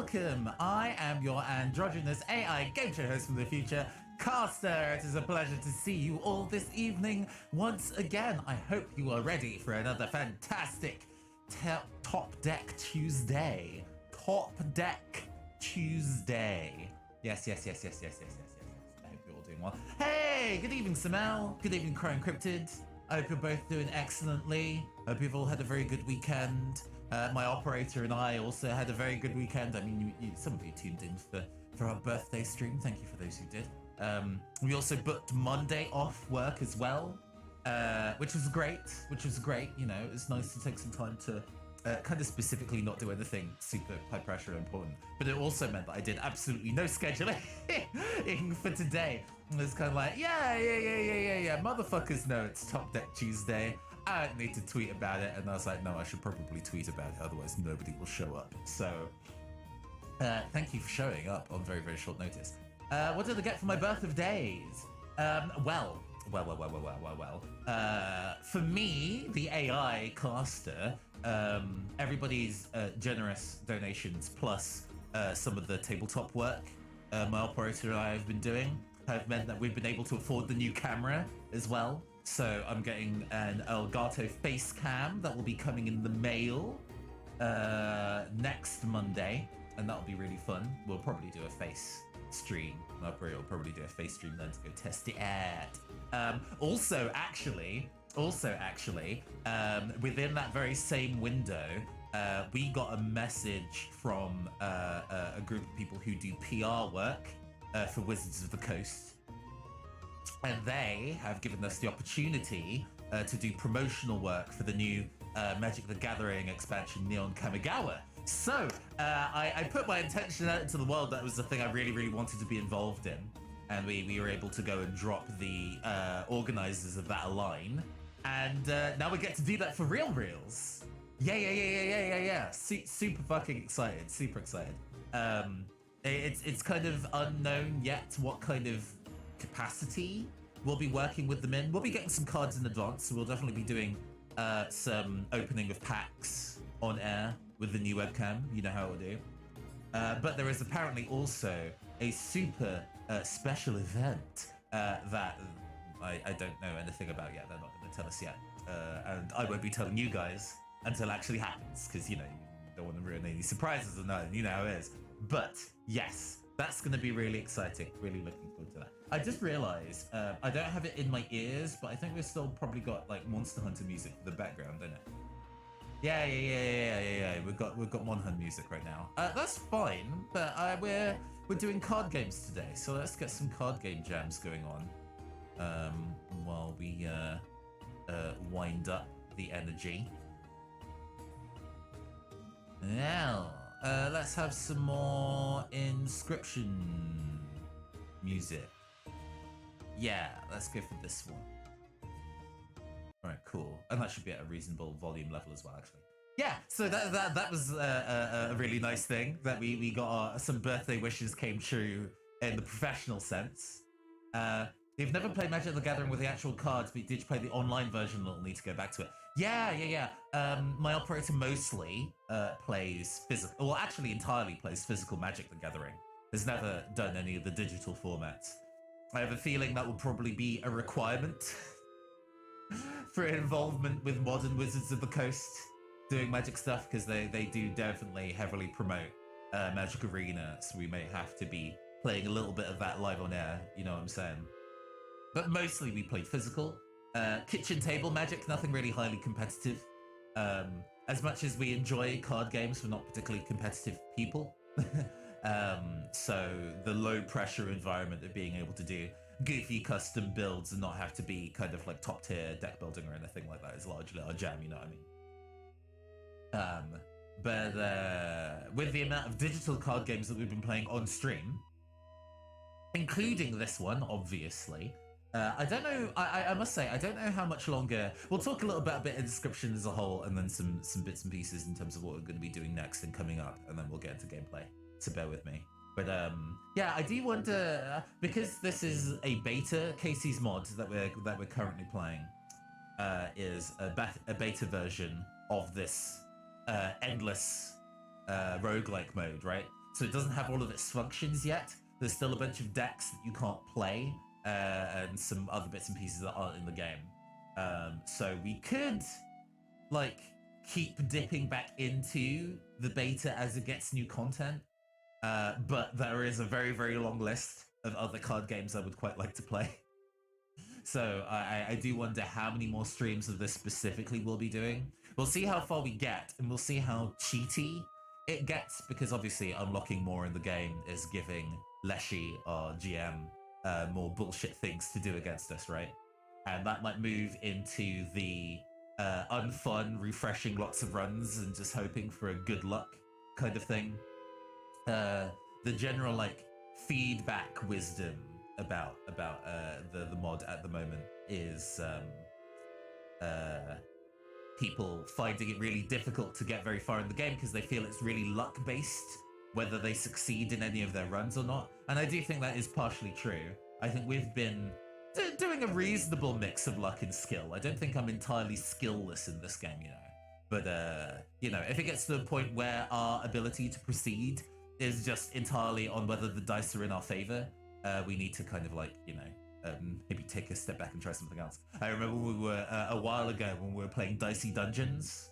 welcome. I am your androgynous AI game show host from the future, Caster. It is a pleasure to see you all this evening once again. I hope you are ready for another fantastic Top Deck Tuesday. Top Deck Tuesday. Yes. I hope you're all doing well. Hey, good evening, Samel. Good evening, Crow Encrypted. I hope you're both doing excellently. Hope you've all had a very good weekend. My operator and I also had a very good weekend. I mean, some of you tuned in for our birthday stream. Thank you for those who did. We also booked Monday off work as well, which was great. You know, it's nice to take some time to kind of specifically not do anything super high pressure and important. But it also meant that I did absolutely no scheduling for today. It was kind of like, yeah. Motherfuckers know it's Top Deck Tuesday. I don't need to tweet about it. And I was like, no, I should probably tweet about it. Otherwise, nobody will show up. So thank you for showing up on very, very short notice. What did I get for my birth of days? Well. For me, the AI caster, everybody's generous donations plus some of the tabletop work my operator and I have been doing have meant that we've been able to afford the new camera as well. So I'm getting an Elgato face cam that will be coming in the mail next Monday, and that'll be really fun. We'll probably do a face stream. My operator will probably do a face stream then to go test it out. Also, actually, within that very same window, we got a message from a group of people who do PR work for Wizards of the Coast. And they have given us the opportunity to do promotional work for the new Magic the Gathering expansion, Neon Kamigawa. So I put my intention out into the world. That was the thing I really, really wanted to be involved in. And we were able to go and drop the organizers of that a line. And now we get to do that for reals. Yeah. Super fucking excited. Super excited. It's kind of unknown yet what kind of capacity we'll be working with them in. We'll be getting some cards in advance, so we'll definitely be doing some opening of packs on air with the new webcam. You know how we'll do. But there is apparently also a super special event that I don't know anything about yet. They're not going to tell us yet. And I won't be telling you guys until it actually happens, because, you know, you don't want to ruin any surprises or nothing. You know how it is. But yes, that's going to be really exciting. Really looking forward to that. I just realized I don't have it in my ears, but I think we've still probably got like Monster Hunter music for the background, don't it? Yeah. We've got Monhun music right now. That's fine, but we're doing card games today, so let's get some card game jams going on while we wind up the energy. Now, let's have some more Inscryption music. Yeah, let's go for this one. Alright, cool. And that should be at a reasonable volume level as well, actually. Yeah, so that was a really nice thing, that we got some birthday wishes came true in the professional sense. You've never played Magic the Gathering with the actual cards, but did you play the online version? We'll need to go back to it. Yeah. My operator mostly plays physical, well, actually entirely plays physical Magic the Gathering. Has never done any of the digital formats. I have a feeling that will probably be a requirement for involvement with modern Wizards of the Coast doing Magic stuff, because they do definitely heavily promote Magic Arena, so we may have to be playing a little bit of that live on air, you know what I'm saying? But mostly we play physical. Kitchen table Magic, nothing really highly competitive. As much as we enjoy card games, we're not particularly competitive people. So the low pressure environment of being able to do goofy custom builds and not have to be kind of like top tier deck building or anything like that is largely our jam, you know what I mean? But with the amount of digital card games that we've been playing on stream, including this one, obviously, I don't know, I must say, I don't know how much longer. We'll talk a little bit about Inscryption as a whole, and then some bits and pieces in terms of what we're going to be doing next and coming up, and then we'll get into gameplay, so bear with me. But yeah, I do wonder, because this is a beta, Kaycee's mod that we're currently playing is a beta version of this endless roguelike mode, right? so it doesn't have all of its functions yet. There's still a bunch of decks that you can't play, and some other bits and pieces that aren't in the game. So we could, like, keep dipping back into the beta as it gets new content. But there is a very, very long list of other card games I would quite like to play. So I do wonder how many more streams of this specifically we'll be doing. We'll see how far we get, and we'll see how cheaty it gets, because obviously unlocking more in the game is giving Leshy, our GM, more bullshit things to do against us, right? And that might move into the unfun, refreshing lots of runs and just hoping for a good luck kind of thing. The general, like, feedback wisdom about the mod at the moment is people finding it really difficult to get very far in the game because they feel it's really luck based, whether they succeed in any of their runs or not. And I do think that is partially true. I think we've been doing a reasonable mix of luck and skill. I don't think I'm entirely skillless in this game, you know. But you know, if it gets to the point where our ability to proceed is just entirely on whether the dice are in our favor, we need to kind of, like, you know, maybe take a step back and try something else. I remember we were a while ago when we were playing Dicey Dungeons.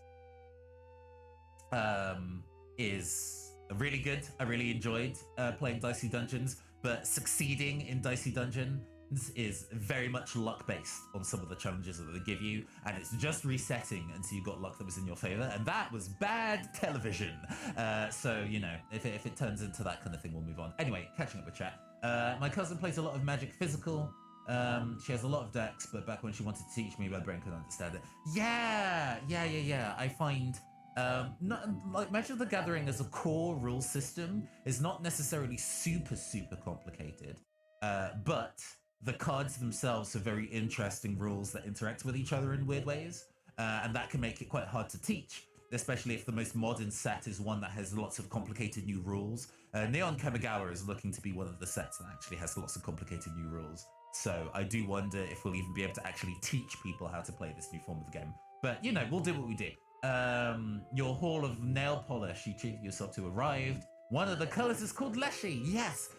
Is really good. I really enjoyed playing Dicey Dungeons, but succeeding in Dicey Dungeons is very much luck based on some of the challenges that they give you, and it's just resetting until you got luck that was in your favor, and that was bad television. So, you know, if it turns into that kind of thing, we'll move on. Anyway, catching up with chat. My cousin plays a lot of Magic Physical. She has a lot of decks, but back when she wanted to teach me, my brain couldn't understand it. Yeah. I find not like Magic the Gathering as a core rule system is not necessarily super complicated, but the cards themselves are very interesting rules that interact with each other in weird ways, and that can make it quite hard to teach, especially if the most modern set is one that has lots of complicated new rules. Neon Kamigawa is looking to be one of the sets that actually has lots of complicated new rules. So I do wonder if we'll even be able to actually teach people how to play this new form of the game. But, you know, we'll do what we do. Your Hall of Nail Polish, you treated yourself to, arrived. One of the colors is called Leshy. Yes.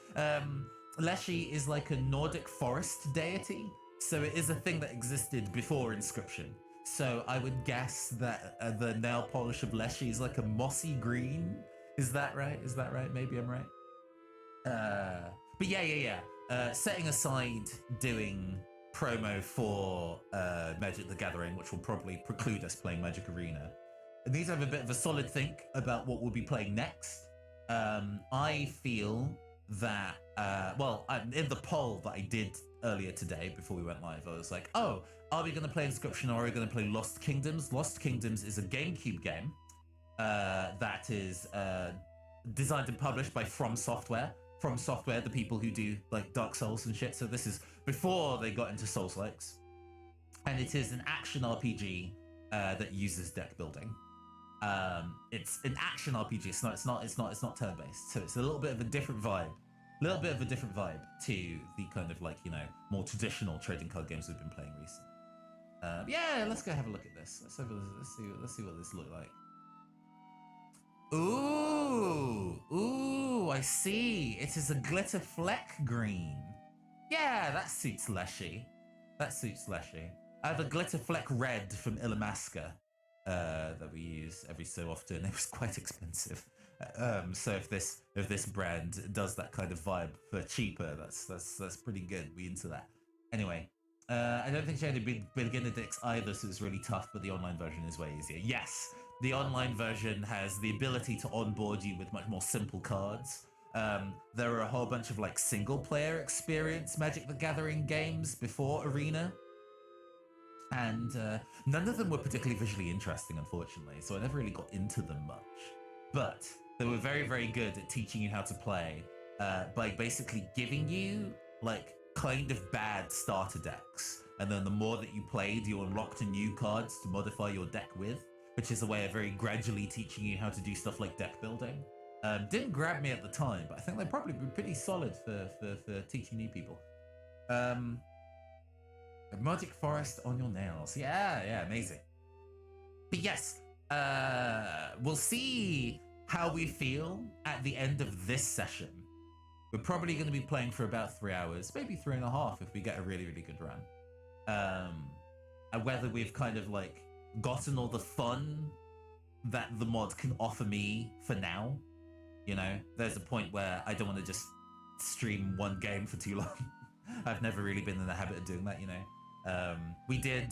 Leshy is like a Nordic forest deity. So it is a thing that existed before Inscryption. So I would guess that the nail polish of Leshy is like a mossy green. Is that right? Is that right? Maybe I'm right. But yeah. Setting aside doing promo for Magic the Gathering, which will probably preclude us playing Magic Arena, it needs to have a bit of a solid think about what we'll be playing next. I feel that, in the poll that I did earlier today before we went live, I was like, oh, are we going to play Inscryption or are we going to play Lost Kingdoms? Lost Kingdoms is a GameCube game that is designed and published by From Software. From Software, the people who do, like, Dark Souls and shit. So this is before they got into Souls-likes. And it is an action RPG that uses deck building. It's an action RPG. It's not turn-based. So it's a little bit of a different vibe. To the kind of, like, you know, more traditional trading card games we've been playing recently. Yeah, let's go have a look at this. Let's see what this looks like. Ooh, I see. It is a glitter fleck green. Yeah, that suits Leshy. I have a glitter fleck red from Ilamaska that we use every so often. It was quite expensive. So if this brand does that kind of vibe for cheaper, that's pretty good. We into that. Anyway, I don't think she had any beginner decks either, so it's really tough, but the online version is way easier. Yes, the online version has the ability to onboard you with much more simple cards. There are a whole bunch of, like, single-player experience Magic the Gathering games before Arena, and none of them were particularly visually interesting, unfortunately, so I never really got into them much. But they were very, very good at teaching you how to play by basically giving you, like, kind of bad starter decks, and then the more that you played, you unlocked new cards to modify your deck with, which is a way of very gradually teaching you how to do stuff like deck building. Didn't grab me at the time, but I think they'd probably be pretty solid for teaching new people. A Magic Forest on your nails. Yeah, amazing. But yes, we'll see how we feel at the end of this session. We're probably going to be playing for about 3 hours, maybe 3.5 if we get a really, really good run. And whether we've kind of like gotten all the fun that the mod can offer me for now. You know, there's a point where I don't want to just stream one game for too long. I've never really been in the habit of doing that, you know. We did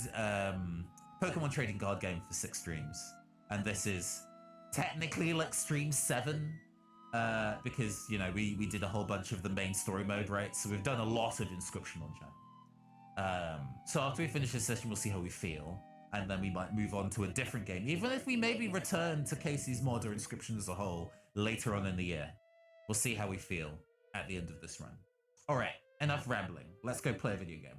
Pokemon trading card game for 6 streams, and this is technically like stream 7, because, you know, we did a whole bunch of the main story mode, right? So we've done a lot of Inscryption on chat. So after we finish this session, we'll see how we feel, and then we might move on to a different game, even if we maybe return to Kaycee's mod or Inscryption as a whole later on in the year. We'll see how we feel at the end of this run. All right, enough rambling. Let's go play a video game.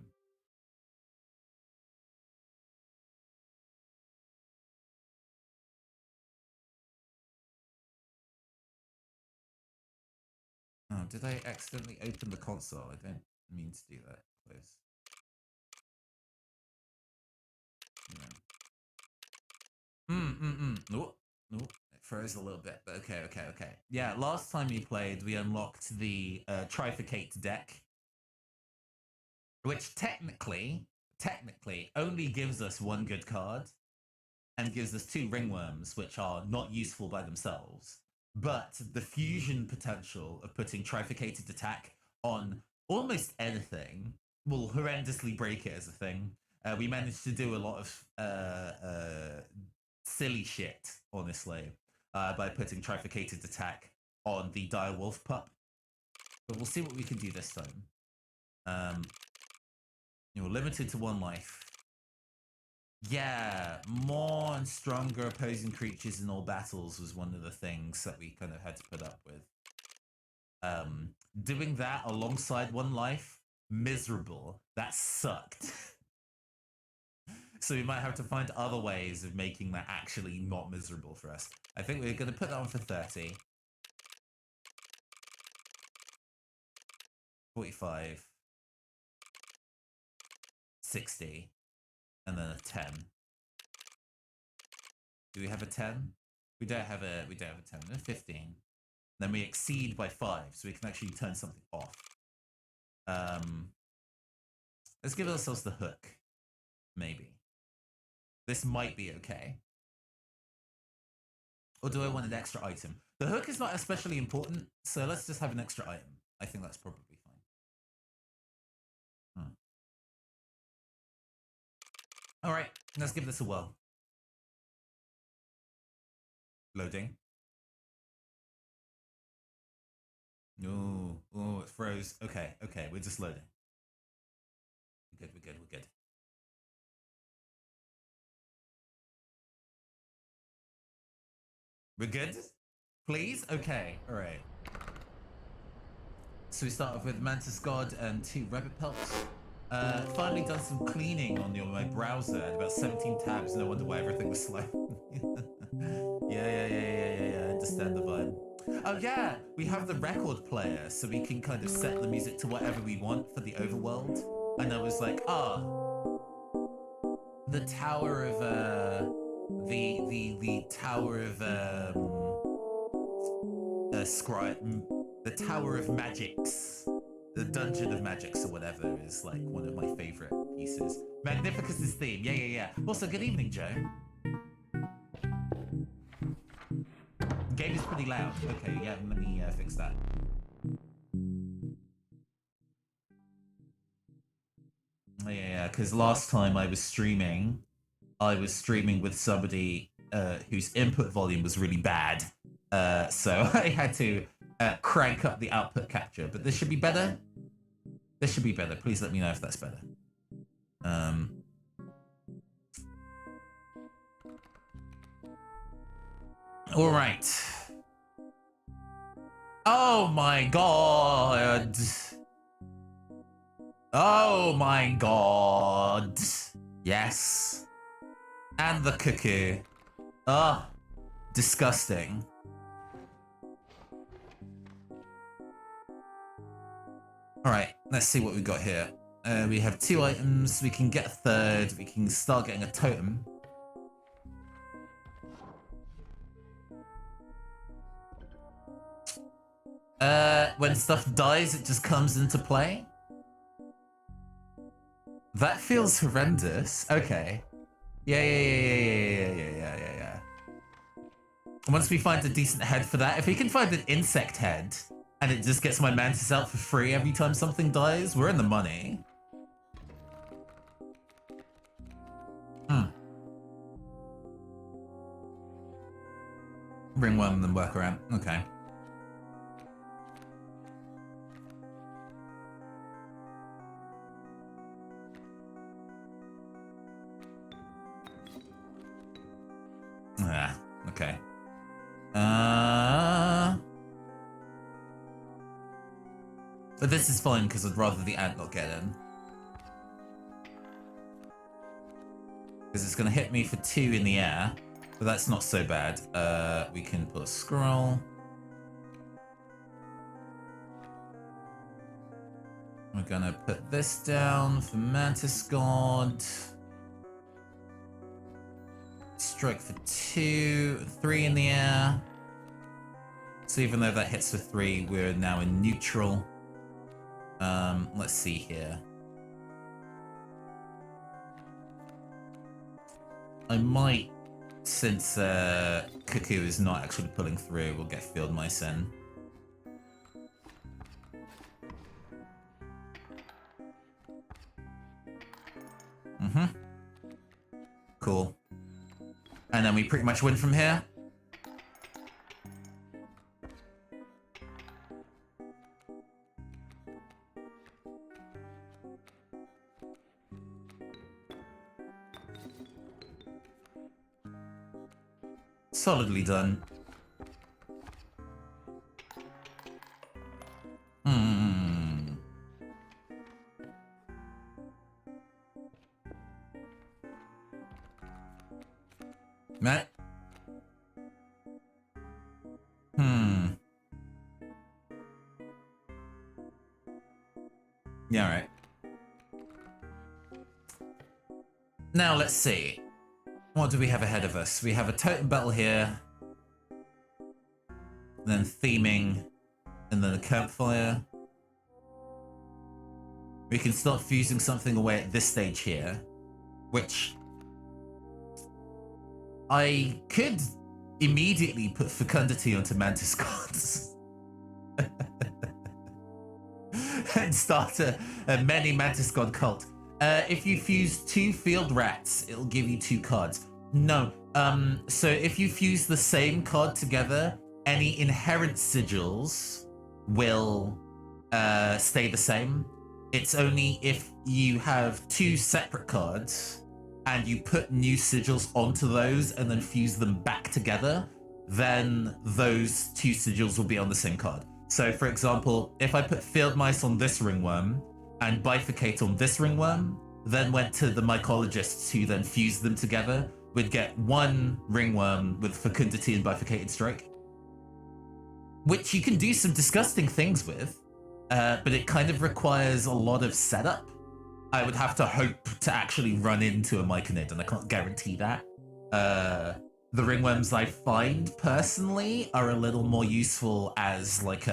Oh, did I accidentally open the console? I don't mean to do that. Close. Nope. It froze a little bit, but okay. Yeah, last time we played, we unlocked the Trifecate deck, which technically only gives us 1 good card and gives us 2 ringworms, which are not useful by themselves. But the fusion potential of putting Trifecated attack on almost anything will horrendously break it as a thing. We managed to do a lot of silly shit, honestly, by putting Trifecated attack on the Dire Wolf pup. But we'll see what we can do this time. You're limited to 1 life. Yeah, more and stronger opposing creatures in all battles was one of the things that we kind of had to put up with. Doing that alongside 1 life, miserable. That sucked. So we might have to find other ways of making that actually not miserable for us. I think we're going to put that on for 30. 45. 60. And then a 10. Do we have a 10? We don't have a 10. A 15. Then we exceed by 5, so we can actually turn something off. Let's give ourselves the hook. Maybe. This might be okay. Or do I want an extra item? The hook is not especially important, so let's just have an extra item. I think that's probably fine. Alright, let's give this a whirl. Loading. Oh, it froze. Okay, we're just loading. We're good. We're good? Please? Okay, alright. So we start off with Mantis God and 2 Rabbit Pelts. Finally done some cleaning on my browser at about 17 tabs, no wonder why everything was slow. Yeah, understand the vibe. Oh yeah, we have the record player, so we can kind of set the music to whatever we want for the overworld. And I was like, the Tower of, the Tower of, the Tower of Magics. The Dungeon of Magics or whatever is like one of my favorite pieces. Magnificus' theme, yeah. Also, good evening, Joe. Game is pretty loud. Okay, yeah, let me fix that. Yeah, because last time I was streaming with somebody whose input volume was really bad. So I had to crank up the output capture, but this should be better. This should be better. Please let me know if that's better. All right. Oh my god. Oh my god. Yes. And the cuckoo. Ugh. Disgusting. Alright, let's see what we got here. We have 2 items, we can get a 3rd, we can start getting a totem. When stuff dies, it just comes into play? That feels horrendous. Okay. Yeah. Once we find a decent head for that, if we can find an insect head, and it just gets my mantis out for free every time something dies, we're in the money. Ringworm and then work around. Okay. Okay. But this is fine because I'd rather the ant not get in. Because it's going to hit me for 2 in the air. But that's not so bad. We can put a scroll. We're going to put this down for Mantis God. Strike for 2, 3 in the air. So even though that hits for 3, we're now in neutral. Let's see here. I might, since Cuckoo is not actually pulling through, we'll get Field Mice in. Cool. And then we pretty much win from here. Solidly done. Matt? Yeah, right. Now let's see. What do we have ahead of us? We have a totem battle here. Then theming. And then a campfire. We can start fusing something away at this stage here. Which I could immediately put fecundity onto Mantis Gods. And start a many Mantis God cult. If you fuse 2 field rats, it'll give you 2 cards. No. So if you fuse the same card together, any inherent sigils will stay the same. It's only if you have 2 separate cards and you put new sigils onto those and then fuse them back together, then those 2 sigils will be on the same card. So for example, if I put Field Mice on this ringworm and Bifurcate on this ringworm, then went to the mycologists who then fused them together, we'd get 1 ringworm with Fecundity and Bifurcated Strike. Which you can do some disgusting things with, but it kind of requires a lot of setup. I would have to hope to actually run into a Myconid, and I can't guarantee that. The ringworms I find, personally, are a little more useful as, like,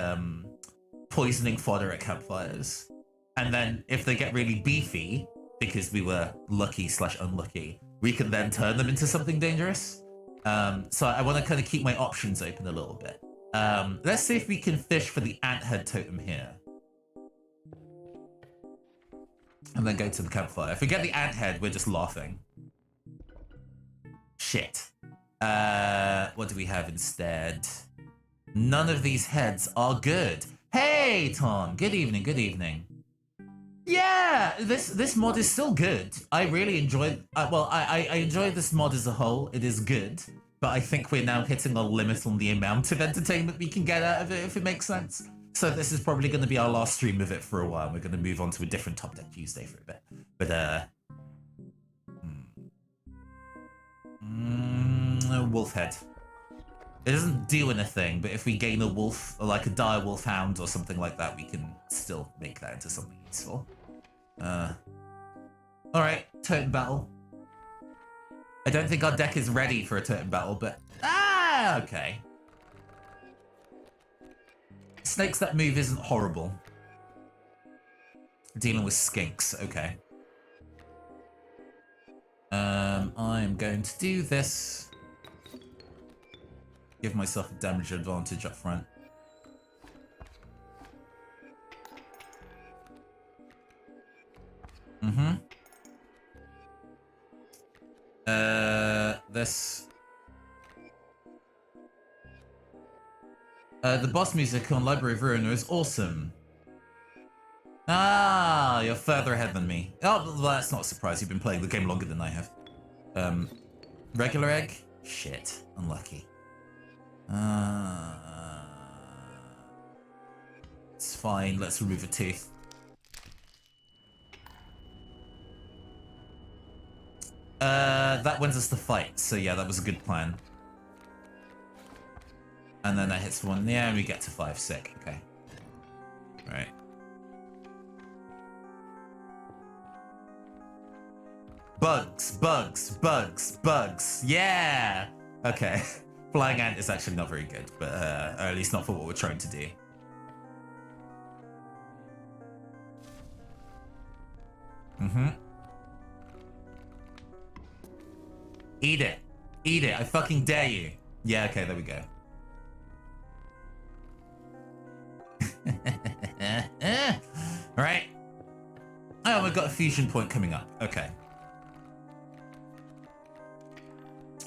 poisoning fodder at campfires. And then, if they get really beefy, because we were lucky/unlucky, we can then turn them into something dangerous. So I want to kind of keep my options open a little bit. Let's see if we can fish for the ant head totem here. And then go to the campfire. If we get the ant head, we're just laughing. Shit. What do we have instead? None of these heads are good. Hey, Tom. Good evening, good evening. Yeah, this mod is still good. I really enjoy... well, I enjoy this mod as a whole. It is good. But I think we're now hitting a limit on the amount of entertainment we can get out of it, if it makes sense. So this is probably going to be our last stream of it for a while. We're going to move on to a different Top Deck Tuesday for a bit. But, wolf head. It doesn't do anything, but if we gain a wolf, or like a dire wolf hound or something like that, we can still make that into something useful. Alright, totem battle. I don't think our deck is ready for a totem battle, but... okay. snakes that move isn't horrible. Dealing with skinks, okay. I'm going to do this. Give myself a damage advantage up front. This. The boss music on Library of Ruin is awesome. Ah, you're further ahead than me. Oh, well, that's not a surprise. You've been playing the game longer than I have. Regular egg? Shit. Unlucky. It's fine. Let's remove a tooth. That wins us the fight. So yeah, that was a good plan. And then that hits one. Yeah, and we get to 5. Sick. Okay. Right. Bugs, bugs, bugs, bugs. Yeah! Okay. Flying ant is actually not very good, but or at least not for what we're trying to do. Eat it. Eat it. I fucking dare you. Yeah, okay, there we go. Alright. Oh, we've got a fusion point coming up. Okay.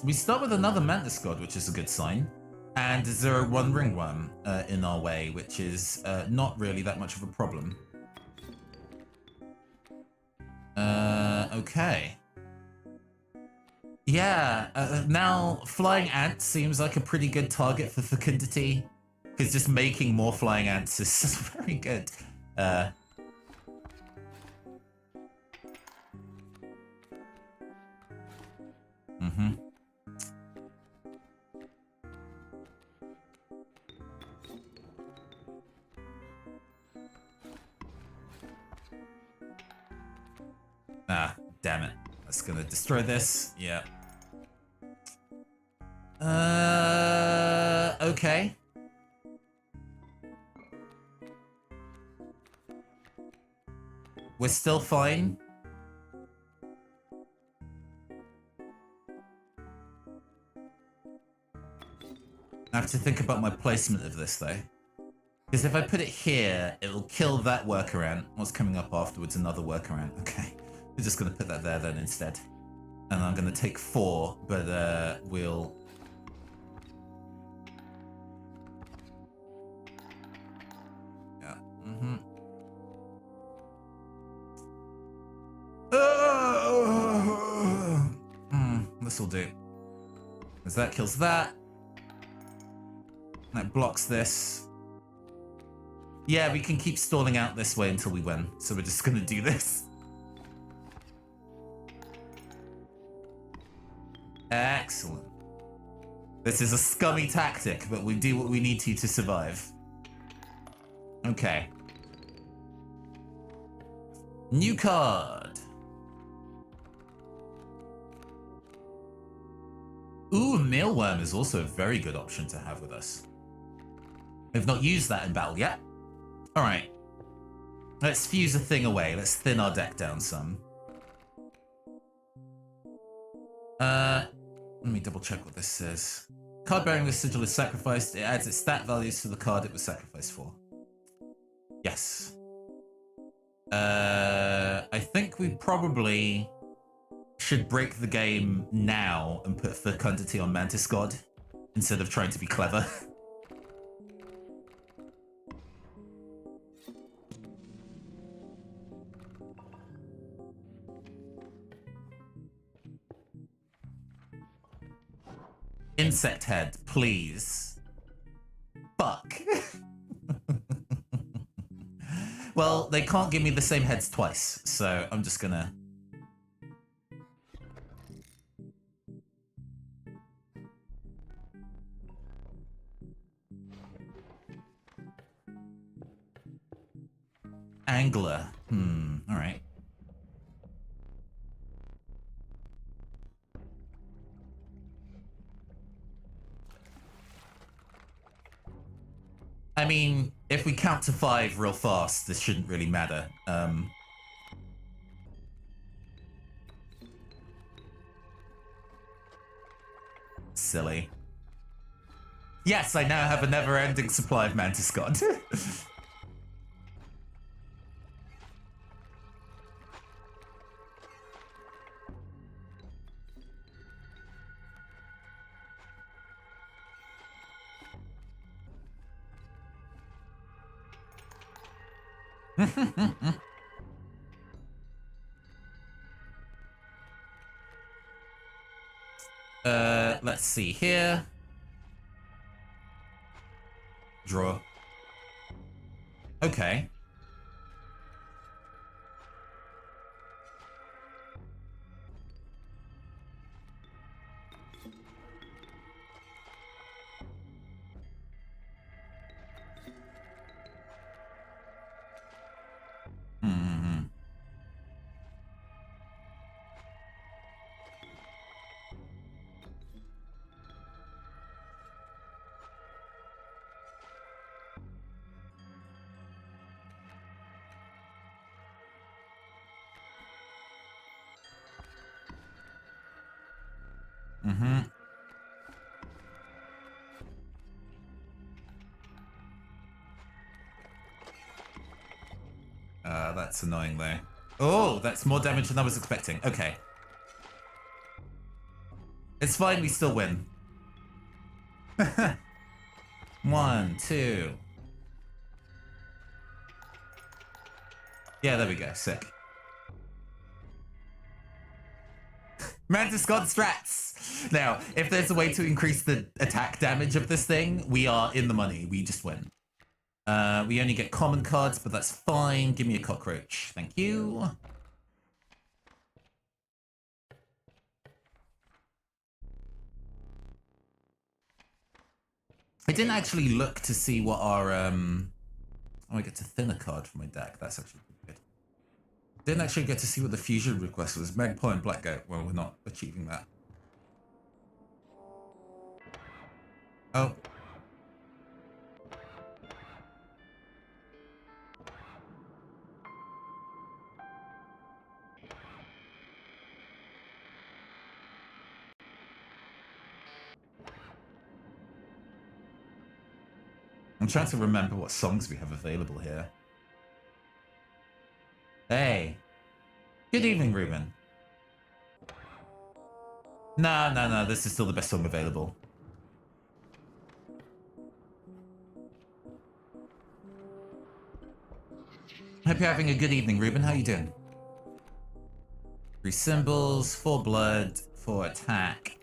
We start with another Mantis God, which is a good sign. And there are 1 ringworm in our way, which is not really that much of a problem. Okay. Yeah, now flying ant seems like a pretty good target for fecundity. Because just making more flying ants is very good. Ah, damn it. That's gonna destroy this. Yeah. Okay. We're still fine. I have to think about my placement of this, though. Because if I put it here, it'll kill that worker ant. What's coming up afterwards? Another worker ant. Okay. We're just going to put that there then instead. And I'm going to take 4, but we'll... Yeah. This'll do. Because that kills that. That blocks this. Yeah, we can keep stalling out this way until we win. So we're just going to do this. Excellent. This is a scummy tactic, but we do what we need to survive. Okay. New card. Ooh, mealworm is also a very good option to have with us. We've not used that in battle yet. Alright. Let's fuse a thing away. Let's thin our deck down some. Let me double check what this says. Card bearing the sigil is sacrificed. It adds its stat values to the card it was sacrificed for. Yes. I think we probably should break the game now and put fecundity on Mantis God instead of trying to be clever. Insect head, please. Fuck. Well, they can't give me the same heads twice, so I'm just gonna... Angler. Alright. I mean, If we count to 5 real fast, this shouldn't really matter. Silly. Yes, I now have a never-ending supply of Mantis God. Let's see here. Draw. Okay. Mm-hmm. Mm-hmm. That's annoying though. Oh, that's more damage than I was expecting. Okay. It's fine, we still win. 1, 2. Yeah, there we go. Sick. Mantis God strats! Now, if there's a way to increase the attack damage of this thing, we are in the money. We just win. We only get common cards, but that's fine. Give me a cockroach. Thank you. I didn't actually look to see what our... Oh, I get to thin a card for my deck. That's actually good. Didn't actually get to see what the fusion request was. Magpie and Blackgoat. Well, we're not achieving that. Oh. I'm trying to remember what songs we have available here. Hey. Good evening, Ruben. No. This is still the best song available. Hope you're having a good evening, Ruben. How you doing? 3 symbols, 4 blood, 4 attack.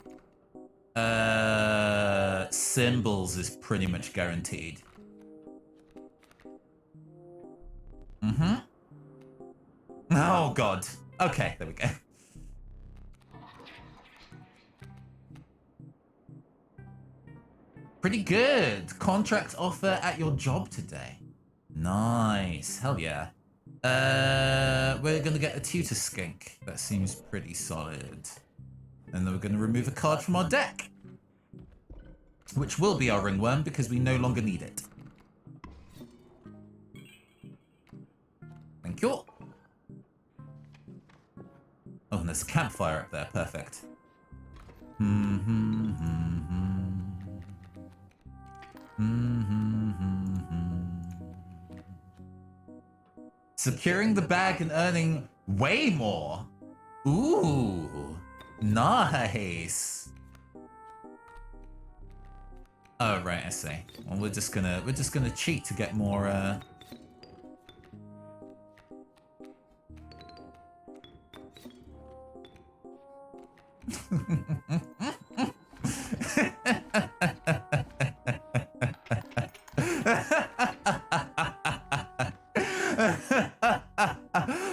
Symbols is pretty much guaranteed. Mm-hmm. Oh, God. Okay, there we go. Pretty good. Contract offer at your job today. Nice. Hell yeah. We're gonna get a tutor skink. That seems pretty solid. And then we're gonna remove a card from our deck, which will be our ringworm because we no longer need it. Thank you. Oh, and there's a campfire up there. Perfect. Securing the bag and earning way more. Ooh, nice. Oh right, I see. Well, we're just gonna cheat to get more.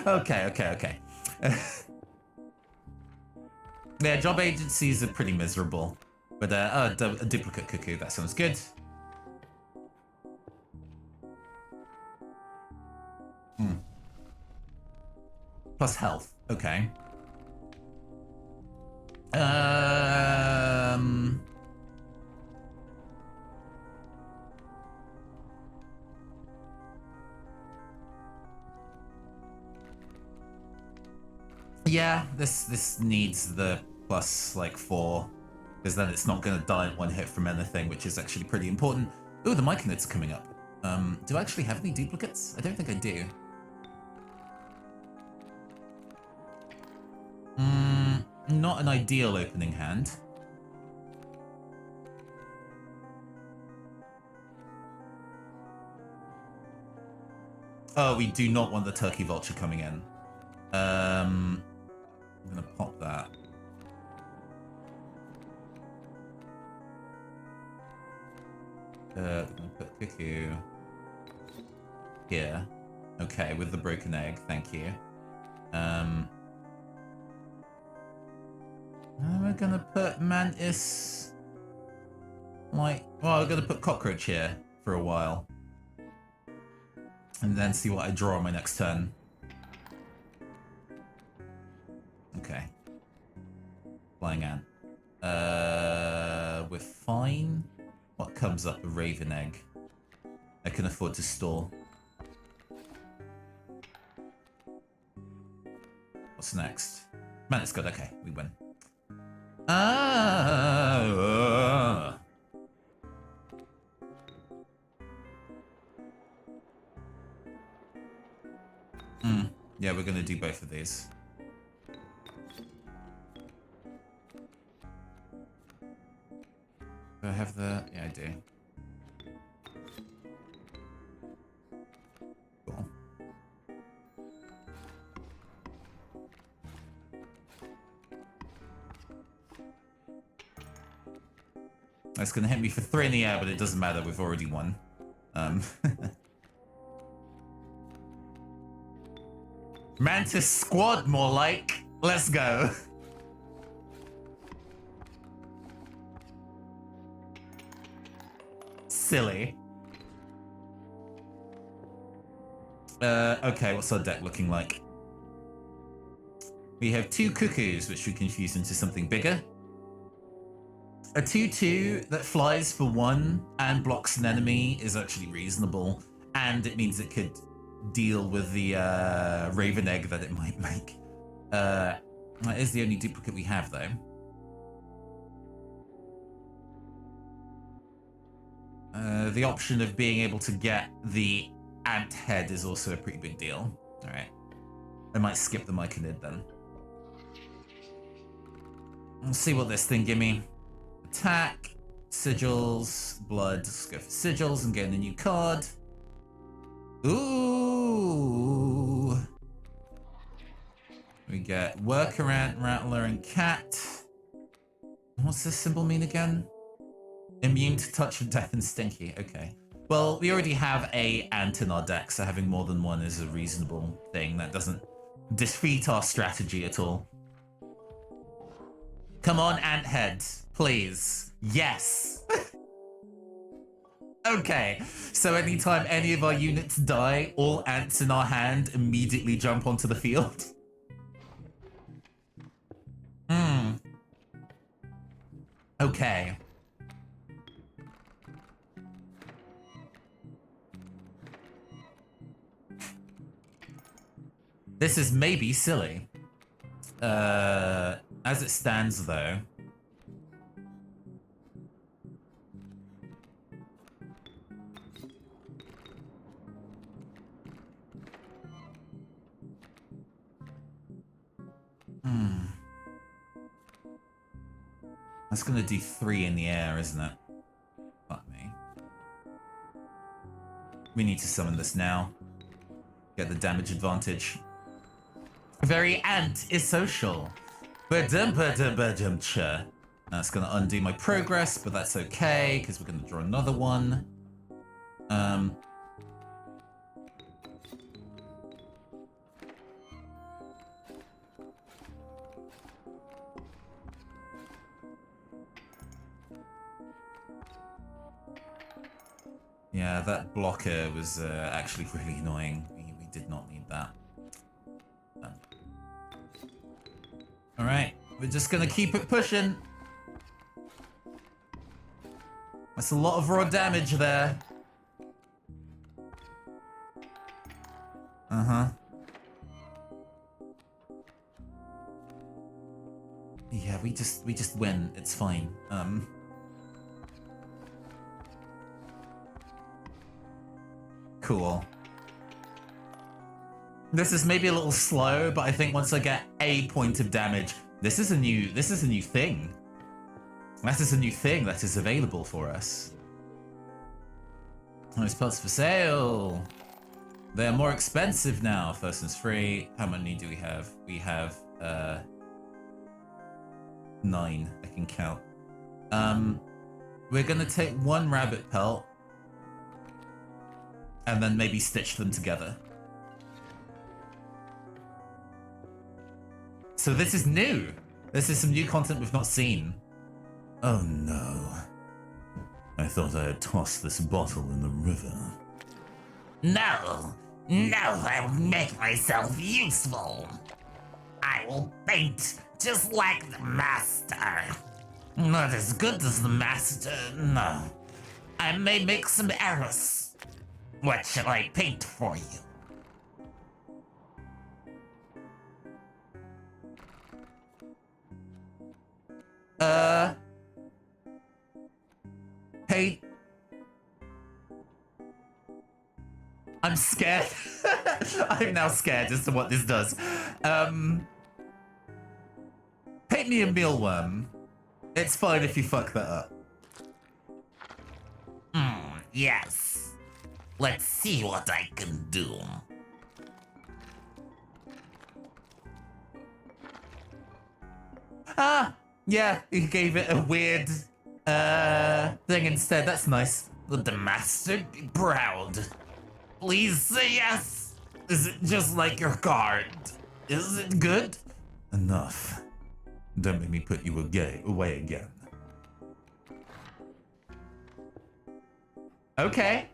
Okay. Yeah, job agencies are pretty miserable. But a duplicate cuckoo, that sounds good. Plus health, okay. Yeah, this needs the plus like 4, because then it's not going to die in one hit from anything, which is actually pretty important. Ooh, the Myconid's coming up. Do I actually have any duplicates? I don't think I do. Not an ideal opening hand. Oh, we do not want the Turkey Vulture coming in. I'm gonna pop that. I'm gonna put Cuckoo here. Okay, with the broken egg, thank you. We're gonna put Mantis, like, well, we're gonna put Cockroach here for a while. And then see what I draw on my next turn. Okay. Flying Ant. We're fine. What comes up? A Raven Egg. I can afford to store. What's next? Mantis God, okay, we win. Yeah, we're gonna do both of these. Do I have the... Yeah, I do. Cool. That's gonna hit me for 3 in the air, but it doesn't matter, we've already won. Mantis Squad, more like. Let's go. Silly. Okay, what's our deck looking like? We have 2 Cuckoos, which we can fuse into something bigger. A 2/2 that flies for 1 and blocks an enemy is actually reasonable, and it means it could deal with the Raven Egg that it might make. That is the only duplicate we have, though. The option of being able to get the ant head is also a pretty big deal. All right, I might skip the Myconid then. Let's see what this thing give me. Attack, sigils, blood. Let's go for sigils and get a new card. Ooh. We get Worker Ant, Rattler, and Cat. What's this symbol mean again? Immune to touch of death and stinky. Okay. Well, we already have a ant in our deck, so having more than one is a reasonable thing. That doesn't defeat our strategy at all. Come on, ant head, please. Yes. Okay, so anytime any of our units die, all ants in our hand immediately jump onto the field. Okay. This is maybe silly. As it stands, though. That's gonna do 3 in the air, isn't it? Fuck me. We need to summon this now. Get the damage advantage. Very ant is social. That's gonna undo my progress, but that's okay, because we're gonna draw another one. Yeah, that blocker was actually really annoying. We did not need that. Alright, we're just gonna keep it pushing. That's a lot of raw damage there. win. It's fine. Cool. This is maybe a little slow, but I think once I get a point of damage, this is a new thing. That is a new thing that is available for us. Those parts for sale. They're more expensive now. First one's free. How many do we have? We have 9. I can count. We're gonna take 1 rabbit pelt and then maybe stitch them together. So this is new. This is some new content we've not seen. Oh no. I thought I had tossed this bottle in the river. No, I will make myself useful. I will paint just like the master. Not as good as the master, no. I may make some errors. What shall I paint for you? Paint. I'm scared. I'm now scared as to what this does. Paint me a mealworm. It's fine if you fuck that up. Yes. Let's see what I can do. Ah, yeah, you gave it a weird thing instead. That's nice. Would the master be proud? Please say yes. Is it just like your card? Is it good? Enough. Don't make me put you away again. Okay.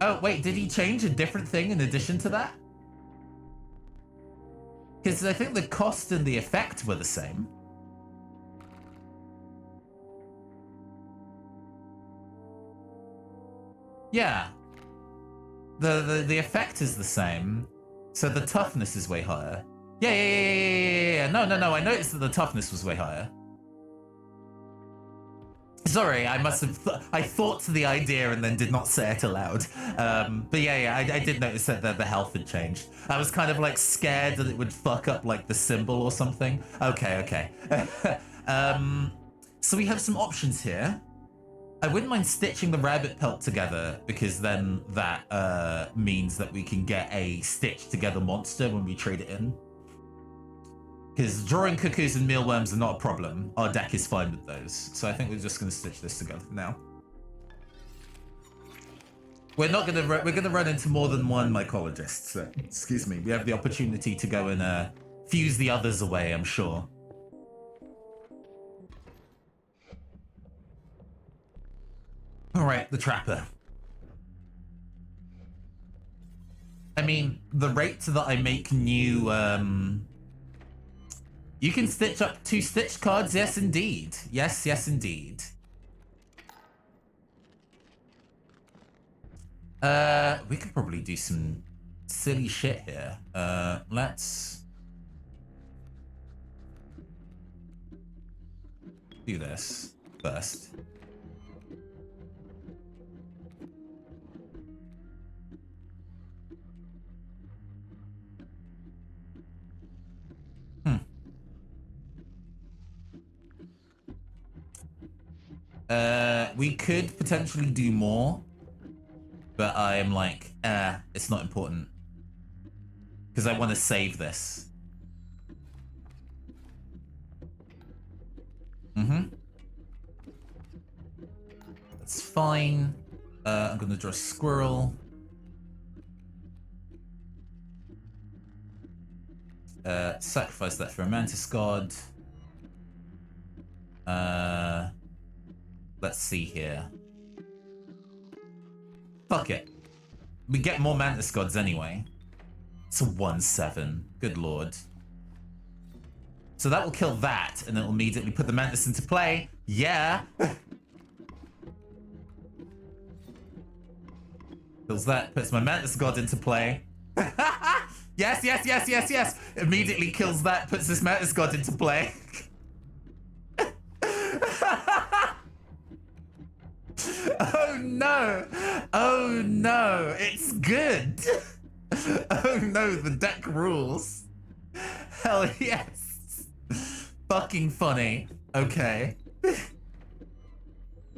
Oh, wait, did he change a different thing in addition to that? Because I think the cost and the effect were the same. Yeah. The effect is the same. So the toughness is way higher. Yeah. No. I noticed that the toughness was way higher. Sorry, I must have. I thought the idea and then did not say it aloud. But yeah, I did notice that the health had changed. I was kind of like scared that it would fuck up like the symbol or something. Okay. So we have some options here. I wouldn't mind stitching the rabbit pelt together because then that means that we can get a stitched together monster when we trade it in. Because drawing cuckoos and mealworms are not a problem. Our deck is fine with those. So I think we're just going to stitch this together now. We're gonna run into more than one mycologist. So, excuse me. We have the opportunity to go and fuse the others away, I'm sure. All right, the trapper. I mean, the rate that I make new, you can stitch up 2 stitched cards, yes indeed. Yes indeed. We could probably do some silly shit here. Let's do this first. We could potentially do more, but I'm like, it's not important. Because I want to save this. That's fine. I'm gonna draw a squirrel. Sacrifice that for a mantis god. Let's see here. Fuck it. We get more mantis gods anyway. It's a 1/7. Good lord. So that will kill that, and it'll immediately put the mantis into play. Yeah. Kills that, puts my mantis god into play. Yes, yes, yes, yes, yes. Immediately kills that, puts this Mantis God into play. Oh no! Oh no! It's good! Oh no, the deck rules. Hell yes! Fucking funny. Okay.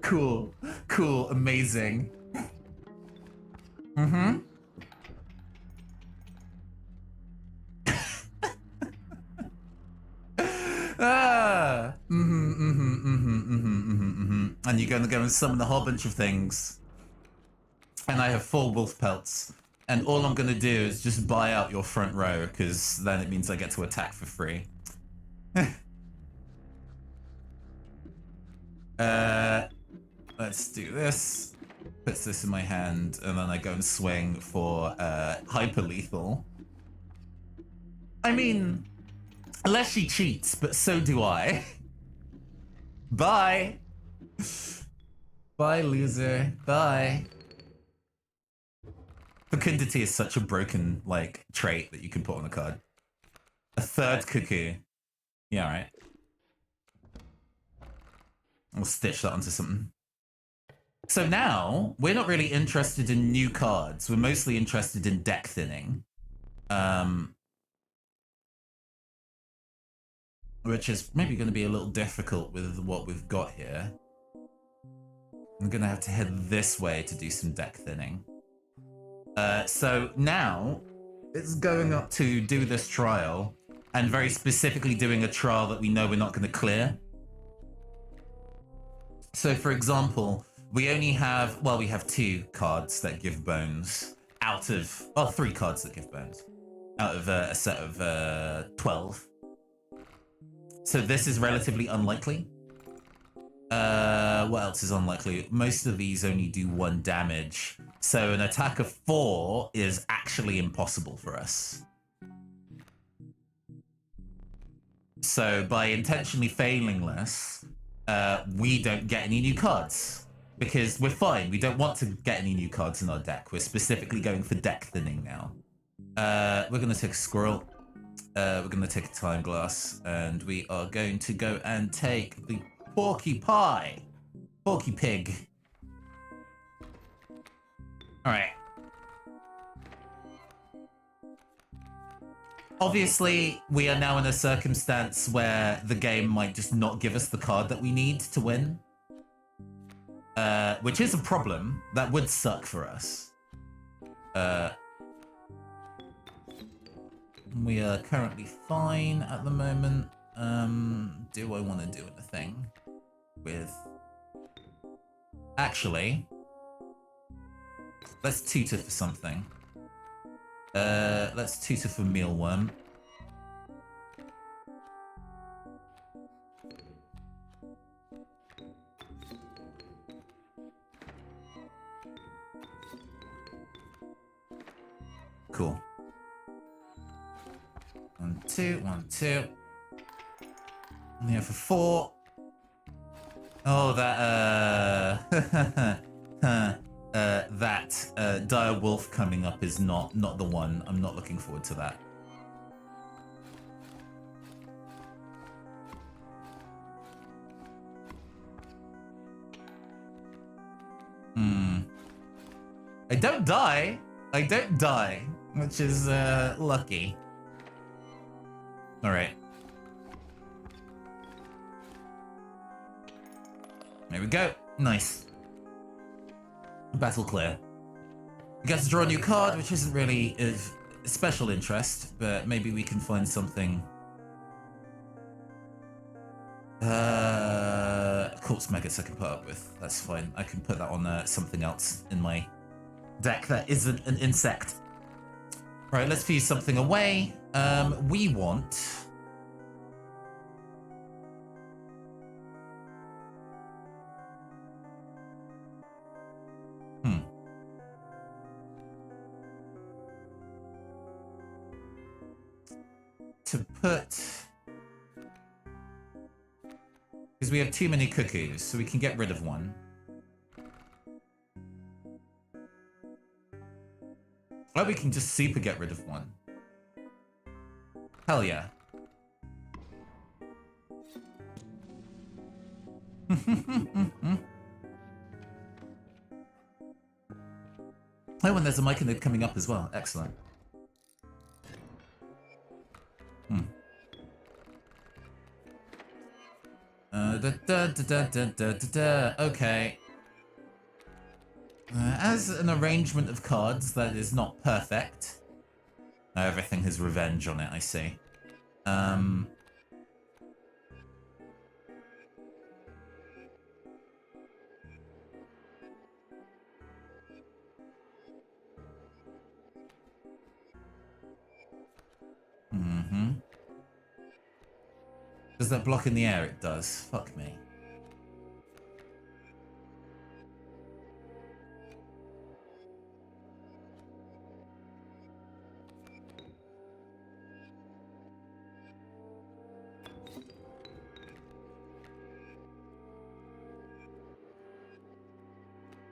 Cool. Cool. Amazing. Mm-hmm. Ah. Mm-hmm, mm-hmm, mm-hmm, mm-hmm, mm-hmm, mm-hmm. And you're gonna go and summon a whole bunch of things. And I have 4 wolf pelts. And all I'm gonna do is just buy out your front row, because then it means I get to attack for free. Let's do this. Puts this in my hand, and then I go and swing for hyper lethal. I mean, Leshy cheats, but so do I. Bye. Bye, loser. Bye. Fecundity is such a broken, like, trait that you can put on a card. A 3rd cuckoo. Yeah, all right. I'll stitch that onto something. So now, we're not really interested in new cards. We're mostly interested in deck thinning. Which is maybe going to be a little difficult with what we've got here. I'm going to have to head this way to do some deck thinning. So now, it's going up to do this trial, and very specifically doing a trial that we know we're not going to clear. So for example, we only have, well, we have 2 cards that give bones out of, well, 3 cards that give bones out of a set of 12. So this is relatively unlikely. What else is unlikely? Most of these only do 1 damage. So an attack of 4 is actually impossible for us. So by intentionally failing this, we don't get any new cards. Because we're fine. We don't want to get any new cards in our deck. We're specifically going for deck thinning now. We're going to take a squirrel. We're going to take a time glass. And we are going to go and take the porky pie. Porky pig. Alright. Obviously, we are now in a circumstance where the game might just not give us the card that we need to win. Which is a problem. That would suck for us. We are currently fine at the moment. Do I want to do anything with... Actually, let's tutor for something. Let's tutor for mealworm. Cool. 1, 2, 1, 2. And here for 4. Oh, that that dire wolf coming up is not the one. I'm not looking forward to that. I don't die. I don't die, which is lucky. All right. There we go. Nice. Battle clear. We get to draw a new card, which isn't really of special interest, but maybe we can find something. Corpse Maggots I can put up with. That's fine. I can put that on something else in my deck that isn't an insect. Right, let's fuse something away. We want... To put... Because we have too many cuckoos, so we can get rid of one. Or we can just super get rid of one. Hell yeah. Oh, and there's a mic coming up as well. Excellent. Hmm. Okay. As an arrangement of cards that is not perfect. Everything has revenge on it, I see. Mm-hmm. Does that block in the air? It does. Fuck me.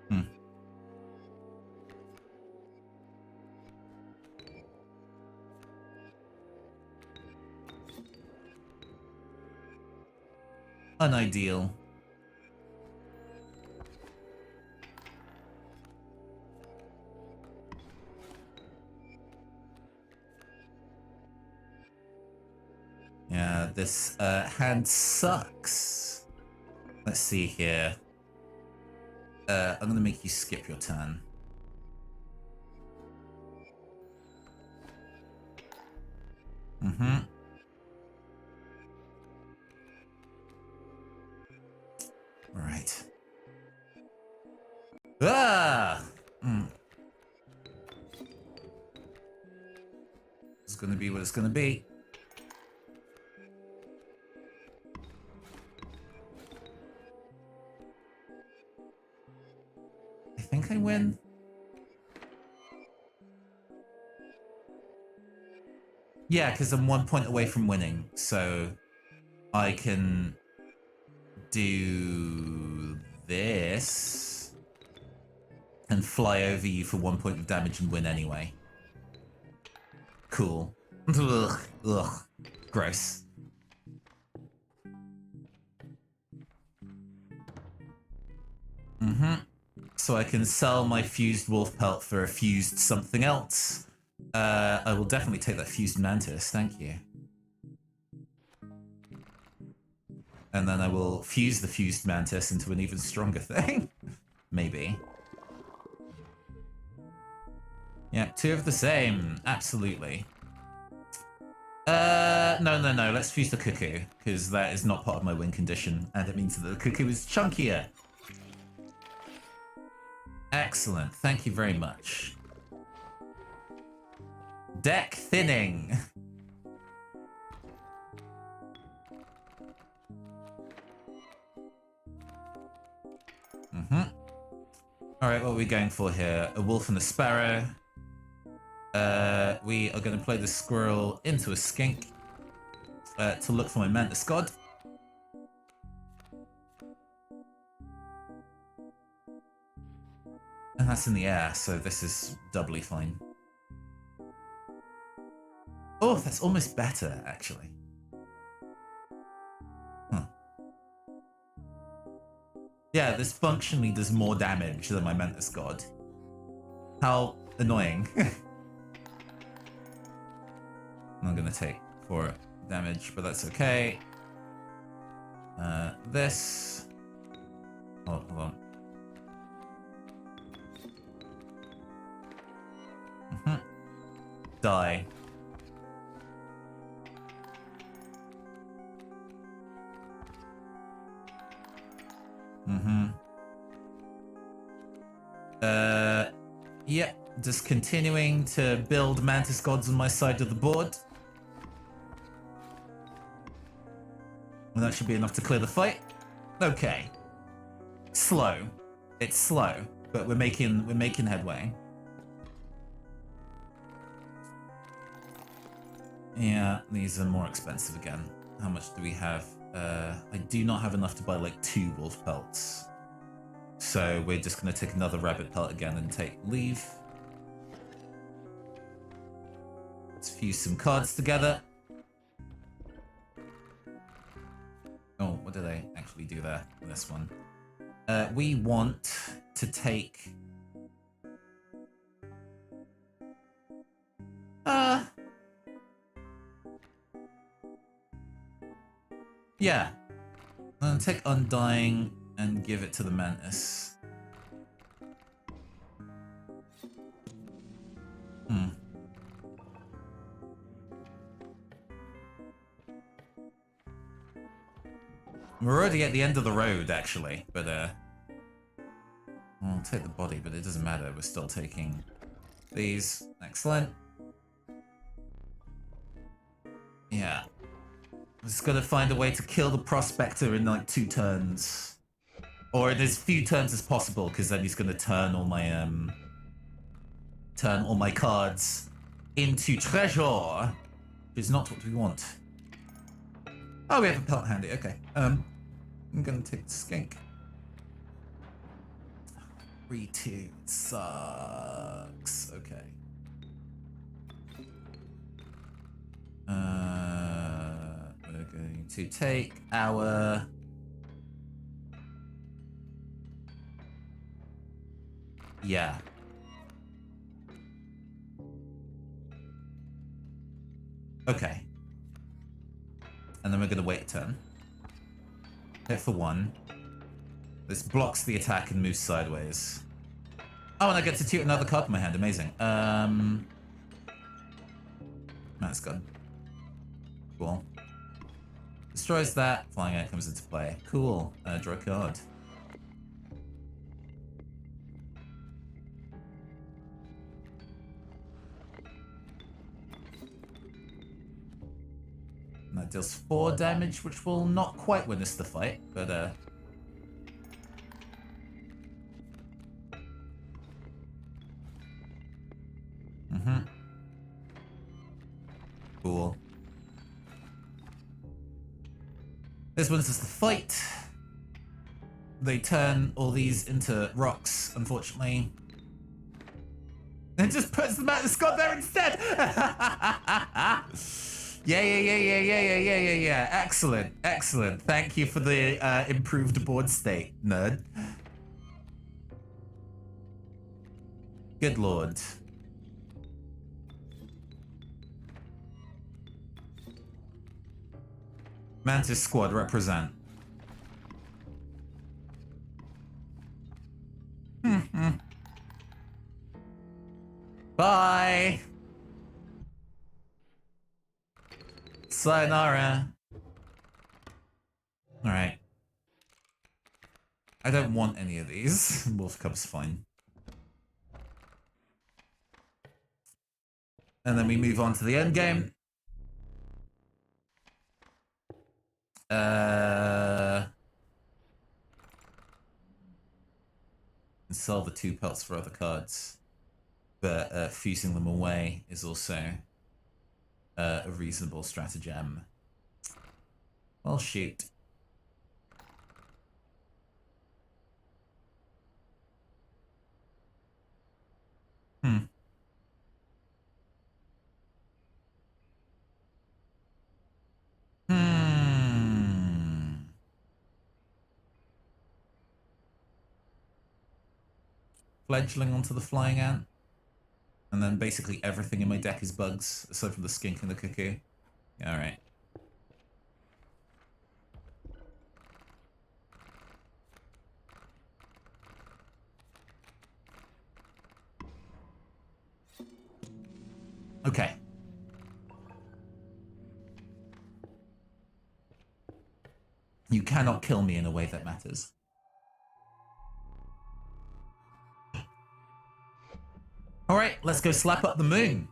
Hmm. Unideal. Yeah, this hand sucks. Let's see here. I'm gonna make you skip your turn. Mm-hmm. All right. Ah! It's gonna be what it's gonna be. I think I win. Yeah, because I'm 1 point away from winning, so I can do this and fly over you for 1 point of damage and win anyway. Cool. Ugh, ugh, gross. Mm-hmm. So I can sell my fused wolf pelt for a fused something else. I will definitely take that fused mantis, thank you. And then I will fuse the fused mantis into an even stronger thing. Maybe. Yeah, two of the same. Absolutely. No. Let's fuse the cuckoo, because that is not part of my win condition, and it means that the cuckoo is chunkier. Excellent. Thank you very much. Deck thinning. Mm-hmm. Alright, what are we going for here? A wolf and a sparrow. We are going to play the squirrel into a skink to look for my mantis god. And that's in the air, so this is doubly fine. Oh, that's almost better, actually. Huh. Yeah, this functionally does more damage than my mantis god. How annoying. I'm gonna take 4 damage, but that's okay. This... Oh, hold on. Die. Yep, just continuing to build mantis gods on my side of the board. And that should be enough to clear the fight. Okay. Slow. It's slow, but we're making headway. Yeah, these are more expensive again. How much do we have? I do not have enough to buy like 2 wolf pelts. So we're just going to take another rabbit pelt again and take leave. Let's fuse some cards together. do they actually do there in this one? We want to take... Yeah. I'm gonna take Undying and give it to the Mantis. We're already at the end of the road, actually, but, I'll take the body, but it doesn't matter. We're still taking these. Excellent. Yeah. Just gotta find a way to kill the Prospector in, like, 2 turns. Or in as few turns as possible, because then he's gonna turn all my cards into treasure, which is not what we want. Oh, we have a pelt handy. Okay. I'm gonna take the skink. 3-2 sucks. Okay. We're going to take our... Yeah. Okay. And then we're going to wait a turn. Hit for 1. This blocks the attack and moves sideways. Oh, and I get to toot another card in my hand. Amazing. That's gone. Cool. Destroys that. Flying Out comes into play. Cool. Draw a card. And that deals 4 damage, which will not quite win us the fight, but Cool. This wins us the fight. They turn all these into rocks, unfortunately. It just puts them out of the Scott there instead! Yeah. Excellent, excellent. Thank you for the improved board state, nerd. Good lord. Mantis squad represent. Bye. Sayonara. Alright. I don't want any of these. Wolf Cub's fine. And then we move on to the end game. And sell the 2 pelts for other cards. But fusing them away is also a reasonable stratagem. Well, shoot. Fledgling onto the Flying Ant. And then basically everything in my deck is bugs, aside from the skink and the cuckoo. Yeah, alright. Okay. You cannot kill me in a way that matters. Alright, let's go slap up the moon.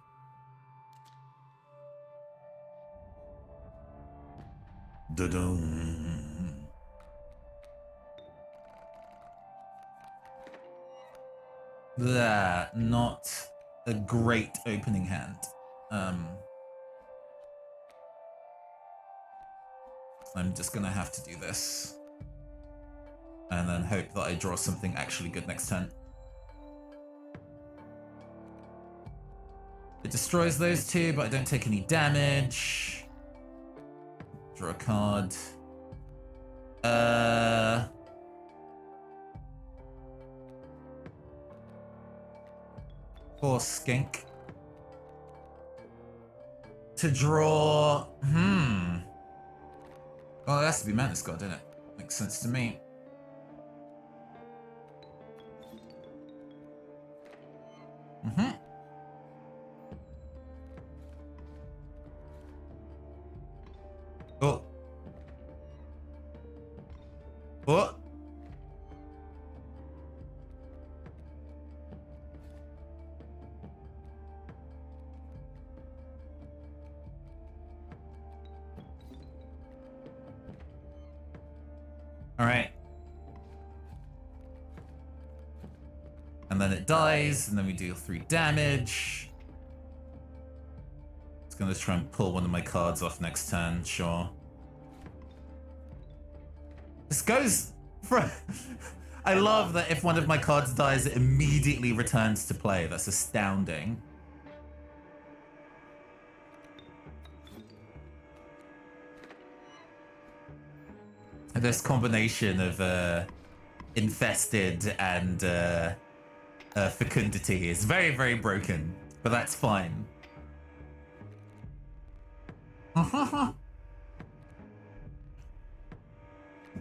Da-dum. Not a great opening hand. I'm just gonna have to do this. And then hope that I draw something actually good next turn. It destroys those 2, but I don't take any damage. Draw a card. Poor skink. To draw... Well, it has to be Menace God, doesn't it? Makes sense to me. Oh. What? All right. And then it dies, and then we deal 3 damage. It's gonna try and pull one of my cards off next turn, sure. This goes for... I love that if one of my cards dies, it immediately returns to play. That's astounding. This combination of infested and fecundity is very, very broken, but that's fine.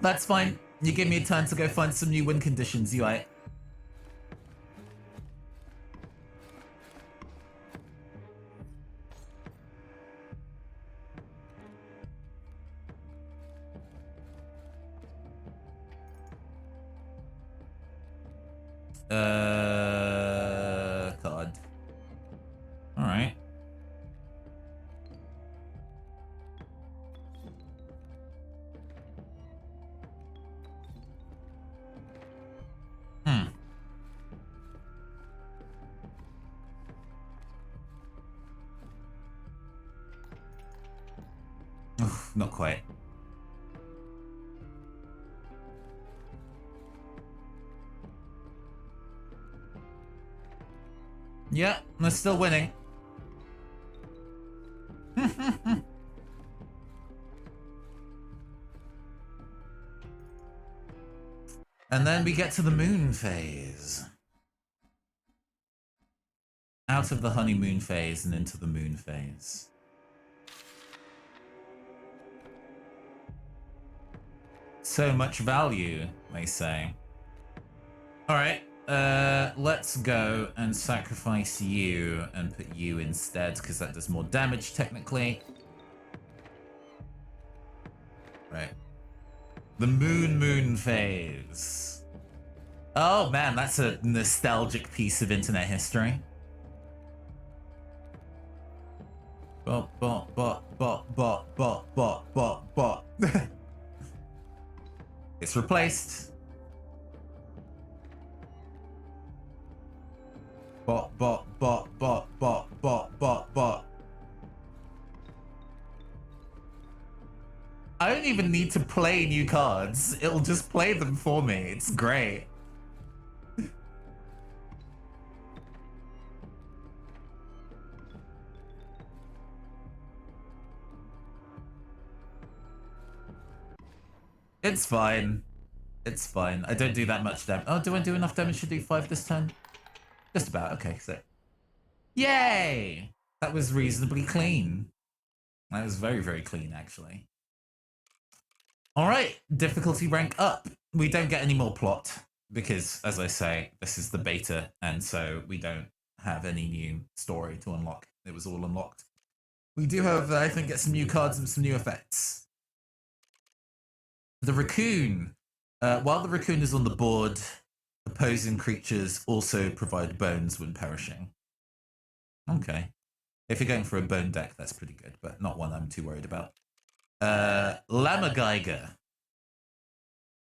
That's fine. You give me a turn to go find some new win conditions, you aight? Card. Alright. Oof, not quite. Yeah, they're still winning. And then we get to the moon phase. Out of the honeymoon phase and into the moon phase. So much value, they say. Alright, let's go and sacrifice you and put you instead, because that does more damage, technically. Right. The moon phase. Oh man, that's a nostalgic piece of internet history. Bop. It's replaced. Bop. I don't even need to play new cards. It'll just play them for me. It's great. It's fine. It's fine. I don't do that much damage. Oh, do I do enough damage to do 5 this turn? Just about. Okay, so. Yay! That was reasonably clean. That was very, very clean, actually. Alright, difficulty rank up. We don't get any more plot because, as I say, this is the beta, and so we don't have any new story to unlock. It was all unlocked. We do, however, I think, get some new cards and some new effects. The raccoon. While the raccoon is on the board, opposing creatures also provide bones when perishing. Okay. If you're going for a bone deck, that's pretty good, but not one I'm too worried about. Lamageiger.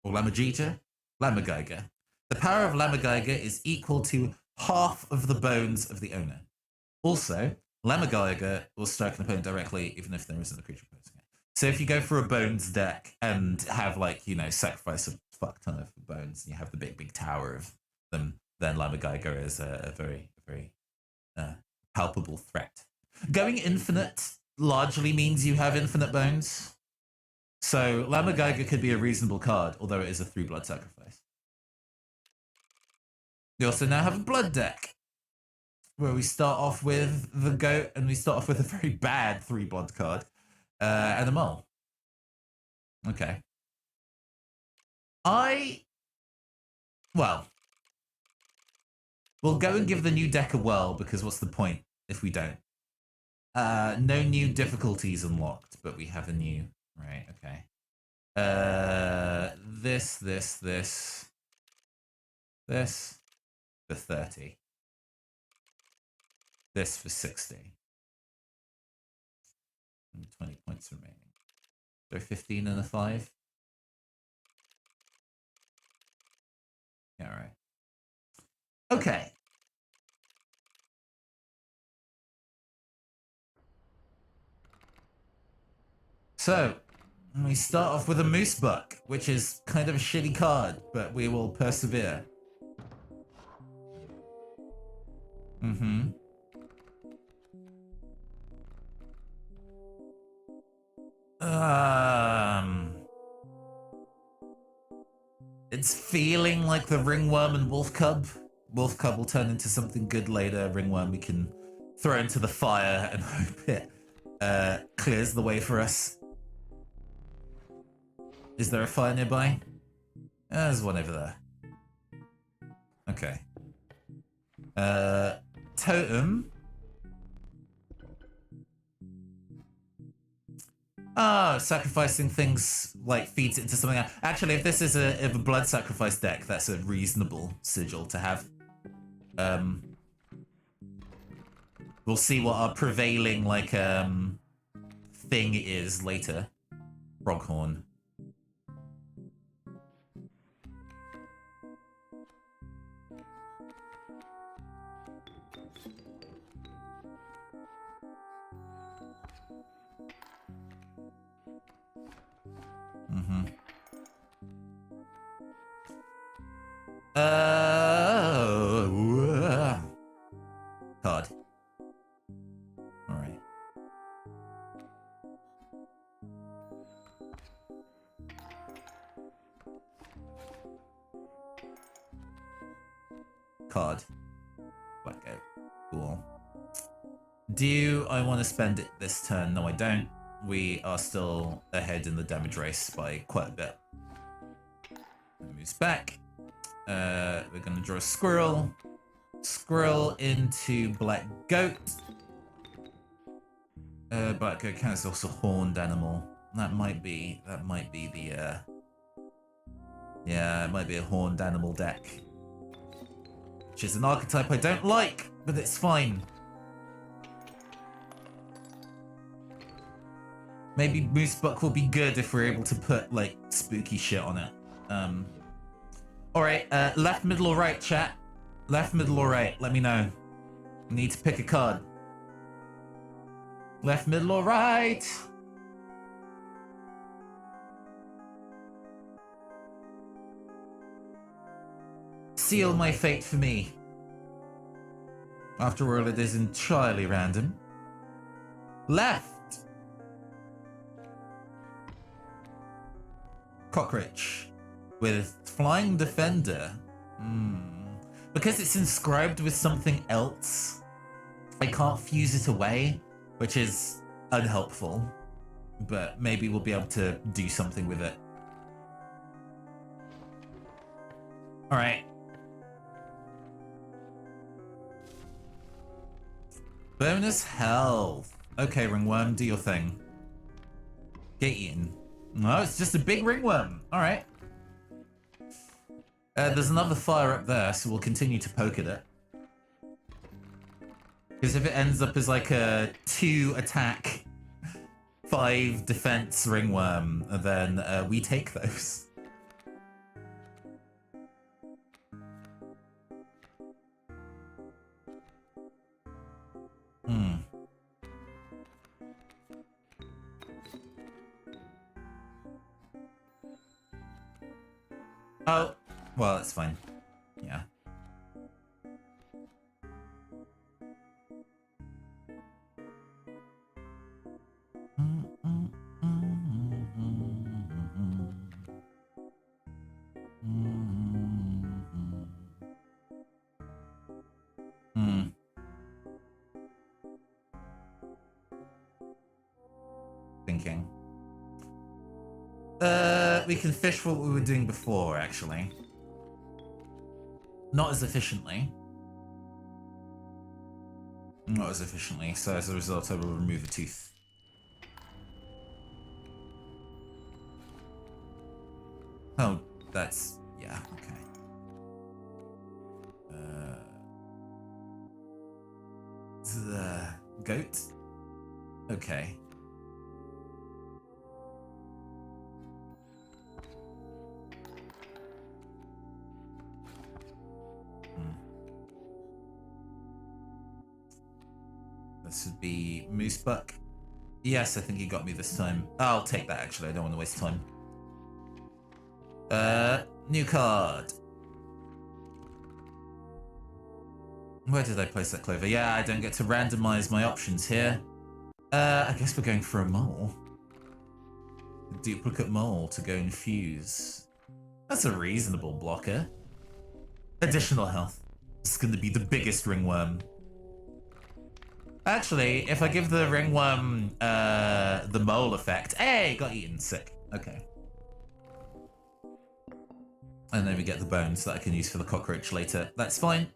Or Lamagita? Lamageiger. The power of Lamageiger is equal to half of the bones of the owner. Also, Lamageiger will strike an opponent directly, even if there isn't a creature opposing it. So if you go for a bones deck and have, like, you know, sacrifice a fuck ton of bones, and you have the big tower of them, then Lamageiger is a very, very palpable threat. Going infinite largely means you have infinite bones. So Lamageiger could be a reasonable card, although it is a 3-blood sacrifice. You also now have a blood deck. where we start off with the goat and we start off with a very bad 3-bond card and a mole. Okay. Well, we'll go and give the new deck a whirl because what's the point if we don't? No new difficulties unlocked, but we have a new. Right, okay. This for 30. This for 60. And 20 points remaining. So 15 and a 5. Yeah, all right. Okay. So, we start off with a Moose Buck, which is kind of a shitty card, but we will persevere. Mm-hmm. It's feeling like the Ringworm and Wolf Cub. Wolf Cub will turn into something good later. Ringworm we can throw into the fire and hope it clears the way for us. Is there a fire nearby? There's one over there. Okay. Totem. Oh, sacrificing things like feeds it into something else. Actually, if this is a blood sacrifice deck, that's a reasonable sigil to have. We'll see what our prevailing thing is later. Froghorn. Mm-hmm. Card. All right. Card. Blackout. Cool. Do I want to spend it this turn? No, I don't. We are still ahead in the damage race by quite a bit. Moves back. We're going to draw a squirrel. Squirrel into black goat. Black goat counts also horned animal. That might be the yeah, it might be a horned animal deck. Which is an archetype I don't like, but it's fine. Maybe Moose Buck will be good if we're able to put like spooky shit on it. Alright, left, middle, or right, chat? Left, middle, or right? Let me know. I need to pick a card. Left, middle, or right? Seal my fate for me. After all, it is entirely random. Left. Cockroach. With Flying Defender. Because it's inscribed with something else, I can't fuse it away, which is unhelpful. But maybe we'll be able to do something with it. Alright. Bonus health. Okay, Ringworm, do your thing. Get eaten. No, it's just a big Ringworm. Alright. There's another fire up there, so we'll continue to poke at it. Because if it ends up as like a 2 attack, 5 defense Ringworm, then we take those. Oh, well, that's fine. Yeah. we can fish what we were doing before, actually. Not as efficiently. Not as efficiently, so as a result I will remove a tooth. Oh, that's... yeah, okay. The goat? Okay. This would be Moose Buck. Yes, I think you got me this time. I'll take that, actually. I don't want to waste time. New card. Where did I place that clover? Yeah, I don't get to randomize my options here. I guess we're going for a mole. A duplicate mole to go infuse. That's a reasonable blocker. Additional health. This is going to be the biggest ringworm. Actually, if I give the ringworm the mole effect... Hey, got eaten. Sick. Okay. And then we get the bones that I can use for the cockroach later. That's fine.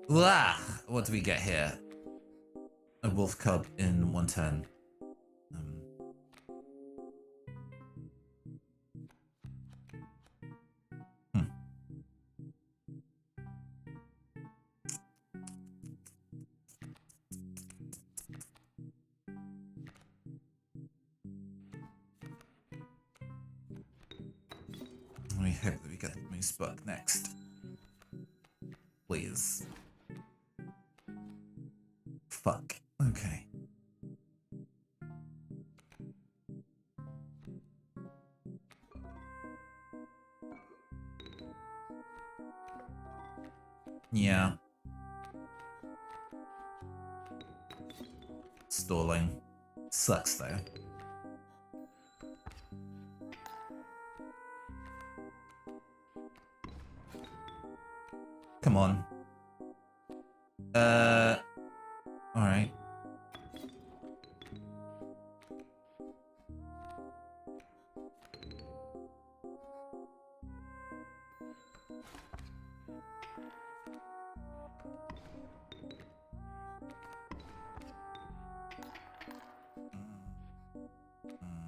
Wah! What do we get here? A wolf cub in 1 turn. We hope that we get the moose buck next. Please. Fuck. Okay. Yeah. Stalling. Sucks though. Come on. Alright.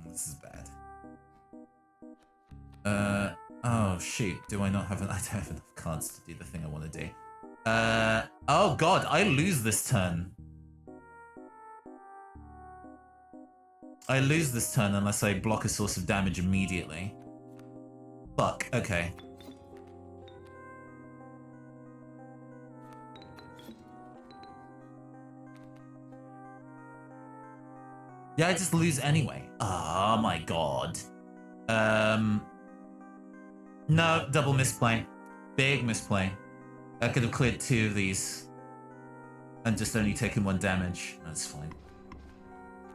This is bad. Oh shoot, do I not have I don't have enough cards to do the thing I want to do. Oh god, I lose this turn. I lose this turn unless I block a source of damage immediately. Fuck, okay. Yeah, I just lose anyway. Oh my god. No, double misplay. Big misplay. I could have cleared 2 of these. And just only taken 1 damage. That's fine.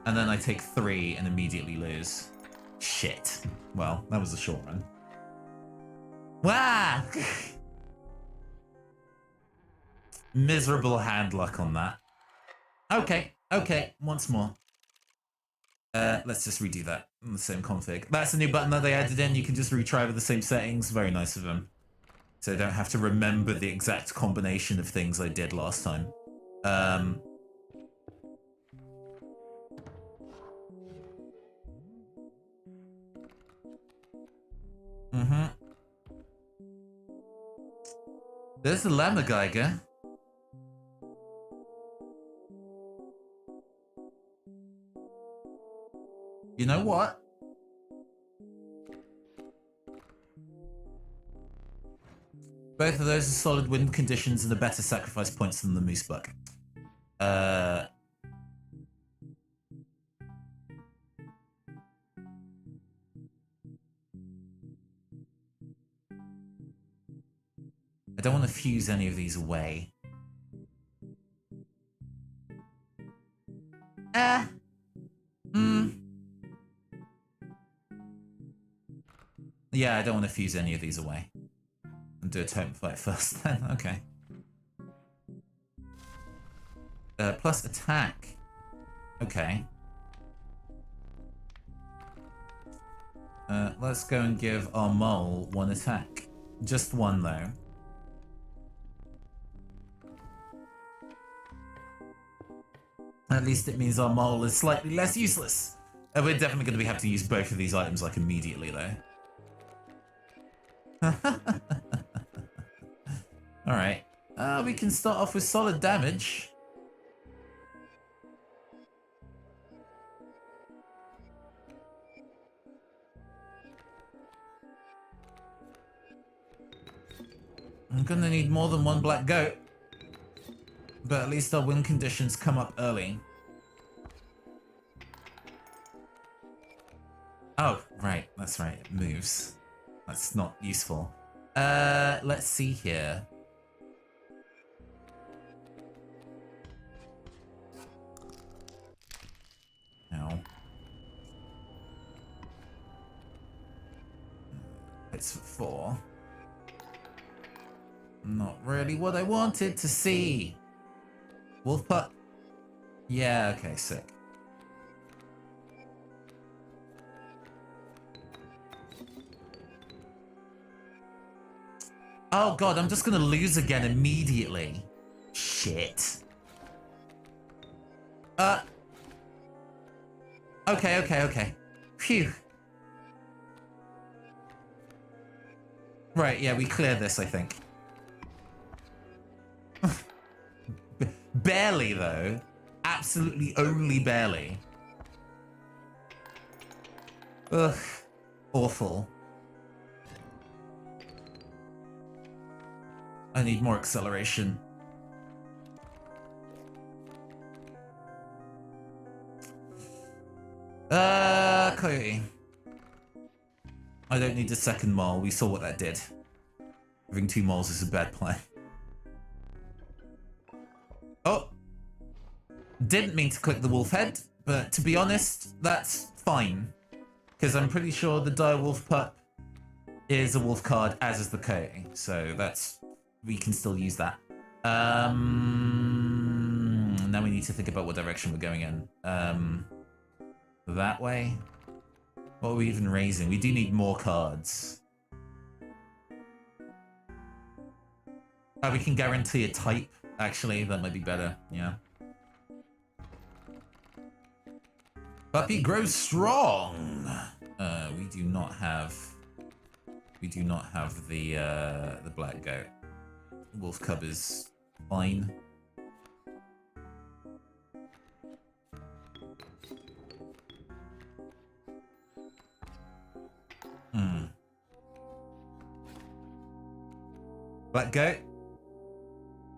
And then I take 3 and immediately lose. Shit. Well, that was a short run. Wah! Miserable hand luck on that. Okay, okay, once more. Let's just redo that in the same config. That's a new button that they added in. You can just retry with the same settings. Very nice of them. So I don't have to remember the exact combination of things I did last time. There's the Llama Geiger. You know what? Both of those are solid win conditions and are better sacrifice points than the Moose Buck. I don't want to fuse any of these away. Yeah, I don't want to fuse any of these away. And do a totem fight first then, okay. Plus attack. Okay. Let's go and give our mole one attack. Just one, though. At least it means our mole is slightly less useless. We're definitely going to have to use both of these items, like, immediately, though. Alright. We can start off with solid damage. I'm gonna need more than one black goat. But at least our win conditions come up early. Oh, right. That's right. It moves. That's not useful. Let's see here. Ow. It's for 4. Not really what I wanted to see. Wolf pup. Yeah, okay, sick. Oh god, I'm just gonna lose again immediately. Shit. Okay. Phew. Right, yeah, we clear this, I think. Barely, though. Absolutely only barely. Ugh. Awful. I need more acceleration. Kaycee. I don't need a second mole. We saw what that did. Having 2 moles is a bad plan. Oh! Didn't mean to click the wolf head, but to be honest, that's fine. Because I'm pretty sure the direwolf pup is a wolf card, as is the Kaycee. So that's... we can still use that. Now we need to think about what direction we're going in. That way? What are we even raising? We do need more cards. We can guarantee a type. Actually, that might be better. Yeah. Puppy grows strong. We do not have the black goat. Wolf cub is fine. Black goat.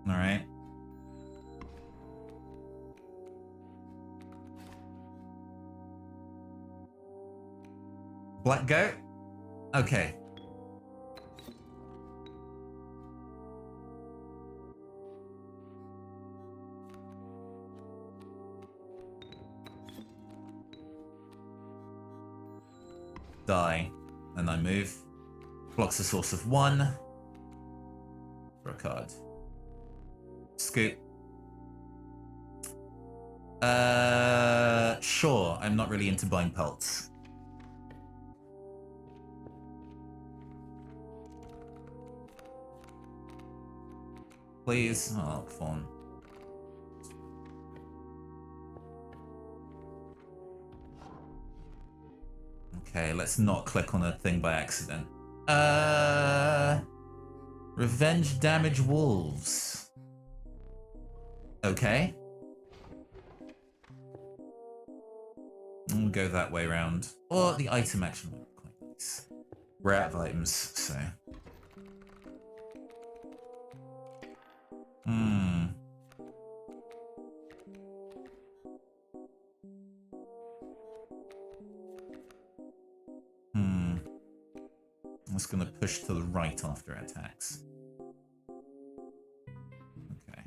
All right. Black goat? Okay. Die. And I move. Blocks a source of 1. For a card. Scoot. Sure. I'm not really into buying pelts. Please. Oh, fawn. Okay, let's not click on a thing by accident. Revenge damage wolves. Okay. We'll go that way round. Or the item action would be quite nice. We're out of items, so. I'm just gonna push to the right after attacks. Okay.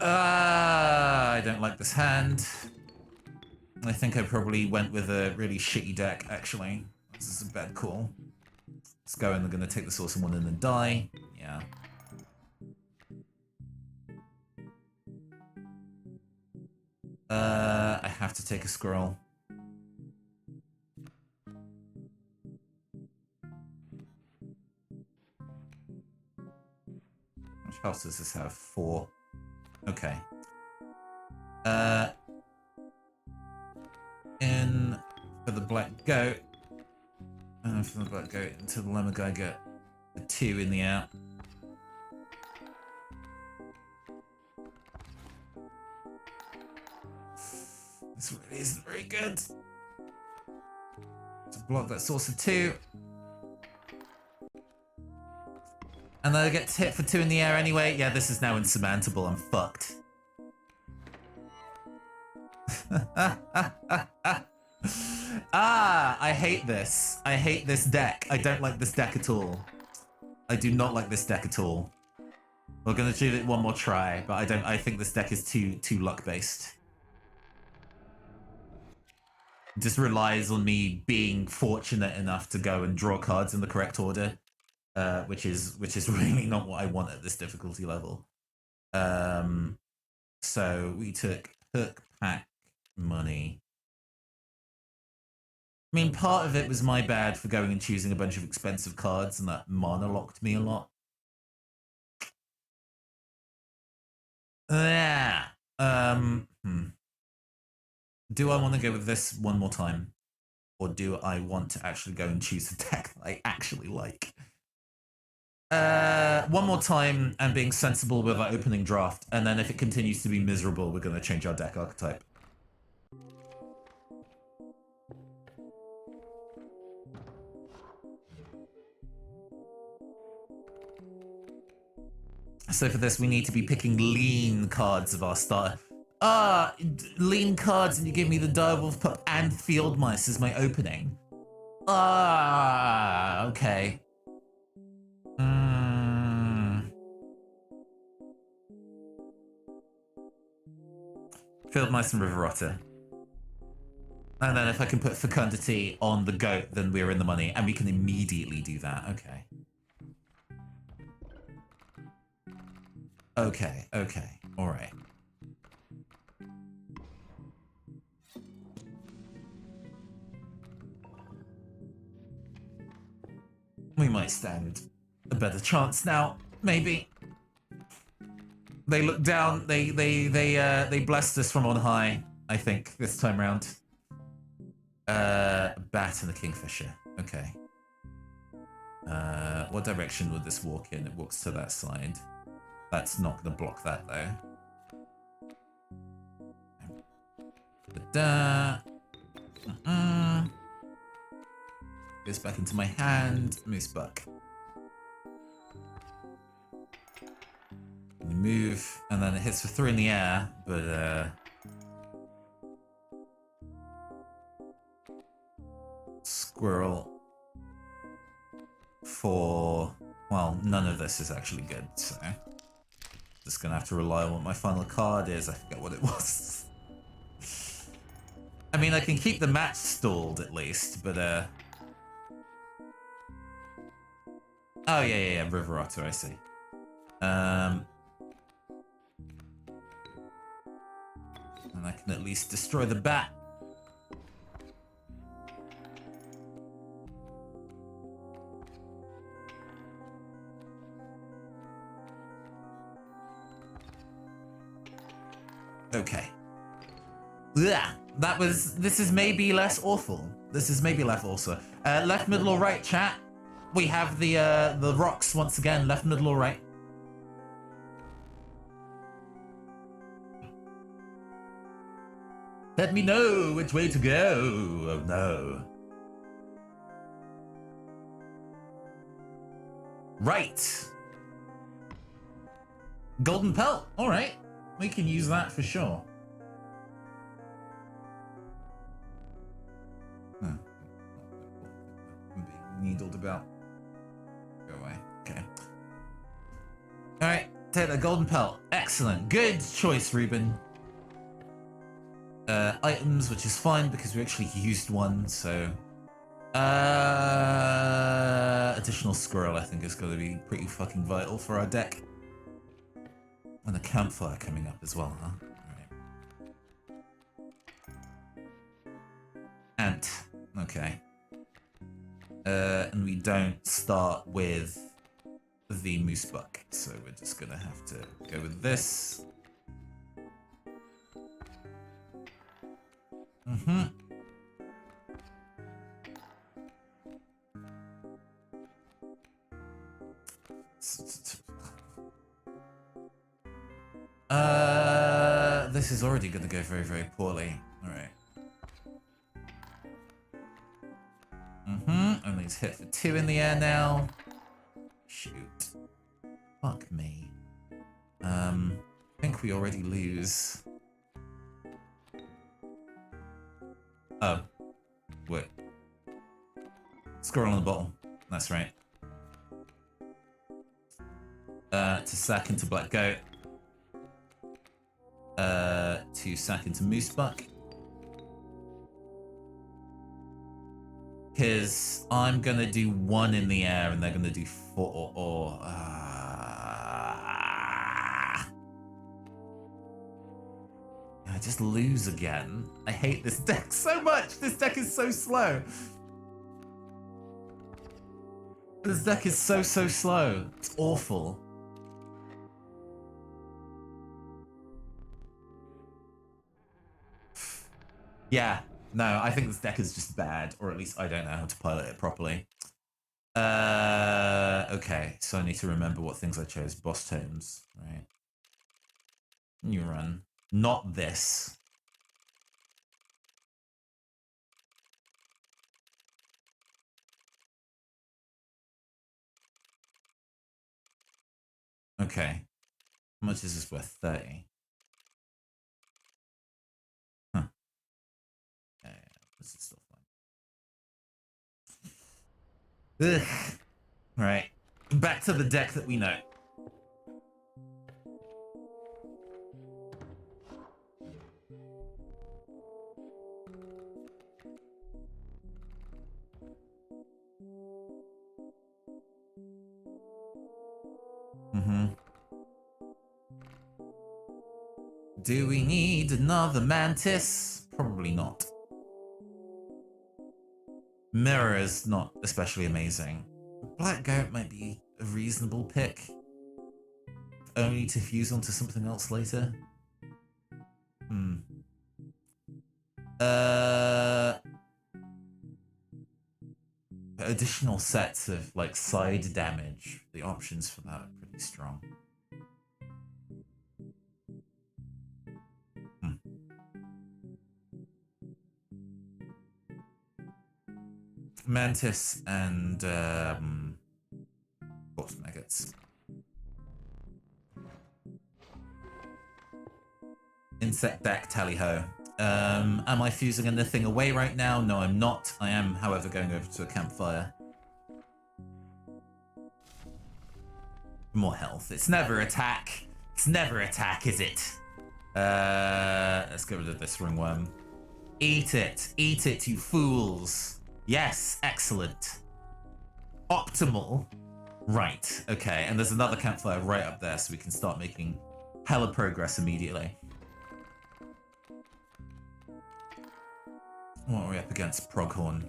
I don't like this hand. I think I probably went with a really shitty deck, actually. This is a bad call. Let's go, and they're gonna take the source of 1 and then die. Yeah. I have to take a scroll. house does this have? 4. Okay. In for the black goat. For the black goat into the lemon guy get a 2 in the air. This really isn't very good. To block that source of 2. And then I get hit for 2 in the air anyway. Yeah, this is now insurmountable. I'm fucked. I hate this. I hate this deck. I don't like this deck at all. I do not like this deck at all. We're gonna do it one more try, but I think this deck is too luck based. It just relies on me being fortunate enough to go and draw cards in the correct order. Which is really not what I want at this difficulty level. So we took hook, pack, money. I mean, part of it was my bad for going and choosing a bunch of expensive cards, and that mana locked me a lot. Yeah. Do I want to go with this one more time? Or do I want to actually go and choose a deck that I actually like? One more time and being sensible with our opening draft, and then if it continues to be miserable, we're going to change our deck archetype. So for this, we need to be picking lean cards of our starter. Lean cards, and you give me the Direwolf Pup and Field Mice as my opening. Okay. Field Mice and River Otter. And then if I can put Fecundity on the goat, then we're in the money, and we can immediately do that. Okay. Okay. All right. We might stand a better chance now, maybe. They look down. They blessed us from on high. I think this time round. A bat and a kingfisher. Okay. What direction would this walk in? It walks to that side. That's not going to block that though. Goes back into my hand. Moose buck. Move, and then it hits for 3 in the air, but squirrel for, well, none of this is actually good, so just gonna have to rely on what my final card is. I forget what it was. I mean, I can keep the match stalled at least, but oh yeah, River Otter, I see. And I can at least destroy the bat. Okay. Yeah, this is maybe less awful. This is maybe less awful. Left, middle, or right, chat? We have the rocks once again. Left, middle, or right? Let me know which way to go. Oh no. Right. Golden pelt. All right. We can use that for sure. I'm being needled about. Go away. Okay. All right. Take the golden pelt. Excellent. Good choice, Ruben. Items, which is fine because we actually used one, so additional squirrel I think is going to be pretty fucking vital for our deck. And a campfire coming up as well, huh? Alright. Ant. Okay. And we don't start with the moose buck. So we're just gonna have to go with this. This is already gonna go very, very poorly. Alright. Only it's hit for 2 in the air now. Shoot. Fuck me. I think we already lose. Oh. Wait. Squirrel on the bottle. That's right. To sack into black goat. To sack into moose buck. Because I'm gonna do 1 in the air and they're gonna do 4 I just lose again. I hate this deck so much. This deck is so slow. This deck is so slow. It's awful. Yeah, no, I think this deck is just bad, or at least I don't know how to pilot it properly. Okay, so I need to remember what things I chose. Boss tomes, right? You run. Not this. Okay. How much is this worth? 30. Huh. Yeah, this is still fine. Ugh. Right. Back to the deck that we know. Do we need another mantis? Probably not. Mirror is not especially amazing. Black goat might be a reasonable pick. Only to fuse onto something else later. Additional sets of like side damage. The options for that are pretty strong. Mantis and corpse maggots. Insect deck, tally ho. Am I fusing anything away right now? No, I'm not. I am, however, going over to a campfire. More health. It's never attack. It's never attack, is it? Let's get rid of this ringworm. Eat it. Eat it, you fools. Yes, excellent. Optimal. Right, okay. And there's another campfire right up there, so we can start making hella progress immediately. What are we up against? Proghorn.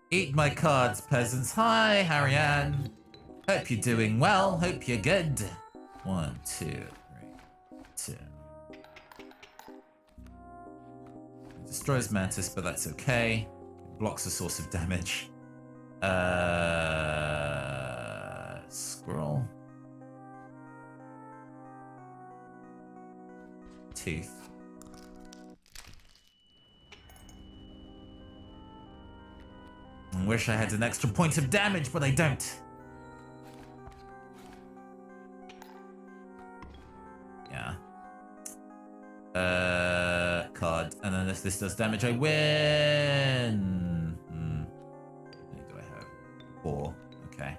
Eat my cards, peasants. Hi, Harry-Ann. Hope you're doing well. Hope you're good. 1, 2, 3, 2. It destroys Mantis, but that's okay. It blocks a source of damage. Squirrel. Tooth. I wish I had an extra point of damage, but I don't. Yeah. Card. And then if this does damage, I win. How many do I have? 4. Okay.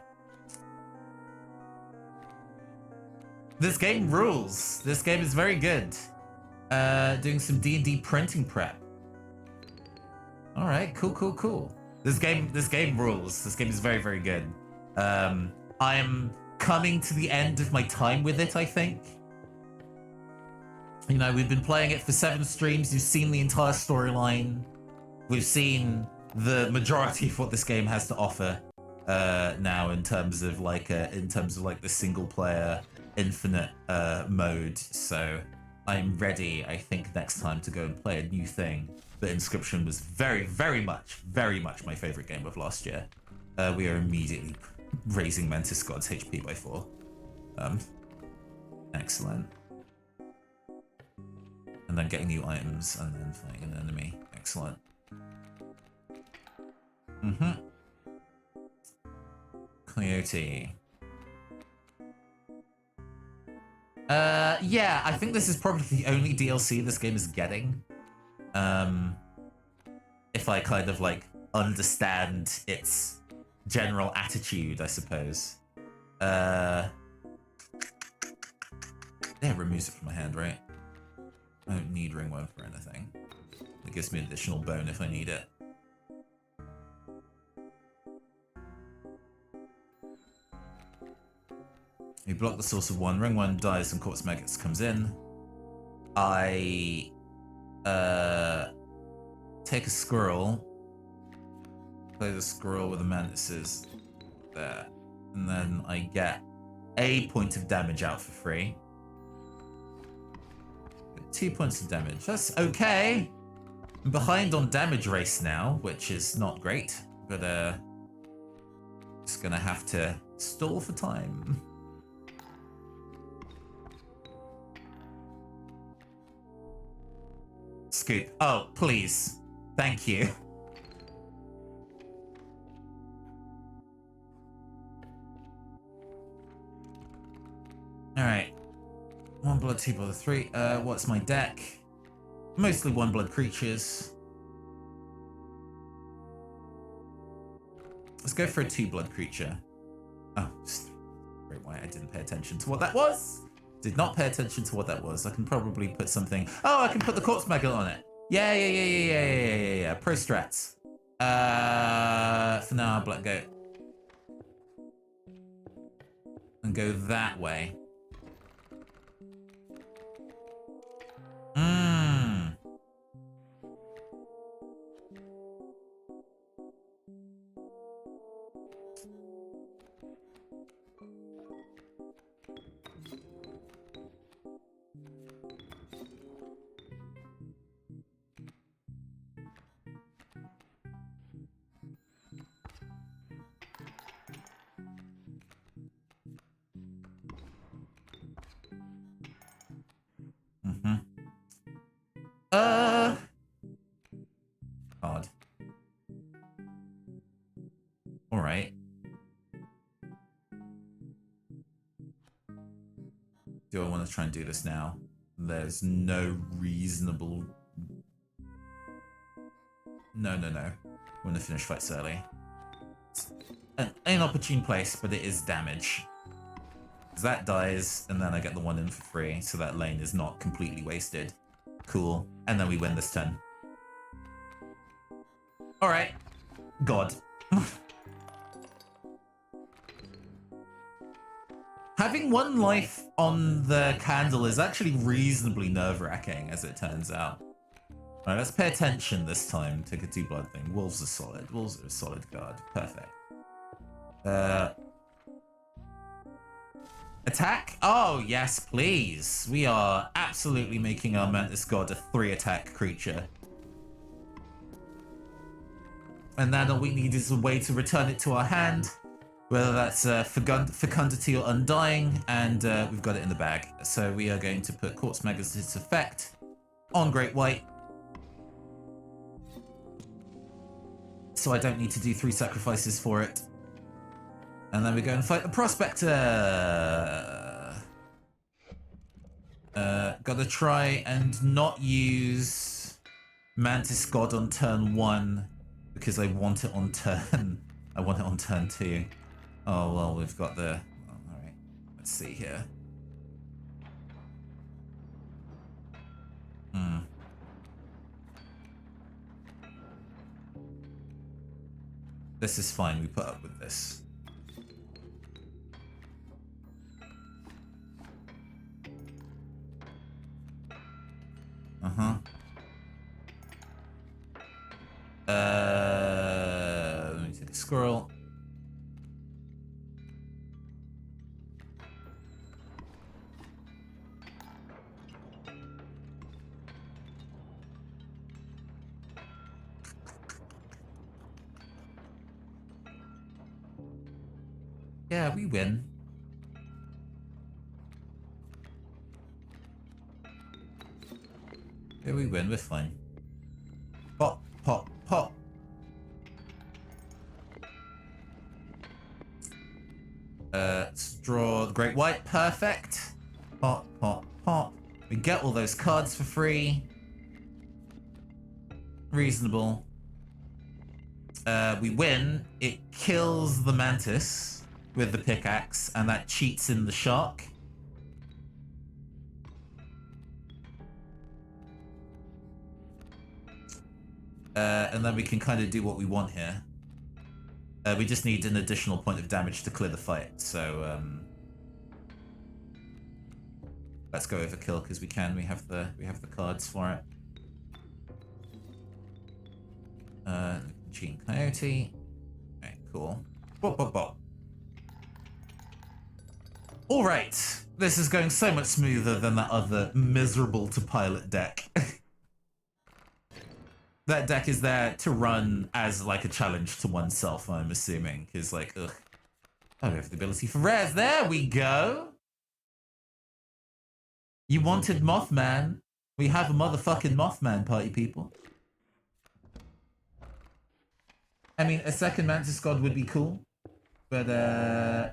This game rules. This game is very good. Doing some D&D printing prep. All right, cool. This game rules. This game is very, very good. I am coming to the end of my time with it, I think. You know, we've been playing it for 7 streams. You've seen the entire storyline. We've seen the majority of what this game has to offer now in terms of like the single player infinite mode. So I'm ready, I think, next time to go and play a new thing. But Inscryption was very, very much my favorite game of last year. We are immediately raising Mantis God's HP by 4. Excellent. And then getting new items and then fighting an enemy. Excellent. Coyote. Yeah, I think this is probably the only DLC this game is getting. If I kind of like understand its general attitude, I suppose. Yeah, it removes it from my hand, right? I don't need ringworm for anything. It gives me additional bone if I need it. You block the source of 1. Ringworm dies and corpse maggots comes in. I take a squirrel. Play the squirrel with the mantises there. And then I get a point of damage out for free. 2 points of damage. That's okay. I'm behind on damage race now, which is not great. But just gonna have to stall for time. Scoop. Oh, please. Thank you. Alright. 1 blood, 2 blood, 3. What's my deck? Mostly 1 blood creatures. Let's go for a 2 blood creature. Oh, great white. I didn't pay attention to what that was. Did not pay attention to what that was. I can probably put something. Oh, I can put the corpse maggot on it. Yeah. Pro strats. For now, black goat. And go that way. Odd. Alright. Do I want to try and do this now? There's no reasonable... No. I want to finish fights early. It's an inopportune place, but it is damage. Because that dies, and then I get the 1 in for free, so that lane is not completely wasted. Cool. And then we win this turn. Alright. God. Having 1 life on the candle is actually reasonably nerve-wracking, as it turns out. Alright, let's pay attention this time. Take a 2 blood thing. Wolves are solid. Wolves are a solid card. Perfect. Attack? Oh, yes, please. We are absolutely making our Mantis God a 3-attack creature. And then all we need is a way to return it to our hand, whether that's Fecundity or Undying, and we've got it in the bag. So we are going to put Corpse Maggots' effect on Great White. So I don't need to do 3 sacrifices for it. And then we go and fight the Prospector. Gotta try and not use Mantis God on turn 1 because I want it on turn. I want it on turn 2. Oh well, we've got the. Oh, all right, let's see here. This is fine. We put up with this. Uh-huh. Let me take a squirrel. Yeah, we win. Yeah, we win. We're fine. Pop, pop, pop. Let's draw the Great White. Perfect. Pop, pop, pop. We get all those cards for free. Reasonable. We win. It kills the mantis with the pickaxe, and that cheats in the shark. And then we can kind of do what we want here. We just need an additional point of damage to clear the fight, so let's go overkill because we can. We have the cards for it. Cheating Coyote. Okay, cool. Bop, bop, bop. All right, this is going so much smoother than that other miserable to pilot deck. That deck is there to run as like a challenge to oneself, I'm assuming, because like, ugh. Oh, we have the ability for rares. There we go. You wanted Mothman. We have a motherfucking Mothman, party people. I mean, a second Mantis God would be cool, but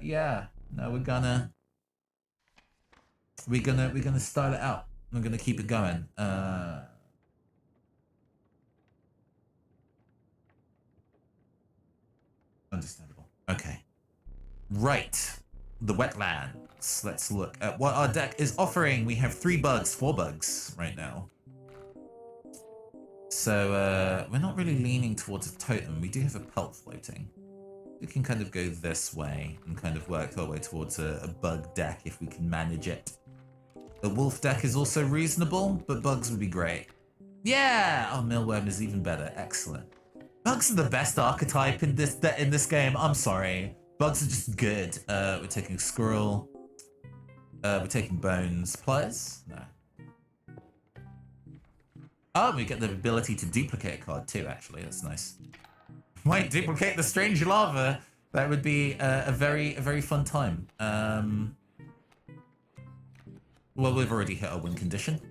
yeah, no, we're gonna style it out. We're gonna keep it going. Understandable. Okay. Right. The wetlands. Let's look at what our deck is offering. We have 4 bugs right now. So we're not really leaning towards a totem. We do have a pelt floating. We can kind of go this way and kind of work our way towards a bug deck if we can manage it. The wolf deck is also reasonable, but bugs would be great. Yeah! Oh, mealworm is even better. Excellent. Bugs are the best archetype in this game. I'm sorry. Bugs are just good. We're taking squirrel. We're taking bones. Pliers? No. Oh, we get the ability to duplicate a card too, actually. That's nice. Might duplicate the strange lava. That would be a very fun time. Well, we've already hit our win condition.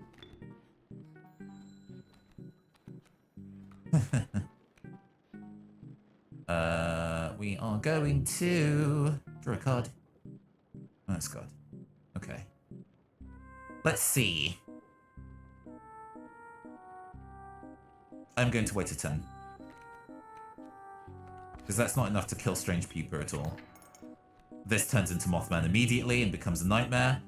We are going to draw a card. Oh, that's God. Okay. Let's see. I'm going to wait a turn. Because that's not enough to kill Strange Pupa at all. This turns into Mothman immediately and becomes a nightmare.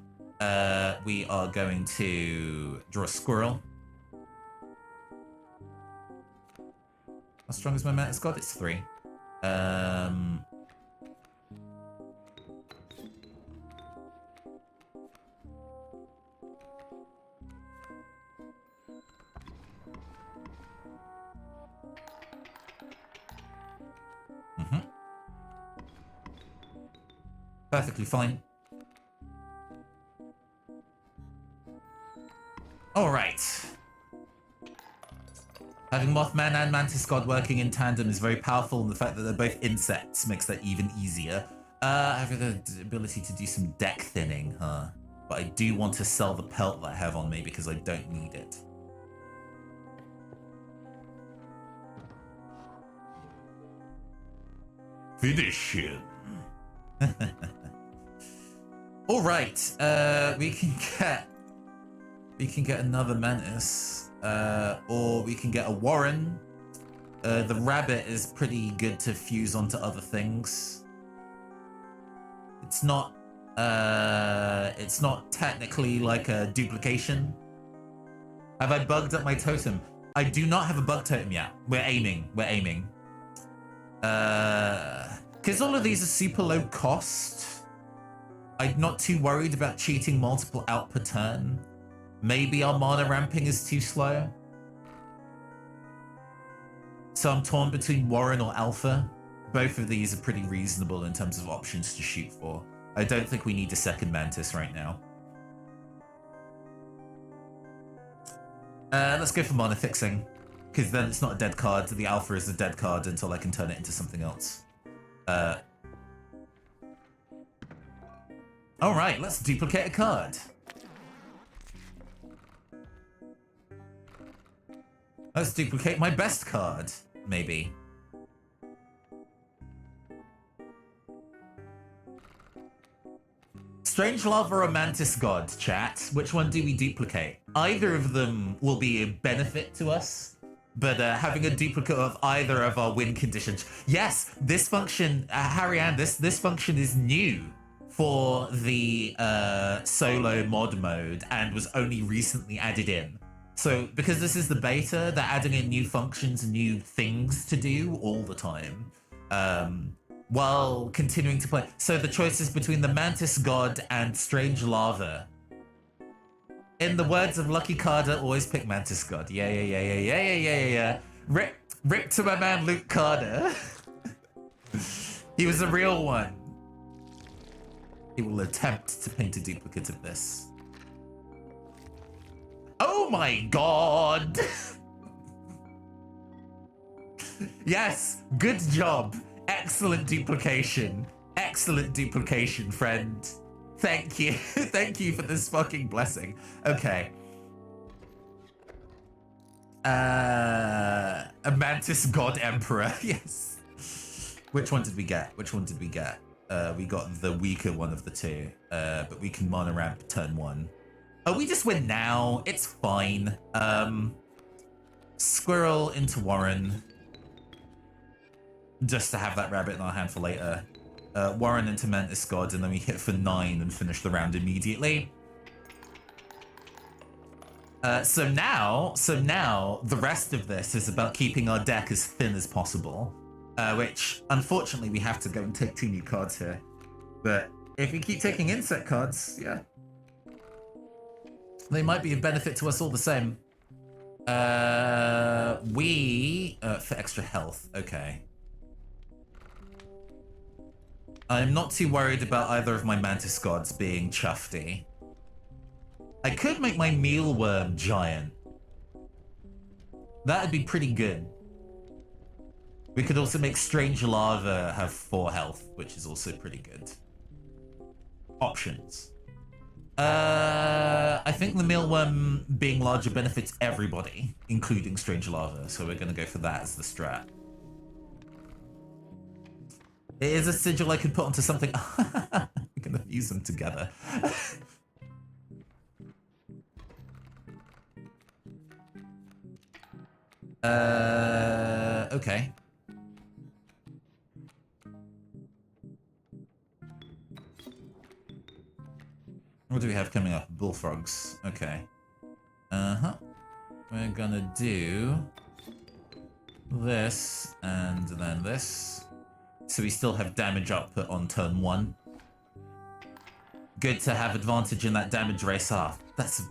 We are going to draw a squirrel. How strong is my Mantis God? It's 3. Perfectly fine. All right. Having Mothman and Mantis God working in tandem is very powerful, and the fact that they're both insects makes that even easier. I have the ability to do some deck thinning, huh? But I do want to sell the pelt that I have on me because I don't need it. Finish him. All right, we can get another Mantis, or we can get a Warren. The rabbit is pretty good to fuse onto other things. It's not technically like a duplication. Have I bugged up my totem? I do not have a bug totem yet. We're aiming. Because all of these are super low cost. I'm not too worried about cheating multiple out per turn. maybe our mana ramping is too slow. So I'm torn between Warren or Alpha. Both of these are pretty reasonable in terms of options to shoot for. I don't think we need a second Mantis right now. Let's go for mana fixing, because then it's not a dead card. The Alpha is a dead card until I can turn it into something else. Alright, let's duplicate a card. Let's duplicate my best card, maybe. Strange Lava or Mantis God, chat. Which one do we duplicate? Either of them will be a benefit to us, but having a duplicate of either of our win conditions. Yes, this function, Harry-Ann, this function is new for the solo mod mode and was only recently added in. So because this is the beta, they're adding in new functions and new things to do all the time. While continuing to play. So the choice is between the Mantis God and Strange Lava. In the words of Lucky Carter, always pick Mantis God. Yeah. Rip to my man Luke Carter. He was a real one. He will attempt to paint a duplicate of this. Oh my god! Yes, good job. Excellent duplication. Excellent duplication, friend. Thank you. Thank you for this fucking blessing. Okay. A Mantis God Emperor. Yes. Which one did we get? Which one did we get? We got the weaker one of the two. But we can mana ramp turn 1. Oh, we just win now. It's fine. Squirrel into Warren. Just to have that rabbit in our hand for later. Warren into Mantis God, and then we hit for 9 and finish the round immediately. So now the rest of this is about keeping our deck as thin as possible. Which, unfortunately, we have to go and take 2 new cards here. But if we keep taking insect cards, yeah. They might be a benefit to us all the same. For extra health, okay. I'm not too worried about either of my Mantis Gods being chuffy. I could make my Mealworm giant. That'd be pretty good. We could also make Strange Lava have 4 health, which is also pretty good. Options. I think the Mealworm being larger benefits everybody, including Strange Lava, so we're gonna go for that as the strat. It is a sigil I could put onto something. We're gonna use them together. Okay. What do we have coming up? Bullfrogs. Okay. We're gonna do this and then this. So we still have damage output on turn 1. Good to have advantage in that damage race off. That's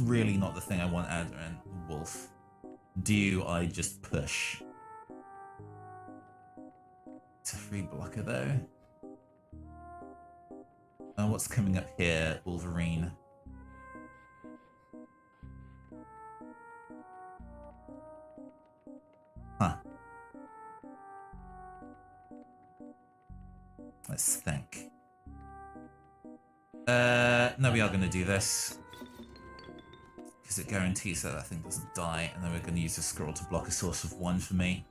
really not the thing I want out of Wolf. Do I just push? It's a free blocker though. What's coming up here? Wolverine. Huh. Let's think. No, we are going to do this. Because it guarantees that thing doesn't die. And then we're going to use a scroll to block a source of 1 for me.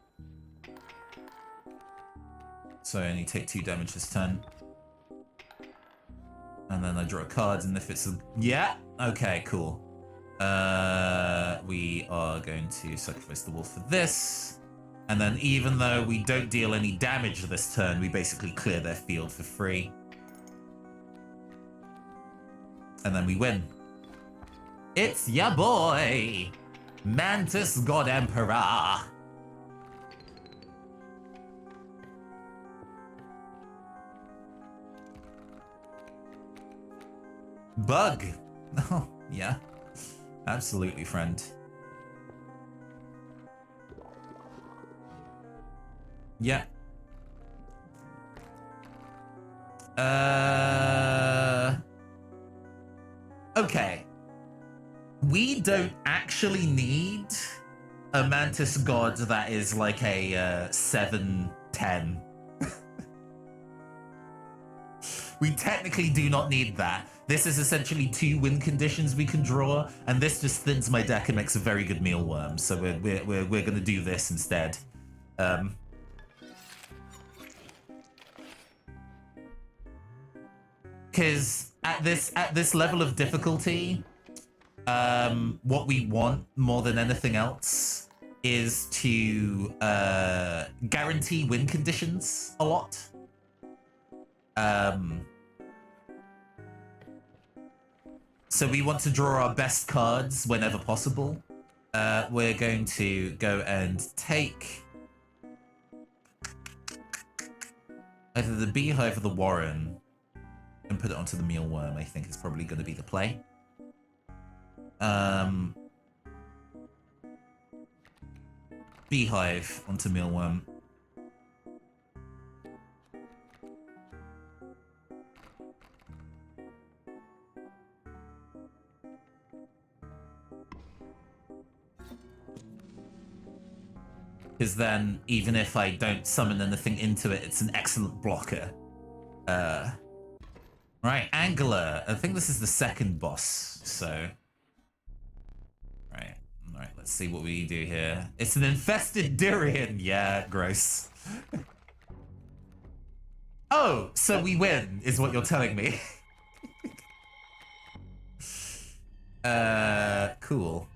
So I only take 2 damage this turn. And then I draw a card, and if it's a... Yeah! Okay, cool. We are going to sacrifice the wolf for this. And then even though we don't deal any damage this turn, we basically clear their field for free. And then we win. It's ya boy! Mantis God Emperor! Bug! Oh, yeah. Absolutely, friend. Yeah. Okay. We don't actually need a Mantis God that is like a 7-10. We technically do not need that. This is essentially 2 win conditions we can draw, and this just thins my deck and makes a very good mealworm. So we're gonna do this instead. Because at this level of difficulty, what we want more than anything else is to guarantee win conditions a lot. So we want to draw our best cards whenever possible. We're going to go and take either the Beehive or the Warren and put it onto the Mealworm. I think is probably going to be the play. Beehive onto Mealworm. Because then, even if I don't summon anything into it, it's an excellent blocker. Right, Angler. I think this is the second boss, so... Right, let's see what we do here. It's an infested durian! Yeah, gross. Oh, so we win, is what you're telling me. Cool.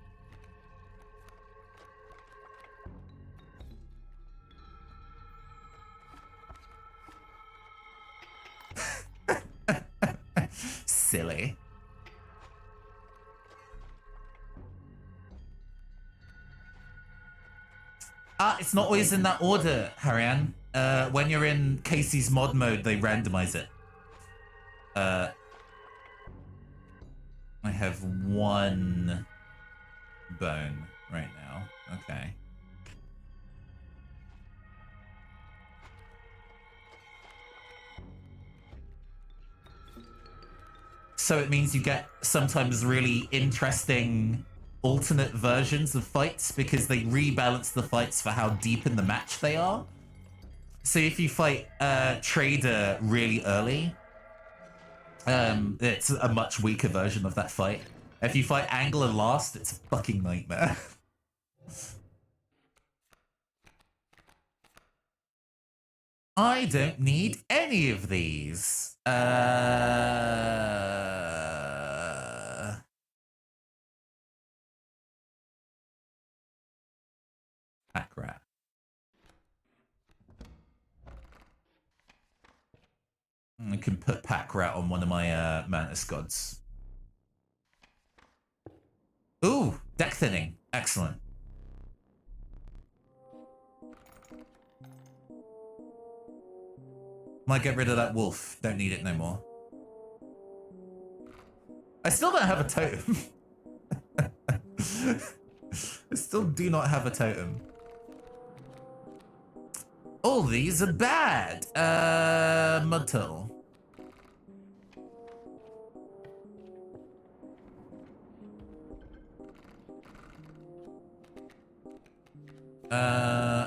Silly. It's not always in that order, Harian. When you're in Kaycee's mod mode, they randomize it. I have 1 bone right now. Okay. So it means you get sometimes really interesting alternate versions of fights because they rebalance the fights for how deep in the match they are. So if you fight Trader really early, it's a much weaker version of that fight. If you fight Angler last, it's a fucking nightmare. I don't need any of these. Pack rat. I can put pack rat on one of my Mantis gods. Ooh, deck thinning. Excellent. Might get rid of that wolf. Don't need it no more. I still don't have a totem. I still do not have a totem. All these are bad. Mud turtle.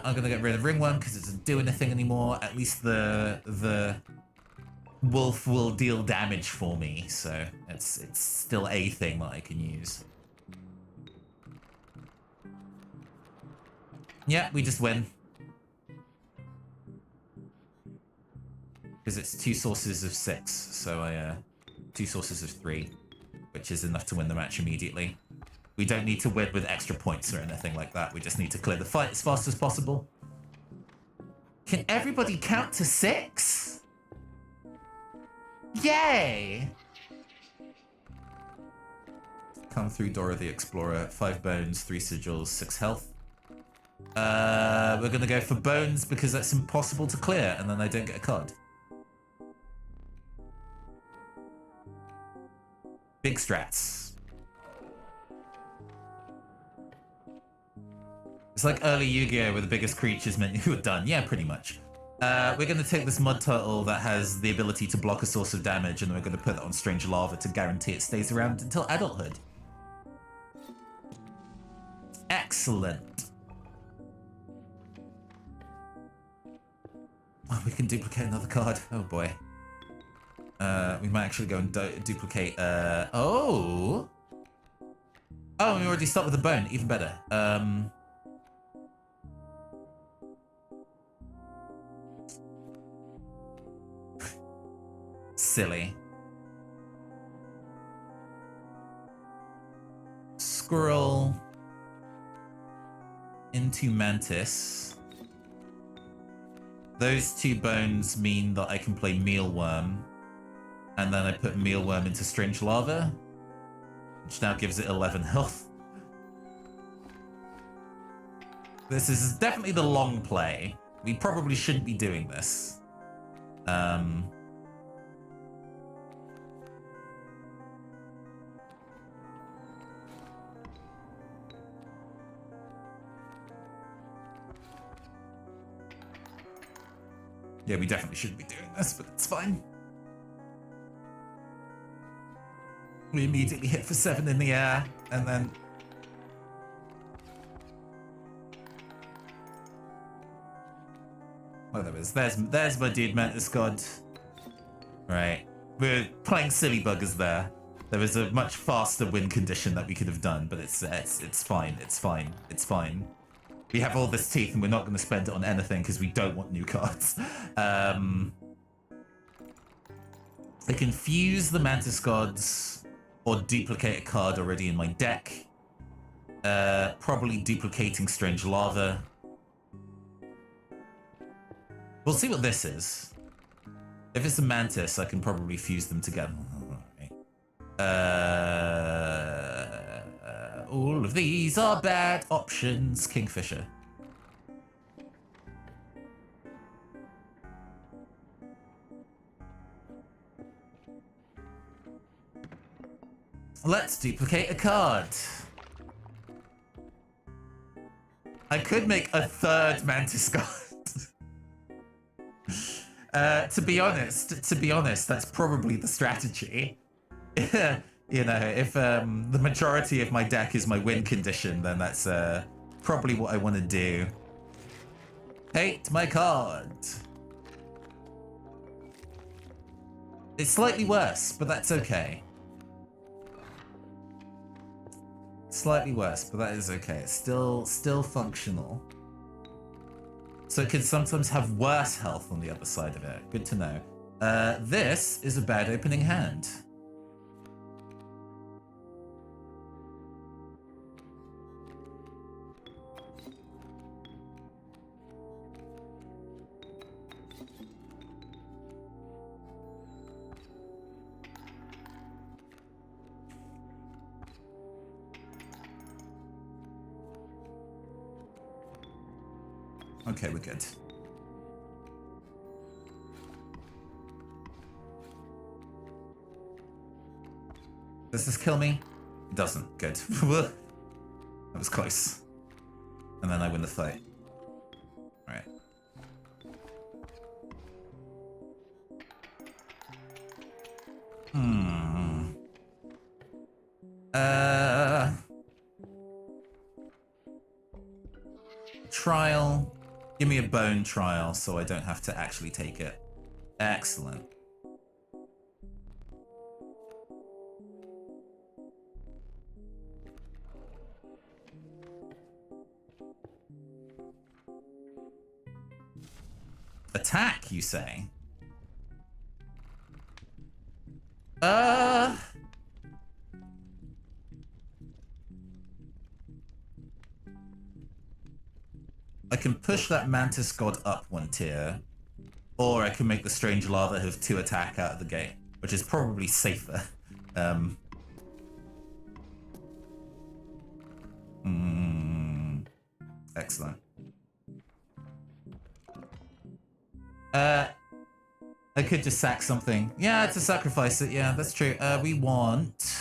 I'm gonna get rid of ringworm because it doesn't do anything anymore. At least the wolf will deal damage for me, so it's still a thing that I can use. Yeah, we just win. Because it's 2 sources of 6, so I 2 sources of 3, which is enough to win the match immediately. We don't need to win with extra points or anything like that. We just need to clear the fight as fast as possible. Can everybody count to 6? Yay! Come through Dora the Explorer. 5 bones, 3 sigils, 6 health. We're gonna go for bones because that's impossible to clear, and then I don't get a card. Big strats. It's like early Yu-Gi-Oh! Where the biggest creatures meant you were done. Yeah, pretty much. We're going to take this mud turtle that has the ability to block a source of damage, and then we're going to put it on strange lava to guarantee it stays around until adulthood. Excellent. Oh, we can duplicate another card. Oh boy. We might actually go and duplicate. Oh, we already start with the bone. Even better. Silly. Squirrel into mantis. Those 2 bones mean that I can play mealworm, and then I put mealworm into strange lava, which now gives it 11 health. This is definitely the long play. We probably shouldn't be doing this. Yeah, we definitely shouldn't be doing this, but it's fine. We immediately hit for 7 in the air, and then... Oh, there is. There's my dude, Mantis God. Right. We're playing silly buggers there. There was a much faster win condition that we could have done, but it's fine. It's fine. It's fine. We have all this teeth and we're not going to spend it on anything because we don't want new cards. I can fuse the Mantis Gods or duplicate a card already in my deck. Probably duplicating Strange Lava. We'll see what this is. If it's a Mantis, I can probably fuse them together. All of these are bad options. Kingfisher. Let's duplicate a card. I could make a 3rd Mantis God. To be honest, that's probably the strategy. You know, if the majority of my deck is my win condition, then that's probably what I want to do. Hate my card. It's slightly worse, but that's okay. Slightly worse, but that is okay. It's still functional. So it can sometimes have worse health on the other side of it. Good to know. This is a bad opening hand. Okay, we're good. Does this kill me? It doesn't. Good. That was close. And then I win the fight. Alright. Trial. Give me a bone trial so I don't have to actually take it. Excellent. Attack, you say? I can push that Mantis God up 1 tier, or I can make the Strange Lava have 2 attack out of the gate, which is probably safer. Excellent. I could just sack something. Yeah, to sacrifice it. Yeah, that's true. We want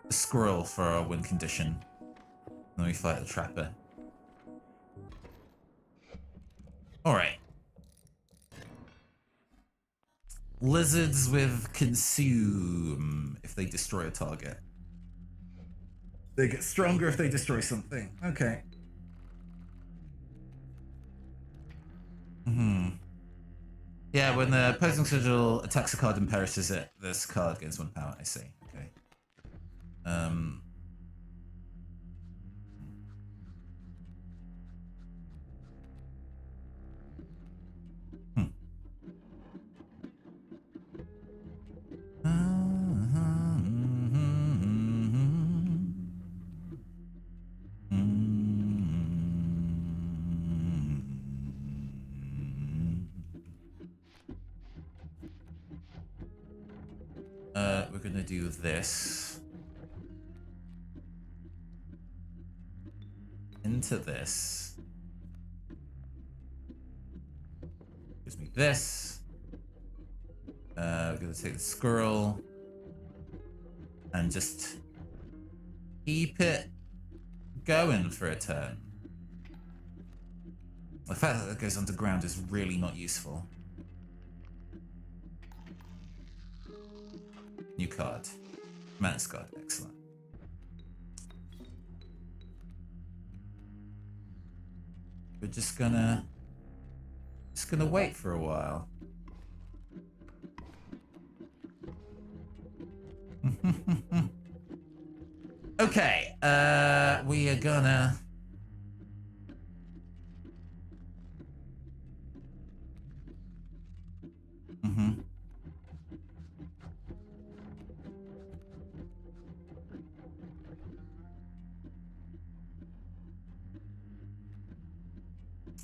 a squirrel for our win condition. Then we fight the trapper. Alright. Lizards with consume if they destroy a target. They get stronger if they destroy something. Okay. Yeah, when the opposing sigil attacks a card and perishes it, this card gains 1 power. I see. Okay. We're gonna do this. Into this. Gives me this. We're gonna take the squirrel. And just keep it going for a turn. The fact that it goes underground is really not useful. New card. Mantis card. Excellent. We're just gonna wait for a while. Okay, we are gonna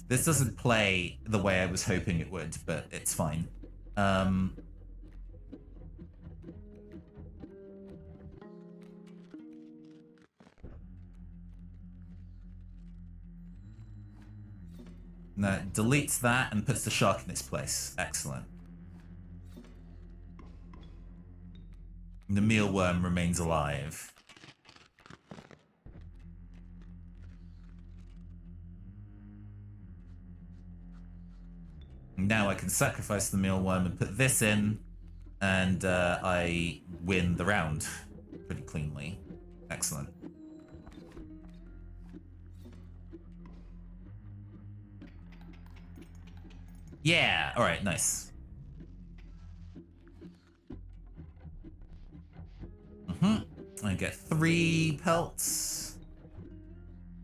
This doesn't play the way I was hoping it would, but it's fine. No, deletes that and puts the shark in its place. Excellent. The mealworm remains alive. Now I can sacrifice the mealworm and put this in, and I win the round pretty cleanly. Excellent. Yeah, alright, nice. I get 3 pelts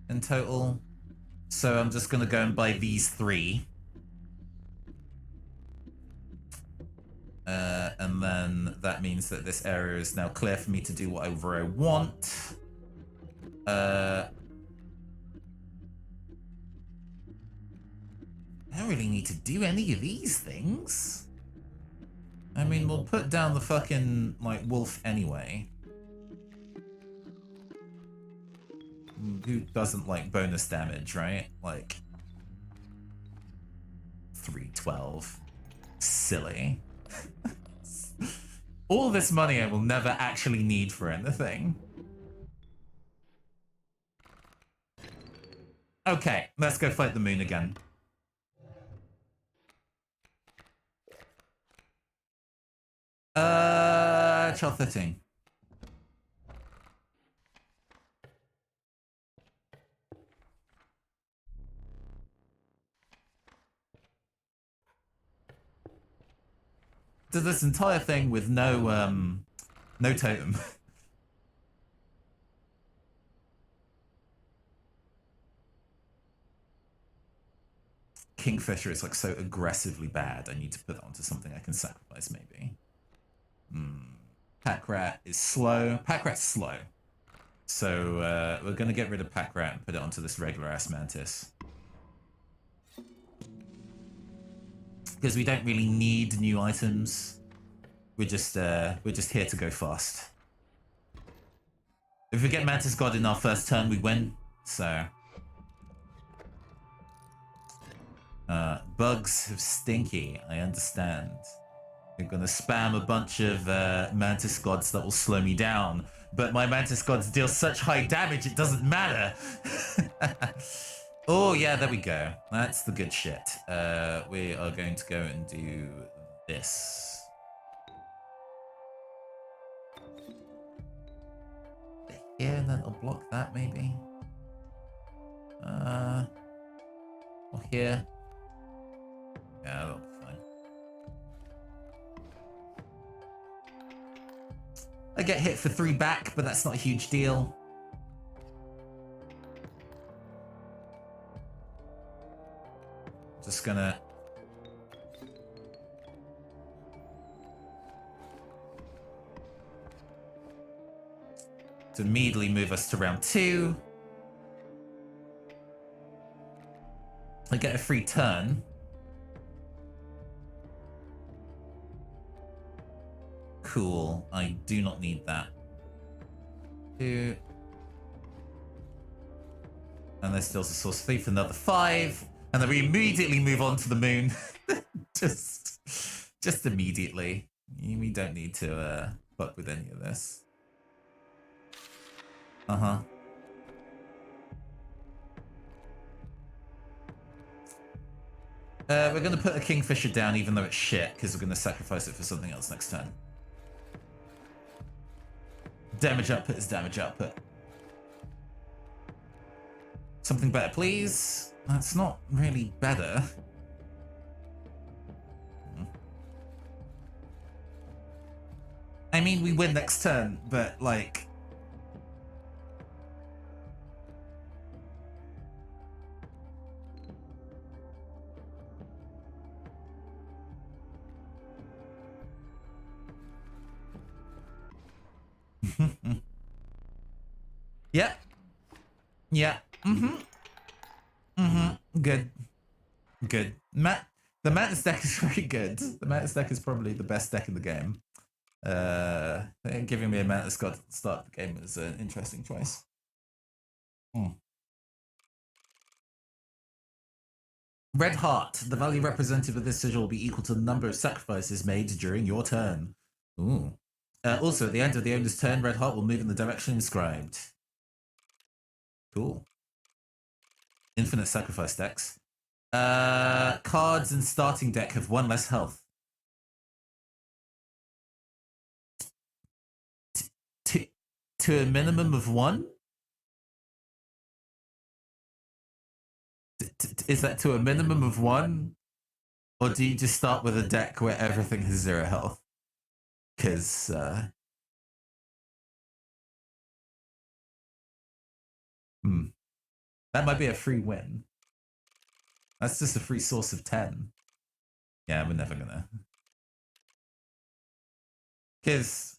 in total. So I'm just gonna go and buy these 3. And then that means that this area is now clear for me to do whatever I want. I don't really need to do any of these things. I mean, we'll put down the fucking, like, wolf anyway. Who doesn't like bonus damage, right? Like, 312. Silly. All this money I will never actually need for anything. Okay, let's go fight the moon again. Child 13. Did this entire thing with no totem. Kingfisher is like so aggressively bad. I need to put that onto something I can sacrifice, maybe. Pack rat is slow. Pack rat's slow. So we're gonna get rid of pack rat and put it onto this regular ass mantis. Because we don't really need new items. We're just here to go fast. If we get Mantis God in our first turn, we win. So bugs have stinky, I understand. You're gonna spam a bunch of Mantis Gods that will slow me down. But my Mantis Gods deal such high damage, it doesn't matter. Oh, yeah, there we go. That's the good shit. We are going to go and do this. Here, that'll block that, maybe. Or here. Yeah, that'll be fine. I get hit for 3 back, but that's not a huge deal. Just gonna... to immediately move us to round 2. I get a free turn. Cool. I do not need that. 2. And there's still a source 3 for another 5. And then we immediately move on to the moon. just immediately. We don't need to fuck with any of this. Uh-huh. We're going to put a Kingfisher down even though it's shit, because we're going to sacrifice it for something else next turn. Damage output is damage output. Something better, please. That's not really better. I mean, we win next turn, but like... Yeah. Yeah. Good. Good. The Mantis deck is very good. The Mantis deck is probably the best deck in the game. Giving me a Mantis God at the start of the game is an interesting choice. Red Heart. The value represented with this sigil will be equal to the number of sacrifices made during your turn. Ooh. Also, at the end of the owner's turn, Red Heart will move in the direction inscribed. Cool. Infinite sacrifice decks. Cards in starting deck have 1 less health. To a minimum of 1? Is that to a minimum of 1? Or do you just start with a deck where everything has 0 health? Because, that might be a free win. That's just a free source of 10. Yeah, we're never gonna. Because,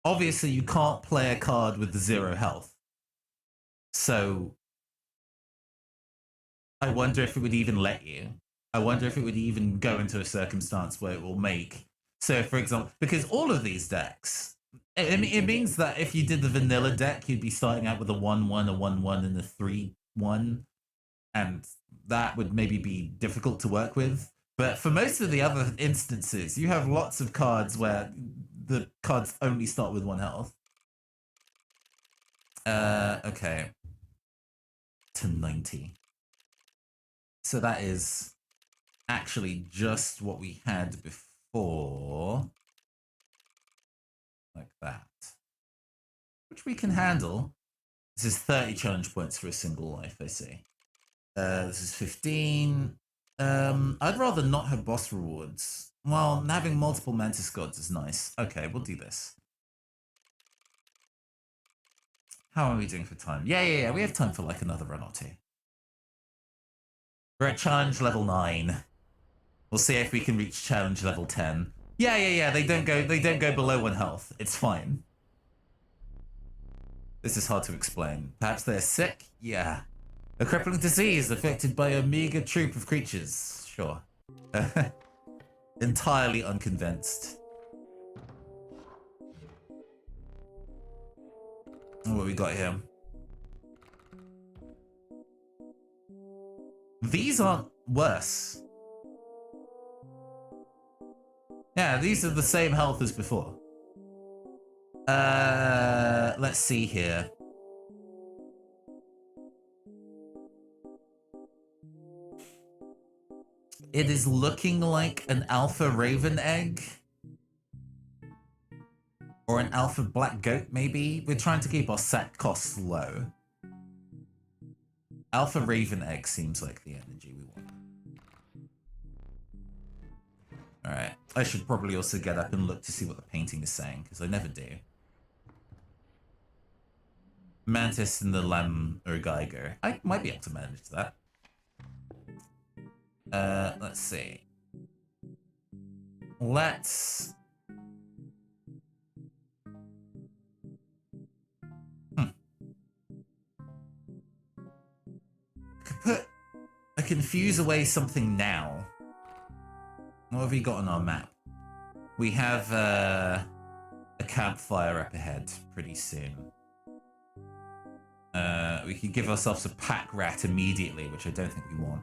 obviously you can't play a card with 0 health. So, I wonder if it would even let you. I wonder if it would even go into a circumstance where it will make... So, for example, because all of these decks... It means that if you did the vanilla deck, you'd be starting out with a 1-1, a 1-1, and a 3-1. And that would maybe be difficult to work with. But for most of the other instances, you have lots of cards where the cards only start with 1 health. Okay. To 90. So that is actually just what we had before. Like that. Which we can handle. This is 30 challenge points for a single life, I see. This is 15. I'd rather not have boss rewards. Well, having multiple Mantis Gods is nice. Okay, we'll do this. How are we doing for time? Yeah. We have time for like another run or 2. We're at challenge level 9. We'll see if we can reach challenge level 10. Yeah. They don't go below 1 health. It's fine. This is hard to explain. Perhaps they're sick? Yeah. A crippling disease affected by a meager troop of creatures. Sure. Entirely unconvinced. What we got here? These aren't worse. Yeah, these are the same health as before. Let's see here. It is looking like an alpha raven egg. Or an alpha black goat, maybe? We're trying to keep our set costs low. Alpha raven egg seems like the energy we want. Alright, I should probably also get up and look to see what the painting is saying, because I never do. Mantis and the lamb or Geiger. I might be able to manage that. Let's see. Let's... I can fuse away something now. What have we got on our map? We have a campfire up ahead pretty soon. We could give ourselves a pack rat immediately, which I don't think we want.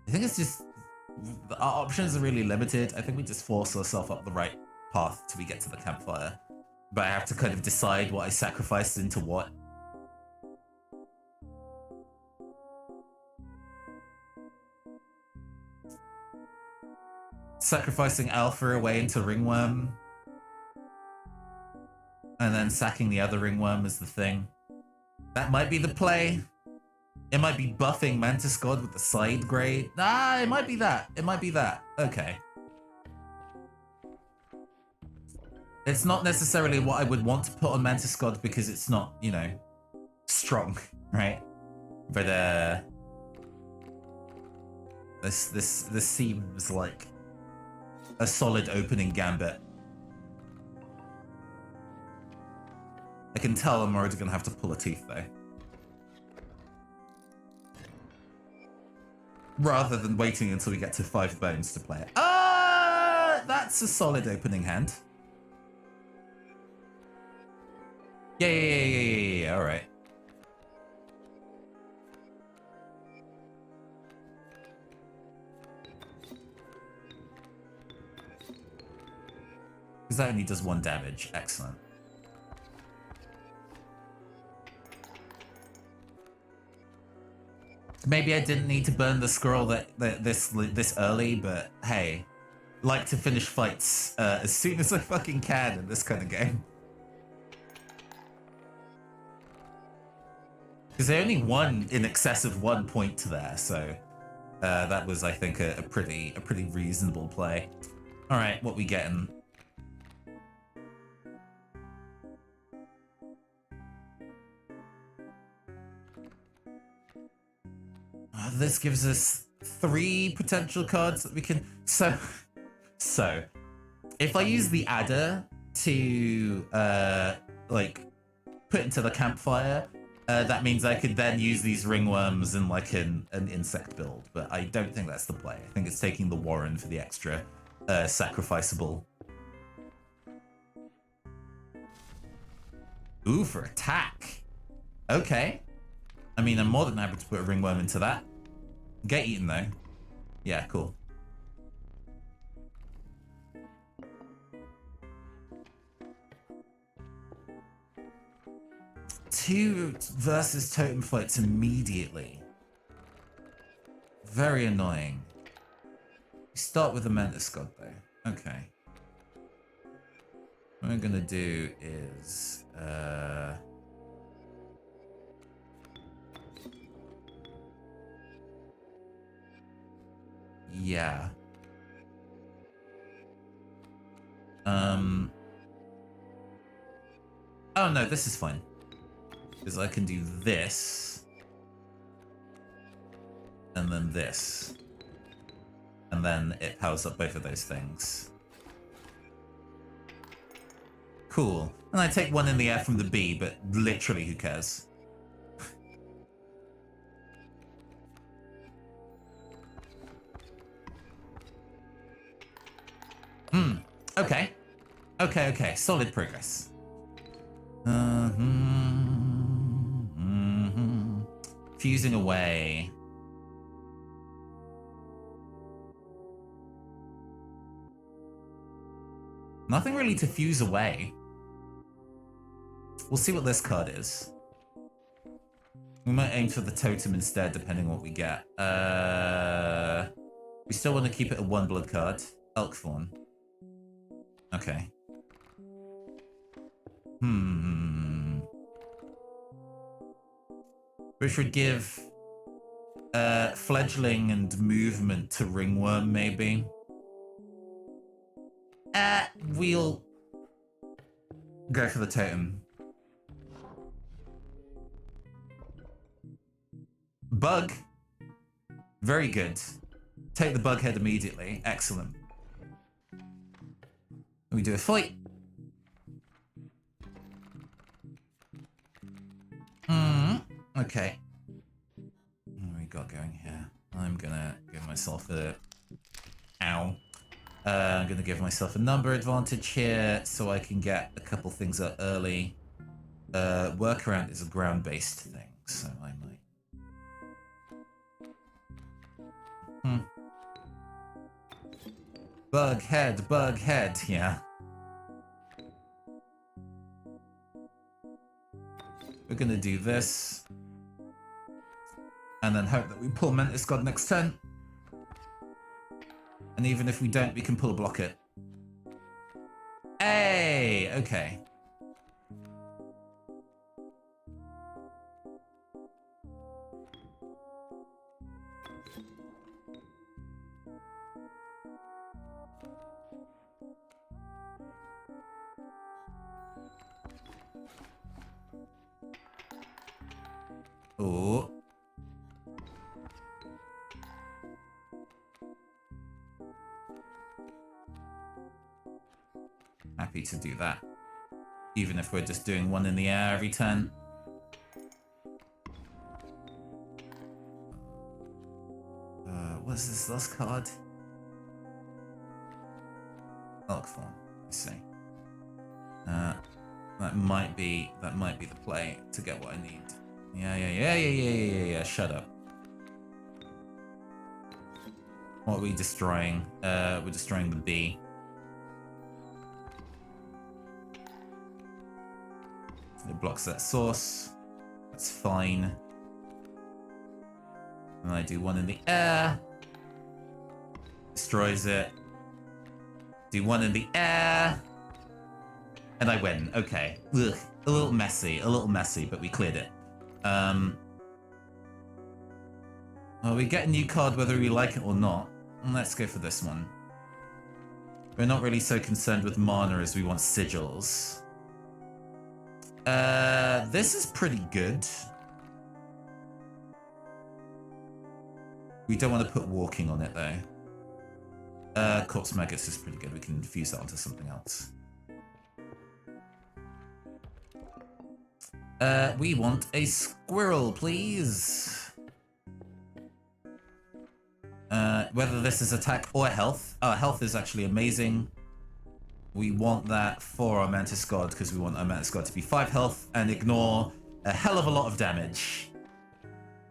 I think it's just... Our options are really limited. I think we just force ourselves up the right path till we get to the campfire. But I have to kind of decide what I sacrificed into what. Sacrificing Alpha away into Ringworm. And then sacking the other Ringworm is the thing. That might be the play. It might be buffing Mantis God with the side grade. Ah, it might be that. It might be that. Okay. It's not necessarily what I would want to put on Mantis God because it's not, you know, strong, right? But this seems like a solid opening gambit. I can tell I'm already gonna have to pull a teeth though. Rather than waiting until we get to 5 bones to play it. That's a solid opening hand. Yeah, alright. Because that only does 1 damage. Excellent. Maybe I didn't need to burn the scroll this early, but hey, like to finish fights as soon as I fucking can in this kind of game. Because they only won in excess of 1 point there, so that was, I think, a pretty reasonable play. All right, what we getting? This gives us 3 potential cards that we can... So, if I use the adder to, like, put into the campfire, that means I could then use these ringworms in, like, an insect build. But I don't think that's the play. I think it's taking the Warren for the extra sacrificable. Ooh, for attack. Okay. I mean, I'm more than happy to put a ringworm into that. Get eaten, though. Yeah, cool. Two versus totem fights immediately. Very annoying. We start with the Mantis God, though. Okay. What I'm gonna do is... yeah. Oh no, this is fine. Because I can do this. And then this. And then it powers up both of those things. Cool. And I take one in the air from the bee, but literally who cares? Okay. Okay. Solid progress. Fusing away. Nothing really to fuse away. We'll see what this card is. We might aim for the totem instead, depending on what we get. We still want to keep it a 1 blood card. Elk Fawn. Okay. Which would give fledgling and movement to ringworm, maybe. We'll go for the totem. Bug. Very good. Take the bug head immediately. Excellent. We do a fight. Okay. What we got going here? I'm gonna give myself a... Ow. I'm gonna give myself a number advantage here so I can get a couple things up early. Workaround is a ground-based thing, so I might... Bug head, yeah. We're gonna do this. And then hope that we pull Mantis God next turn. And even if we don't, we can pull a block it. Hey, okay. Oh. Happy to do that. Even if we're just doing one in the air every turn. What's this last card? Elk Fawn, I see. That might be the play to get what I need. Yeah, shut up. What are we destroying? We're destroying the bee. It blocks that source. That's fine. And I do one in the air. Destroys it. Do one in the air. And I win. Okay. Ugh. A little messy, but we cleared it. Well, we get a new card whether we like it or not. Let's go for this one. We're not really so concerned with mana as we want sigils. This is pretty good. We don't want to put walking on it though. Corpse Maggots is pretty good. We can fuse that onto something else. We want a squirrel, please. Whether this is attack or health. Our health is actually amazing. We want that for our Mantis God because we want our Mantis God to be 5 health and ignore a hell of a lot of damage.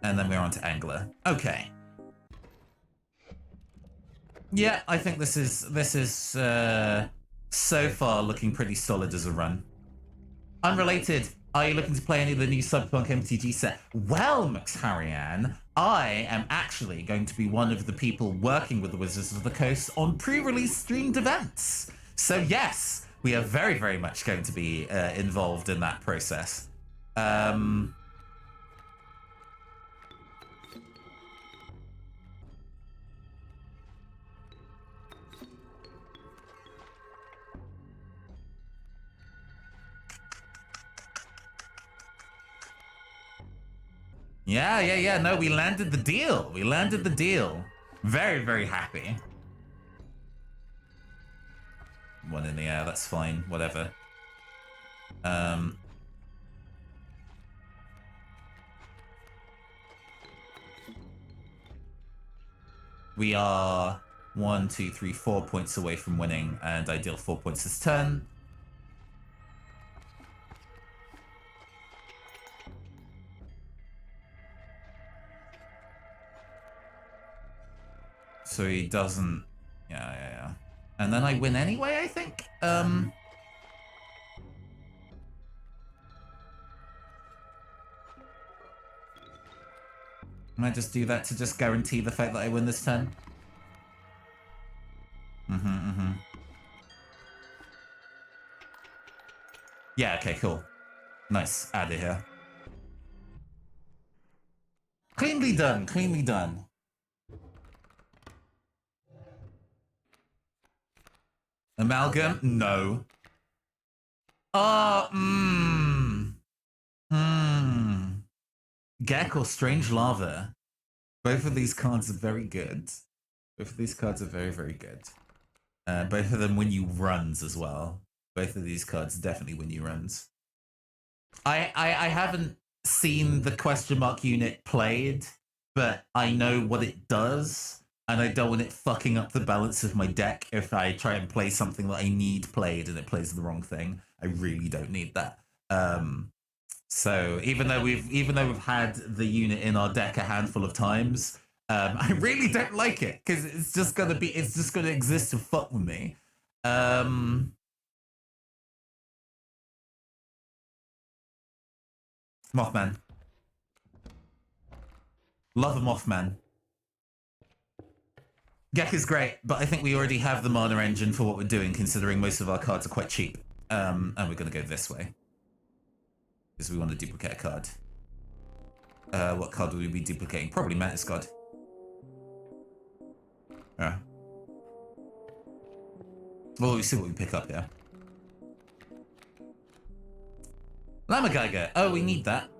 And then we're on to Angler. Okay. Yeah, I think this is so far looking pretty solid as a run. Unrelated, are you looking to play any of the new Cyberpunk MTG set? Well, McHarrian, I am actually going to be one of the people working with the Wizards of the Coast on pre-release streamed events. So yes, we are very, very much going to be involved in that process. Yeah. No, we landed the deal. Very, very happy. One in the air, that's fine. Whatever. We are 1, 2, 3, 4 points away from winning, and I deal 4 points this turn. So he doesn't... Yeah. And then I win anyway, I think? Might just do that to just guarantee the fact that I win this turn. Yeah, okay, cool. Nice. Out of here. Cleanly done, cleanly done. Amalgam? No. Oh, Gek or Strange Lava. Both of these cards are very good. Both of these cards are very, very good. Both of them win you runs as well. Both of these cards definitely win you runs. I haven't seen the question mark unit played, but I know what it does, and I don't want it fucking up the balance of my deck if I try and play something that I need played and it plays the wrong thing. I really don't need that. So even though we've had the unit in our deck a handful of times, I really don't like it because it's just gonna exist to fuck with me. Mothman. Love a Mothman. Gek is great, but I think we already have the mana engine for what we're doing, considering most of our cards are quite cheap. And we're gonna go this way. Because we want to duplicate a card. What card will we be duplicating? Probably Mantis God. Yeah. Well, we see what we pick up here. Llama Geiger. Oh, we need that.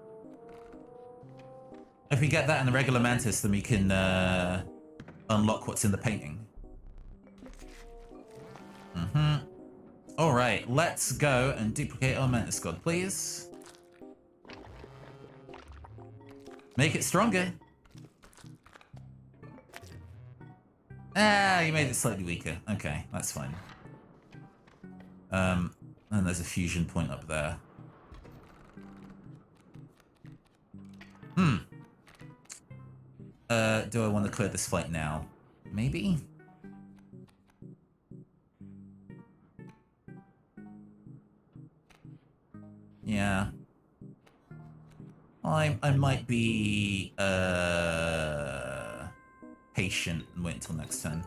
If we get that in the regular Mantis, then we can unlock what's in the painting. Alright, let's go and duplicate our Mantis God, please. Make it stronger. Ah, you made it slightly weaker. Okay, that's fine. And there's a fusion point up there. Do I want to clear this fight now? Maybe? Yeah. I might be patient and wait until next turn.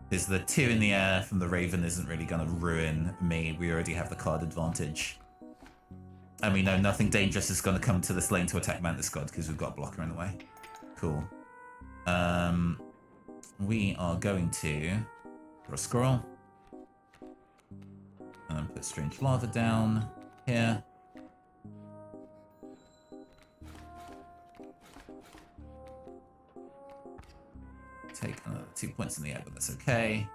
Because the 2 in the air from the Raven isn't really going to ruin me. We already have the card advantage. And we know nothing dangerous is going to come to this lane to attack Mantis God because we've got a blocker in the way. Cool. We are going to draw a scroll. And put Strange Lava down here. Take another 2 points in the air, but that's okay.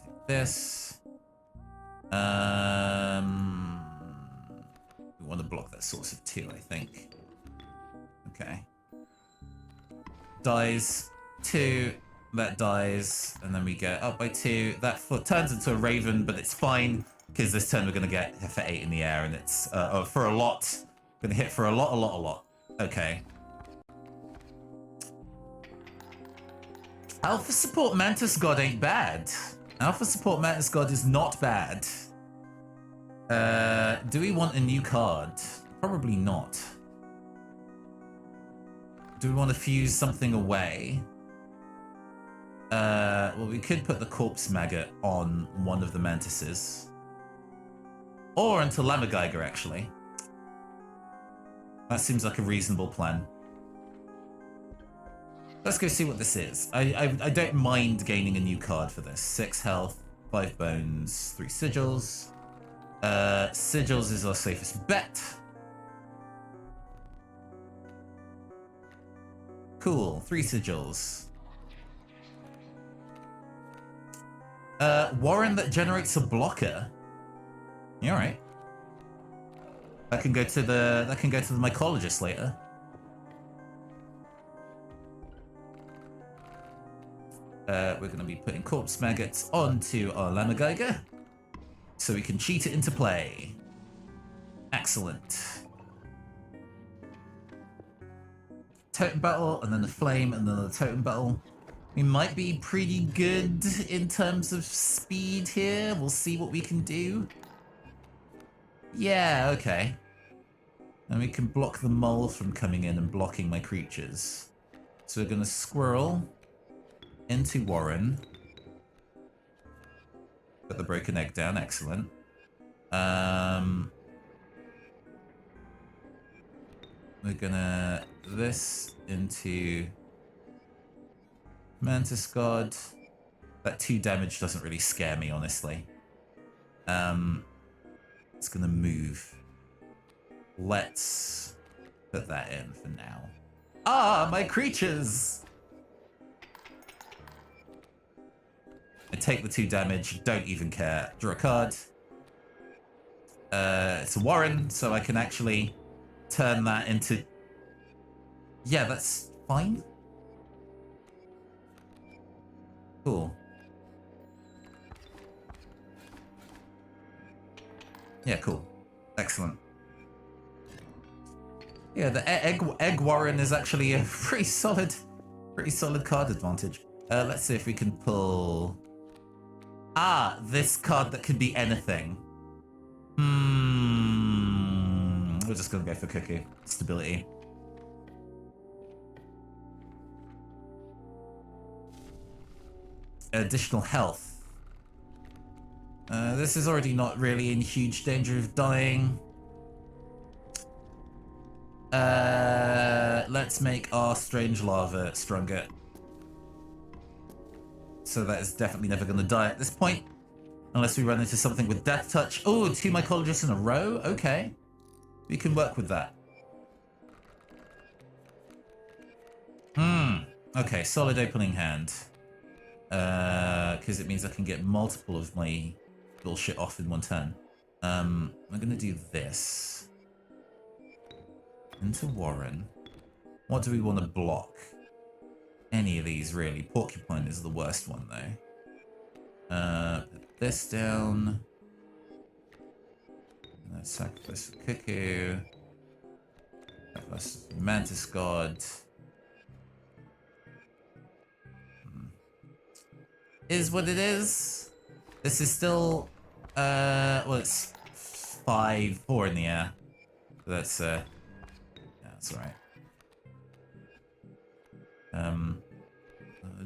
Take this. We want to block that source of 2, I think. Okay. Dies 2, that dies, and then we get up by 2. That turns into a Raven, but it's fine because this turn we're going to get for 8 in the air, and it's for a lot. Going to hit for a lot. Okay. Alpha support Mantis God ain't bad. Alpha support Mantis God is not bad. Do we want a new card? Probably not. Do we want to fuse something away? Well, we could put the Corpse Maggot on one of the Mantises. Or into Llama Geiger, actually. That seems like a reasonable plan. Let's go see what this is. I don't mind gaining a new card for this. 6 health, 5 bones, 3 sigils. Sigils is our safest bet. Cool, 3 sigils. Warren that generates a blocker. Yeah, alright. That can go to the mycologist later. We're going to be putting Corpse Maggots onto our Llama Geiger so we can cheat it into play. Excellent. Totem Battle, and then the Flame, and then the Totem Battle. We might be pretty good in terms of speed here. We'll see what we can do. Yeah, okay. And we can block the mole from coming in and blocking my creatures. So we're gonna squirrel into Warren. Put the broken egg down, excellent. We're gonna this into Mantis God. That 2 damage doesn't really scare me, honestly. It's gonna move. Let's put that in for now. Ah, my creatures! I take the 2 damage, don't even care. Draw a card. It's a Warren, so I can actually turn that into... Yeah, that's fine. Cool. Yeah, cool. Excellent. Yeah, the egg Warren is actually a pretty solid card advantage. Let's see if we can pull... Ah, this card that could be anything. We're just gonna go for Cuckoo. Stability. Additional health. This is already not really in huge danger of dying. Let's make our strange lava stronger. So that is definitely never going to die at this point. Unless we run into something with Death Touch. Oh, 2 Mycologists in a row? Okay. We can work with that. Okay, solid opening hand. Because it means I can get multiple of my bullshit off in one turn. I'm going to do this. Into Warren. What do we want to block? Any of these, really. Porcupine is the worst one, though. Put this down. And then sacrifice for Cuckoo. Sacrifice Mantis God. Is what it is. This is still, well, it's 4 in the air. That's, yeah, that's alright.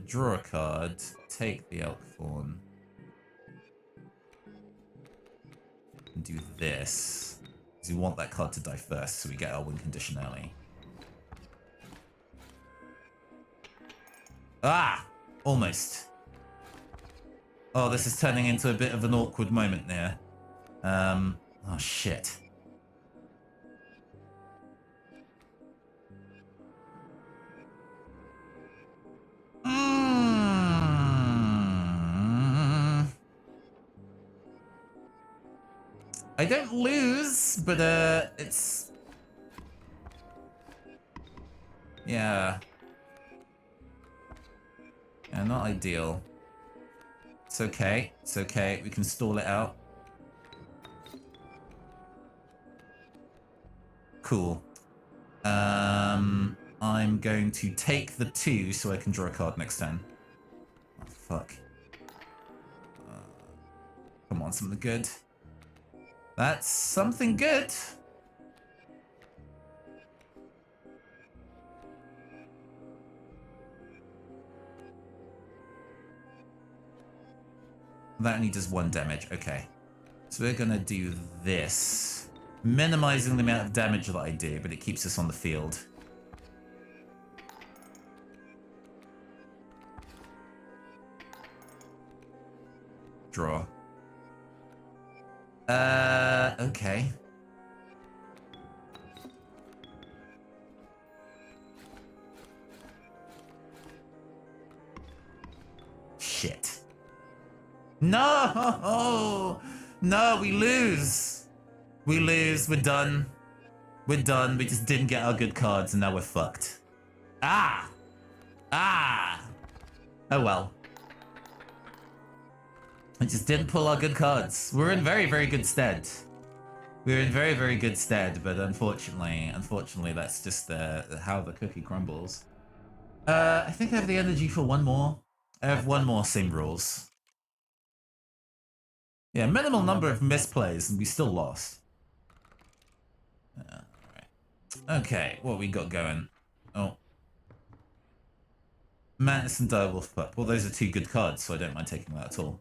Draw a card, take the Elk Thorn, and do this. Because we want that card to die first, so we get our win condition early. Ah! Almost. Oh, this is turning into a bit of an awkward moment there. Oh, shit. I don't lose, but it's... Yeah. Yeah, not ideal. It's okay. It's okay. We can stall it out. Cool. I'm going to take the 2 so I can draw a card next turn. Oh, fuck. Come on, something good. That's something good. That only does 1 damage. Okay. So we're going to do this. Minimizing the amount of damage that I do, but it keeps us on the field. Draw. Okay. Shit. No! No, we lose. We lose. We're done. We're done. We just didn't get our good cards and now we're fucked. Ah! Ah! Oh well. We just didn't pull our good cards. We're in very, very good stead. We're in very, very good stead, but unfortunately, that's just how the cookie crumbles. I think I have the energy for one more. I have one more sim rules. Yeah, minimal number of misplays, and we still lost. Alright. Okay, what we got going? Oh. Mantis and Direwolf Pup. Well, those are two good cards, so I don't mind taking that at all.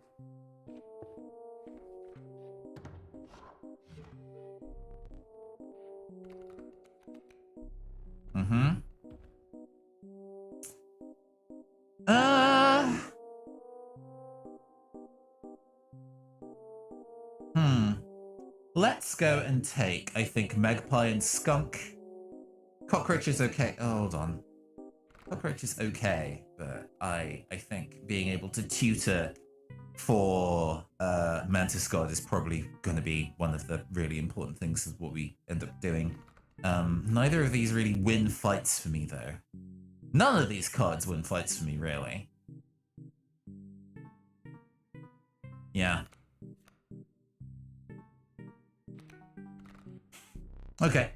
Mm-hmm. Let's go and take, I think, Magpie and Skunk. Cockroach is okay. Oh, hold on. Cockroach is okay, but I think being able to tutor for Mantis God is probably going to be one of the really important things of what we end up doing. Neither of these really win fights for me, though. None of these cards win fights for me, really. Yeah. Okay.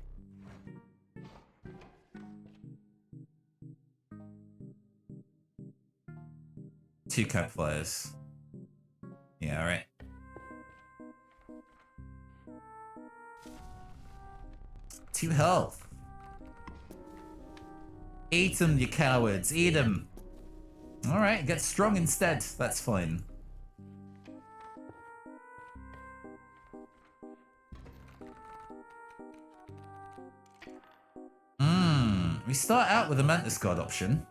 Two campfires. Yeah, alright. Two health. Eat them, you cowards. Eat them. Alright, get strong instead. That's fine. We start out with a Mantis God option.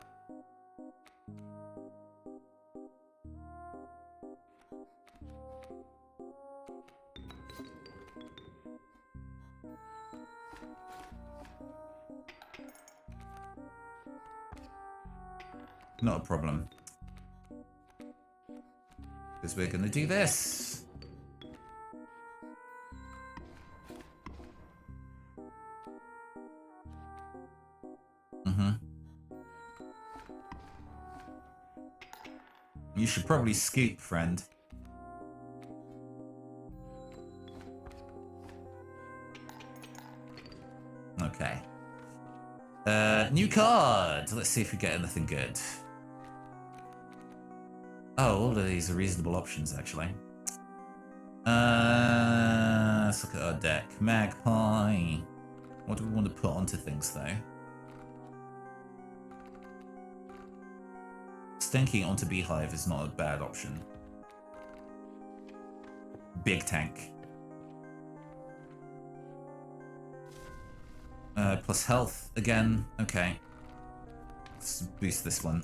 Not a problem. Because we're going to do this. You should probably scoop, friend. Okay. New card. Let's see if we get anything good. Oh, all of these are reasonable options, actually. Let's look at our deck. Magpie. What do we want to put onto things, though? Stinking onto Beehive is not a bad option. Big tank. Plus health again. Okay. Let's boost this one.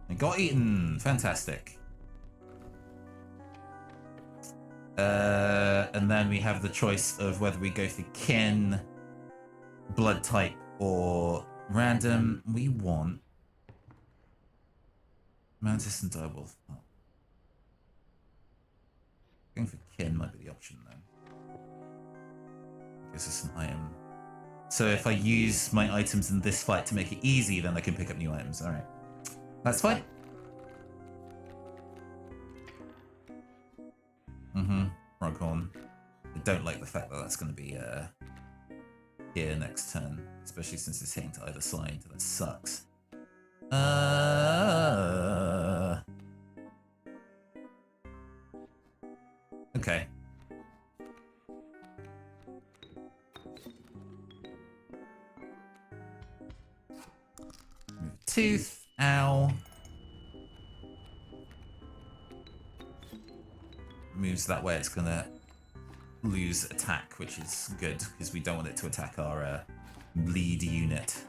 It got eaten. Fantastic. And then we have the choice of whether we go for kin, blood type, or random. We want Mantis and Direwolf. Oh. Going for kin might be the option then. Gives us an item. So if I use my items in this fight to make it easy, then I can pick up new items. Alright. That's fine. Roghorn. I don't like the fact that that's going to be here next turn, especially since it's hitting to either side. That sucks. Okay. Move tooth. Ow. Moves that way, it's gonna lose attack, which is good because we don't want it to attack our lead unit.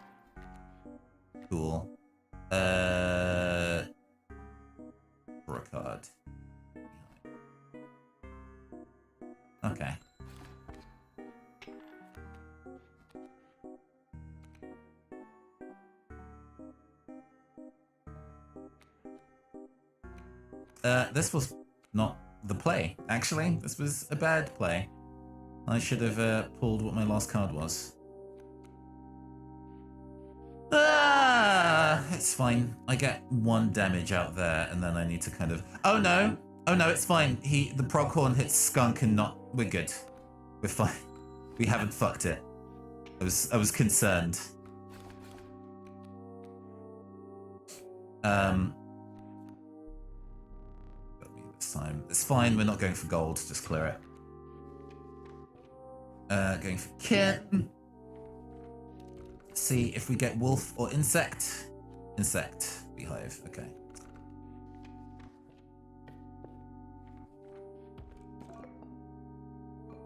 Cool. Draw a card. Okay. This was not the play, actually. This was a bad play. I should have pulled what my last card was. It's fine. I get 1 damage out there, and then I need to kind of... Oh no! Oh no, it's fine. The Proghorn hits Skunk and not... We're good. We're fine. We haven't fucked it. I was concerned. Got me this time. It's fine, we're not going for gold, just clear it. Going for kit. See if we get wolf or insect. Insect, beehive, okay.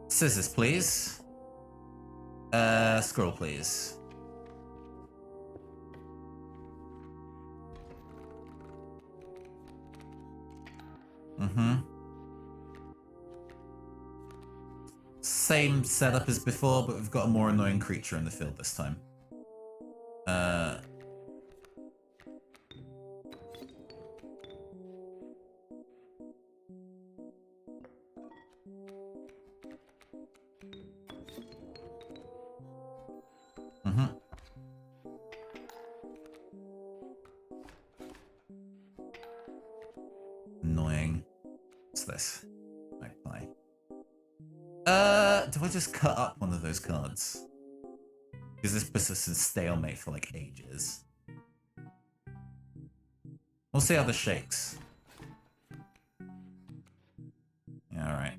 Scissors, please. Scroll, please. Same setup as before, but we've got a more annoying creature in the field this time. Annoying. What's this? Magpie. Do I just cut up one of those cards? Because this puts us in stalemate for like ages. We'll see how this shakes. Yeah, alright.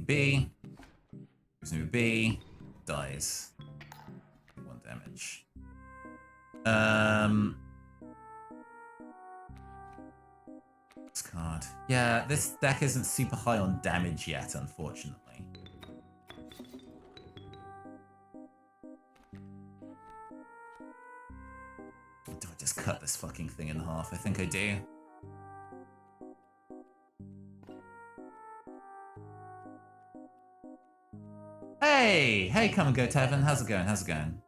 B. Move B. Dies. 1 damage. This card. Yeah, this deck isn't super high on damage yet, unfortunately. Do I just cut this fucking thing in half? I think I do. Hey, come and go, Tevin. How's it going? How's it going?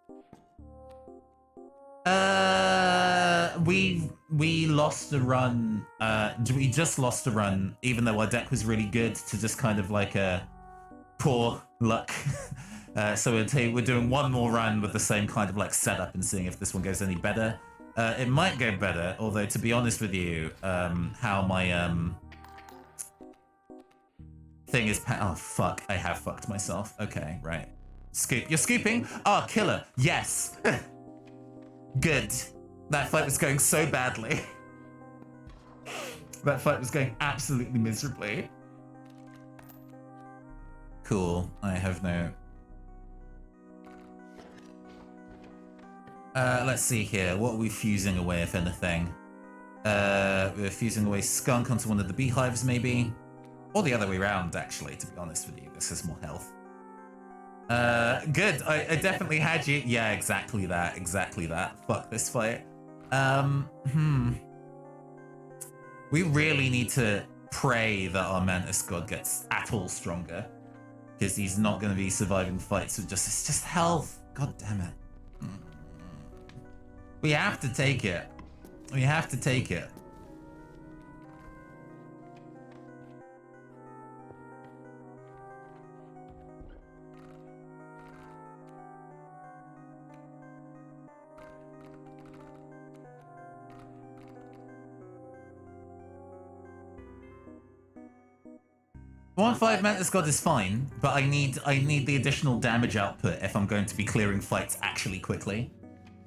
We lost a run. We just lost a run, even though our deck was really good, to just kind of like a poor luck. So we're doing one more run with the same kind of like setup and seeing if this one goes any better. It might go better, although to be honest with you, how my thing is oh fuck, I have fucked myself. Okay, right. Scoop. You're scooping? Oh, killer. Yes. Good. That fight was going so badly. That fight was going absolutely miserably. Cool. I have no... let's see here. What are we fusing away, if anything? We're fusing away skunk onto one of the beehives, maybe. Or the other way around, actually, to be honest with you. This has more health. Good. I definitely had you. Yeah, exactly that. Exactly that. Fuck this fight. We really need to pray that our Mantis God gets at all stronger. Because he's not going to be surviving fights with it's just health. God damn it. We have to take it. We have to take it. One 5 Mantis God is fine, but I need the additional damage output if I'm going to be clearing fights actually quickly.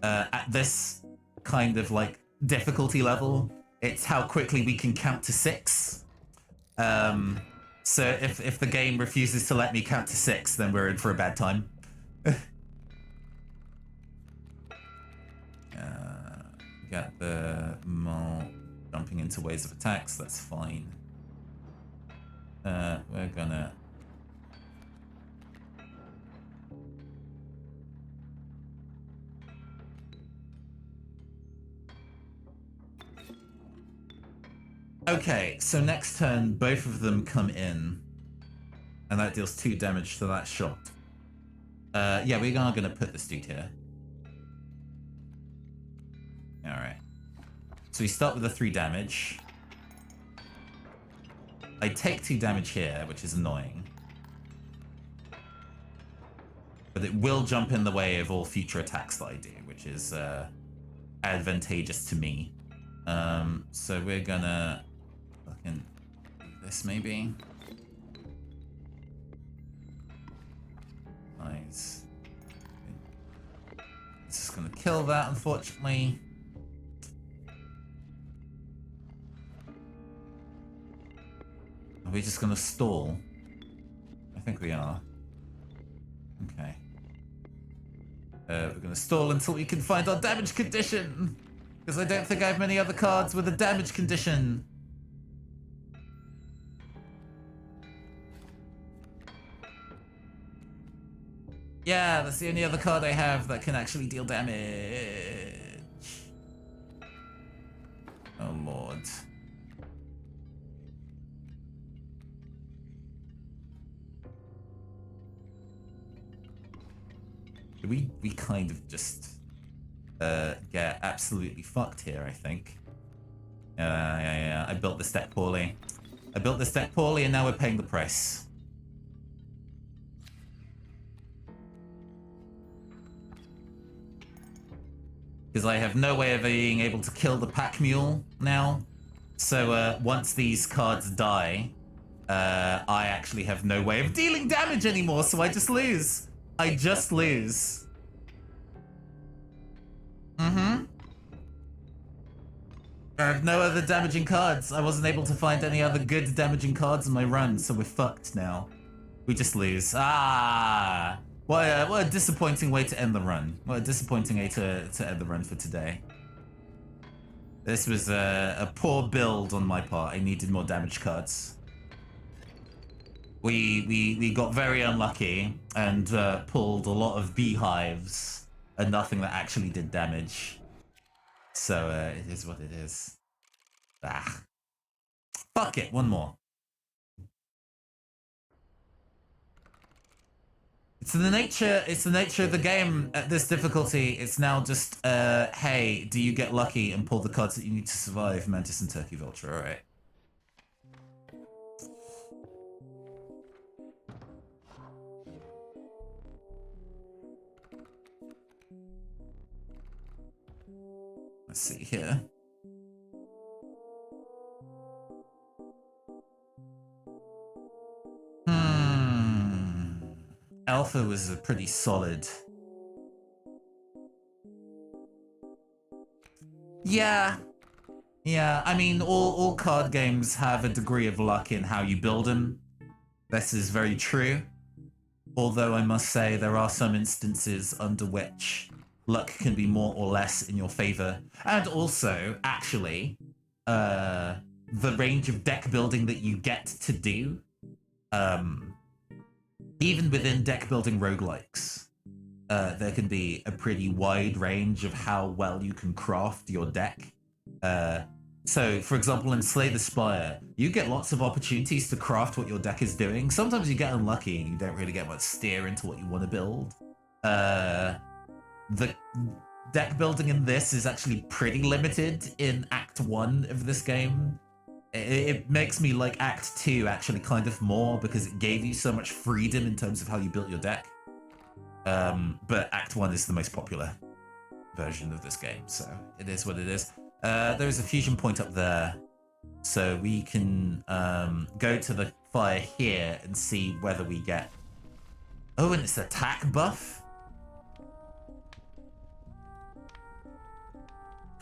At this kind of like difficulty level, it's how quickly we can count to 6. So if the game refuses to let me count to 6, then we're in for a bad time. Get the more jumping into ways of attacks, that's fine. We're gonna... Okay, so next turn, both of them come in. And that deals 2 damage to that shot. Yeah, we are gonna put this dude here. Alright. So we start with the 3 damage. I take 2 damage here, which is annoying. But it will jump in the way of all future attacks that I do, which is advantageous to me. So we're gonna fucking do this maybe. Nice. It's just gonna kill that, unfortunately. Are we just gonna stall? I think we are. Okay. We're gonna stall until we can find our damage condition! Because I don't think I have many other cards with a damage condition. Yeah, that's the only other card I have that can actually deal damage. Oh lord. We kind of just get absolutely fucked here, I think. Yeah. I built this deck poorly. And now we're paying the price. Because I have no way of being able to kill the pack mule now. So once these cards die, I actually have no way of dealing damage anymore, so I just lose. I just lose. I have no other damaging cards. I wasn't able to find any other good damaging cards in my run, so we're fucked now. We just lose. Ah! What a disappointing way to end the run. What a disappointing way to end the run for today. This was a poor build on my part. I needed more damage cards. We got very unlucky and pulled a lot of beehives and nothing that actually did damage. So it is what it is. Ah. Fuck it, one more. It's the nature of the game at this difficulty. It's now just, hey, do you get lucky and pull the cards that you need to survive, Mantis and Turkey Vulture, alright. Let's see here. Alpha was a pretty solid. Yeah. I mean, all card games have a degree of luck in how you build them. This is very true. Although I must say there are some instances under which luck can be more or less in your favor. And also, actually, the range of deck building that you get to do, even within deck building roguelikes, there can be a pretty wide range of how well you can craft your deck. So, for example, in Slay the Spire, you get lots of opportunities to craft what your deck is doing. Sometimes you get unlucky and you don't really get much steer into what you want to build. The deck building in this is actually pretty limited in Act 1 of this game. It makes me like Act 2 actually kind of more because it gave you so much freedom in terms of how you built your deck. But Act 1 is the most popular version of this game, so it is what it is. There is a fusion point up there, so we can go to the fire here and see whether we get... Oh, and it's attack buff?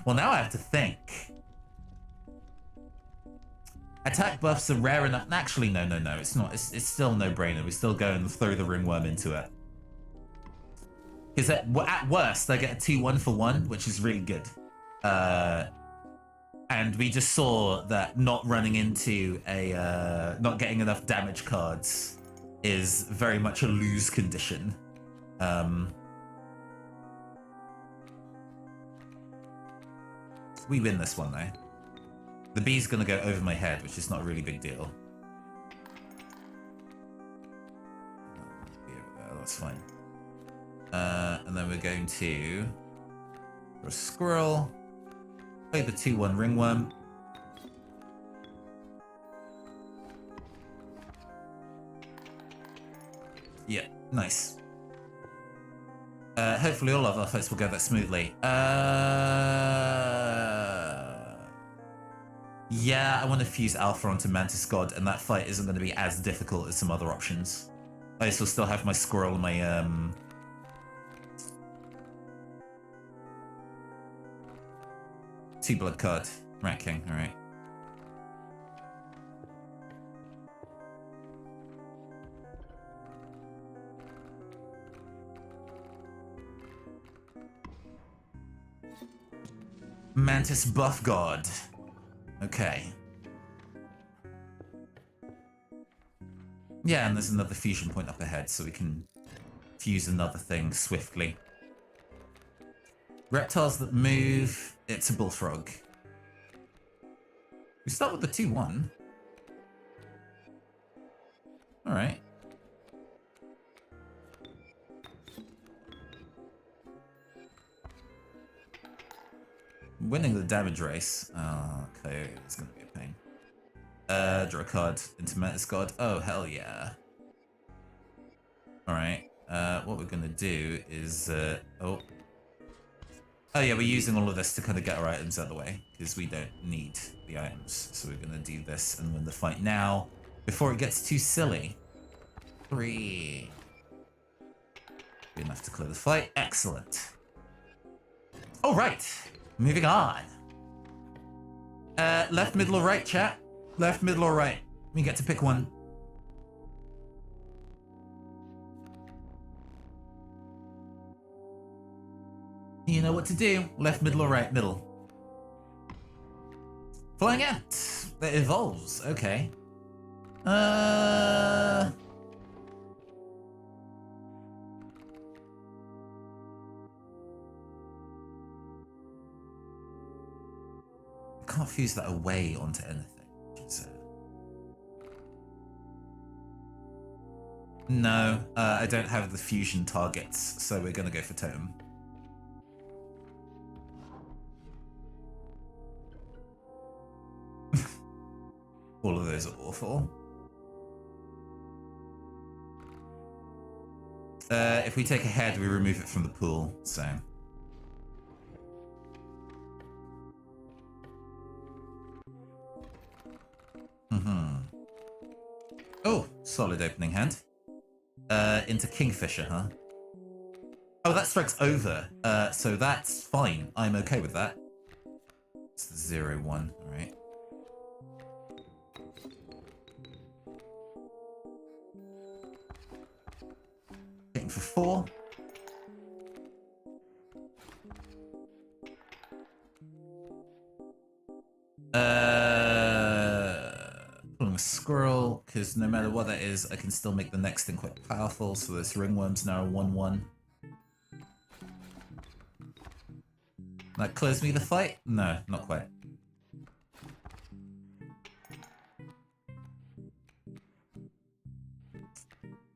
Well, now I have to think. Attack buffs are rare enough. Actually, no. It's not. It's still no-brainer. We still go and throw the ringworm into it. Because at worst, I get a 2-1 for 1, which is really good. And we just saw that not running into a... not getting enough damage cards is very much a lose condition. We win this one, though. The bee's gonna go over my head, which is not a really big deal. That's fine. And then we're going to... for a squirrel. Play the 2-1 ringworm. Yeah, nice. Hopefully all of our fights will go that smoothly. Yeah, I want to fuse Alpha onto Mantis God, and that fight isn't going to be as difficult as some other options. I also still have my squirrel and my two blood card. Rat King, alright. Mantis buff god. Okay. Yeah, and there's another fusion point up ahead, so we can fuse another thing swiftly. Reptiles that move, it's a bullfrog. We start with the 2-1. Alright. Winning the damage race. Oh, okay, it's gonna be a pain. Draw a card into Mantis God. Oh, hell yeah. Alright, what we're gonna do is, oh yeah, we're using all of this to kind of get our items out of the way, because we don't need the items. So we're gonna do this and win the fight now, before it gets too silly. 3. Good enough to clear the fight. Excellent. Alright, moving on. Left, middle, or right, chat? Left, middle, or right? We get to pick one. You know what to do. Left, middle, or right? Middle. Flying Ant. That evolves. Okay. Can't fuse that away onto anything. No, I don't have the fusion targets, so we're gonna go for Totem. All of those are awful. If we take a head, we remove it from the pool, so... Oh, solid opening hand. Into Kingfisher, huh? Oh, that strikes over. So that's fine. I'm okay with that. It's the 0-1, alright. Hitting for 4. Pulling a squirrel, because no matter what that is, I can still make the next thing quite powerful, so this ringworm's now a 1-1. That clears me the fight? No, not quite.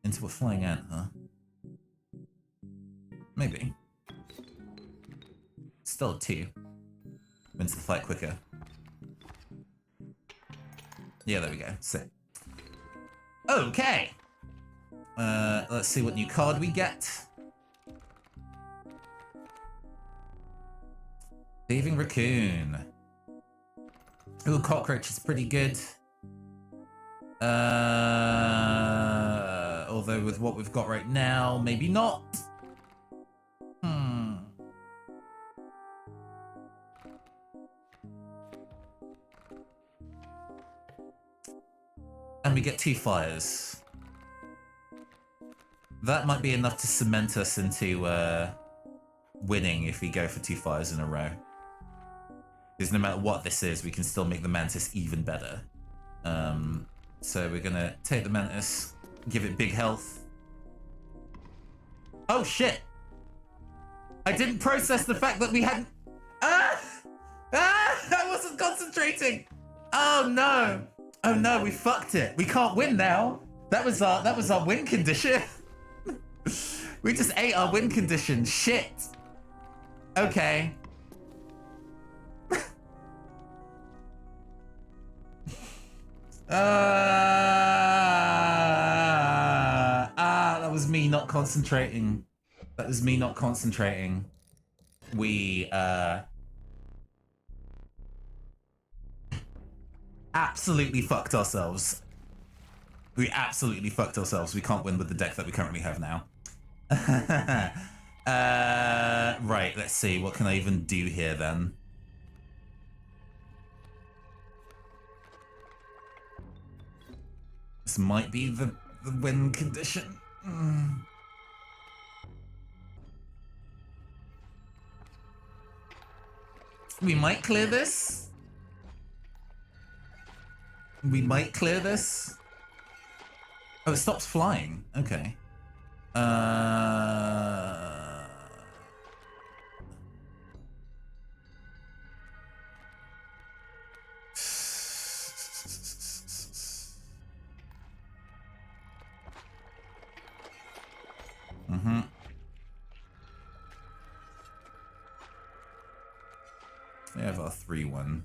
Into a flying ant, huh? Maybe. Still a 2. Wins the fight quicker. Yeah, there we go. Sick. Okay. Let's see what new card we get. Thieving Raccoon. Ooh, Cockroach is pretty good. Although with what we've got right now, maybe not. And we get 2 fires. That might be enough to cement us into winning if we go for 2 fires in a row. Because no matter what this is, we can still make the Mantis even better. So we're gonna take the Mantis, give it big health. Oh shit! I didn't process the fact that we hadn't... I wasn't concentrating! Oh no! Oh no, we fucked it. We can't win now. That was our win condition. We just ate our win condition. Shit. Okay. That was me not concentrating. That was me not concentrating. We absolutely fucked ourselves. We absolutely fucked ourselves. We can't win with the deck that we currently have now. Right, let's see. What can I even do here then? This might be the win condition. We might clear this. We might clear this. Oh, it stops flying. Okay. We have our 3-1.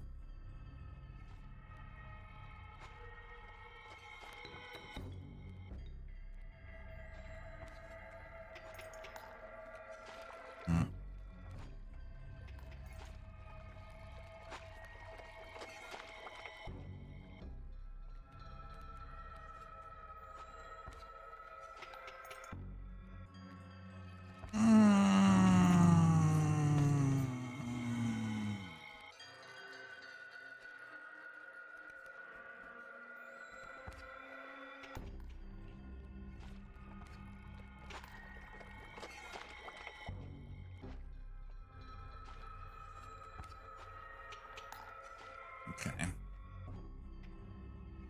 Okay.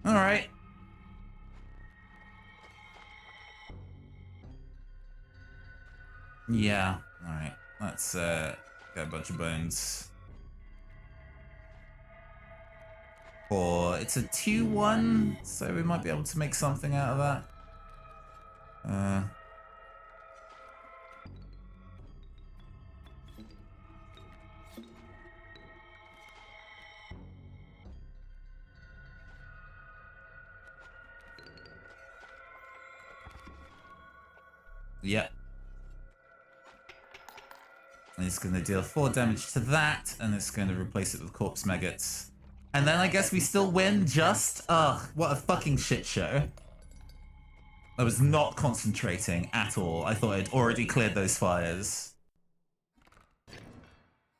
All right. Yeah. All right. Let's get a bunch of bones. Or it's a 2-1, so we might be able to make something out of that. Yep. And it's going to deal 4 damage to that, and it's going to replace it with corpse maggots. And then I guess we still win just... Ugh, what a fucking shit show. I was not concentrating at all. I thought I'd already cleared those fires.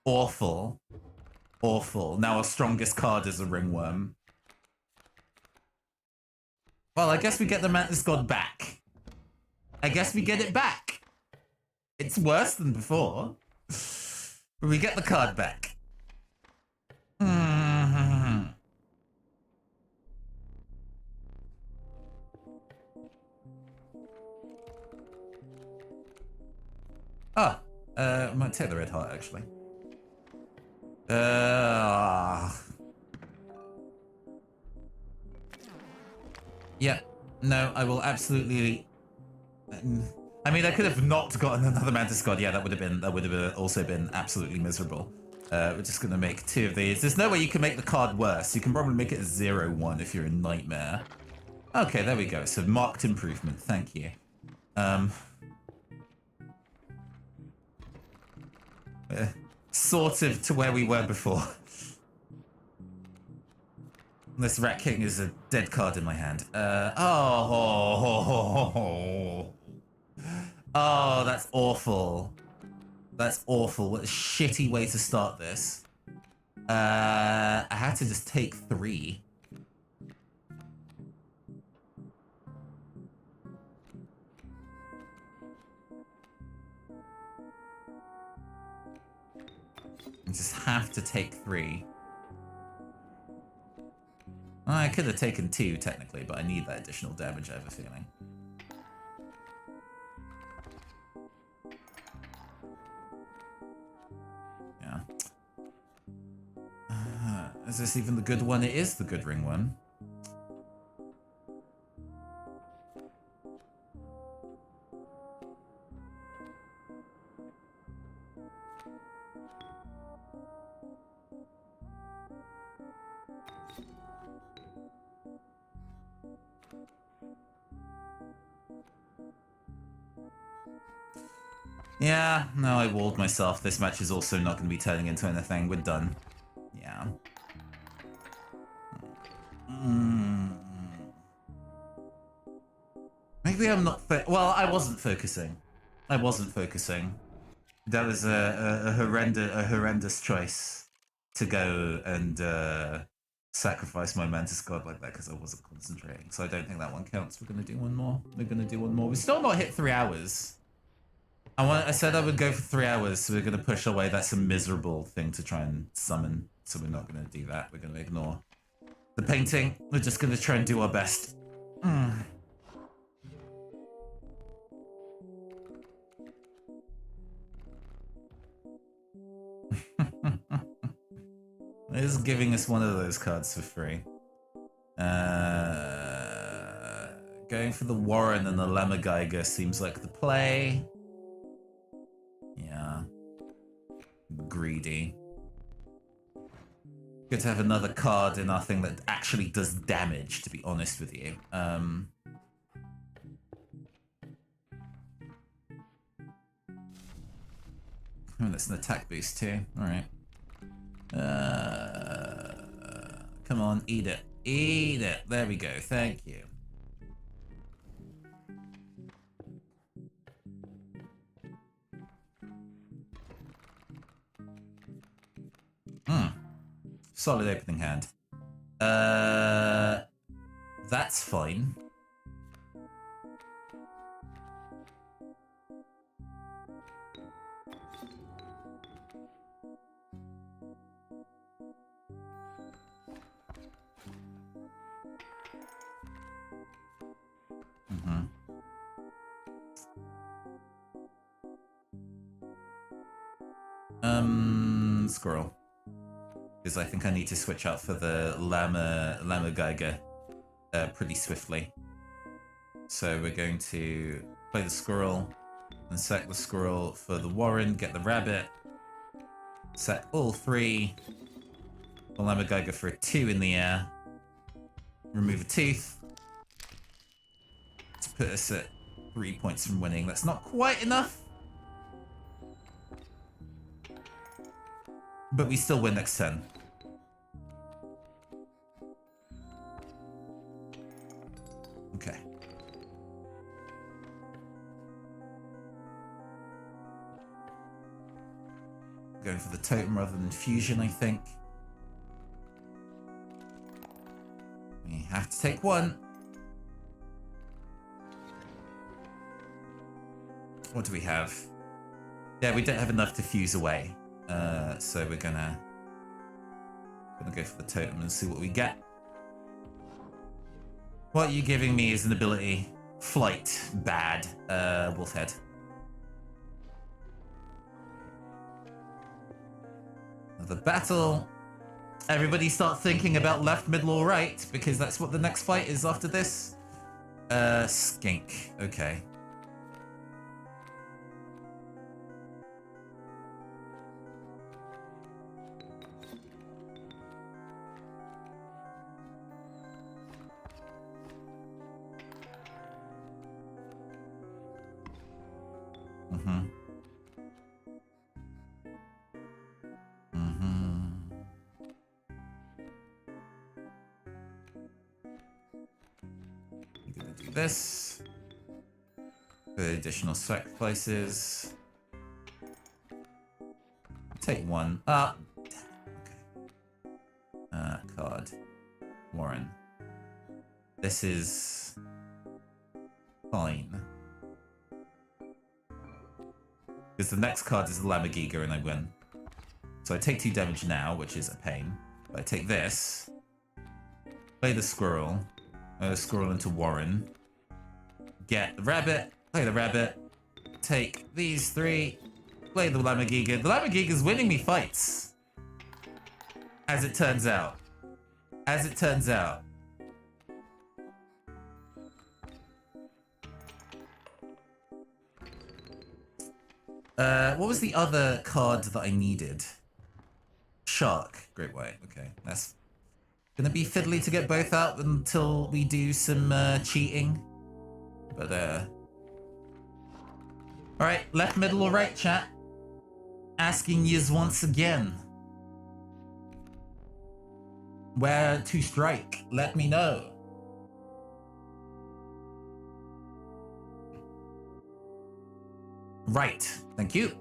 Awful. Awful. Now our strongest card is a ringworm. Well, I guess we get the Mantis God back. I guess we get it back. It's worse than before. But we get the card back. I might take the red heart, actually. Yeah, no, I will absolutely... I mean, I could have not gotten another Mantis God. Yeah, that would have also been absolutely miserable. We're just gonna make 2 of these. There's no way you can make the card worse. You can probably make it a 0-1 if you're a nightmare. Okay, there we go. So marked improvement. Thank you. Sort of to where we were before. This Rat King is a dead card in my hand. Oh, that's awful. That's awful. What a shitty way to start this. I had to just take 3. I just have to take 3. I could have taken 2, technically, but I need that additional damage, I have a feeling. Yeah. Is this even the good one? It is the good ring one. Yeah, no, I walled myself. This match is also not going to be turning into anything. We're done. Yeah. Maybe I'm not. Well, I wasn't focusing. I wasn't focusing. That was a horrendous choice to go and sacrifice my mantis god like that because I wasn't concentrating. So I don't think that one counts. We're gonna do one more. We're gonna do one more. We've still not hit 3 hours. I said I would go for 3 hours, so we're gonna push away. That's a miserable thing to try and summon. So we're not gonna do that. We're gonna ignore the painting. We're just gonna try and do our best. It's giving us one of those cards for free. Going for the Warren and the Lemma Geiger seems like the play. Yeah. Greedy. Good to have another card in our thing that actually does damage, to be honest with you. Oh, that's an attack boost too. Alright. Come on, eat it. Eat it. There we go. Thank you. Solid opening hand. That's fine. Squirrel. Because I think I need to switch out for the Llama Geiger pretty swiftly. So we're going to play the squirrel and sack the squirrel for the Warren, get the rabbit, sack all three, the Llama Geiger for a 2 in the air, remove a tooth, to put us at 3 points from winning. That's not quite enough. But we still win next turn. Okay. Going for the totem rather than fusion, I think. We have to take one. What do we have? Yeah, we don't have enough to fuse away. So we're gonna go for the totem and see what we get. What you're giving me is an ability. Flight. Bad. Wolfhead. Another battle. Everybody start thinking about left, middle, or right, because that's what the next fight is after this. Skink. Okay. This for additional sacrifices. Take one. Okay. Card. Warren. This is fine. Because the next card is the Llama Giga and I win. So I take 2 damage now, which is a pain. But I take this. Play the squirrel. Squirrel into Warren. Get the rabbit, play the rabbit, take these 3, play the Llama Giga. The Llama Giga is winning me fights. As it turns out. As it turns out. What was the other card that I needed? Shark. Great White. Okay, that's gonna be fiddly to get both out until we do some cheating. But, alright, left, middle, or right, chat? Asking yous once again. Where to strike? Let me know. Right, thank you.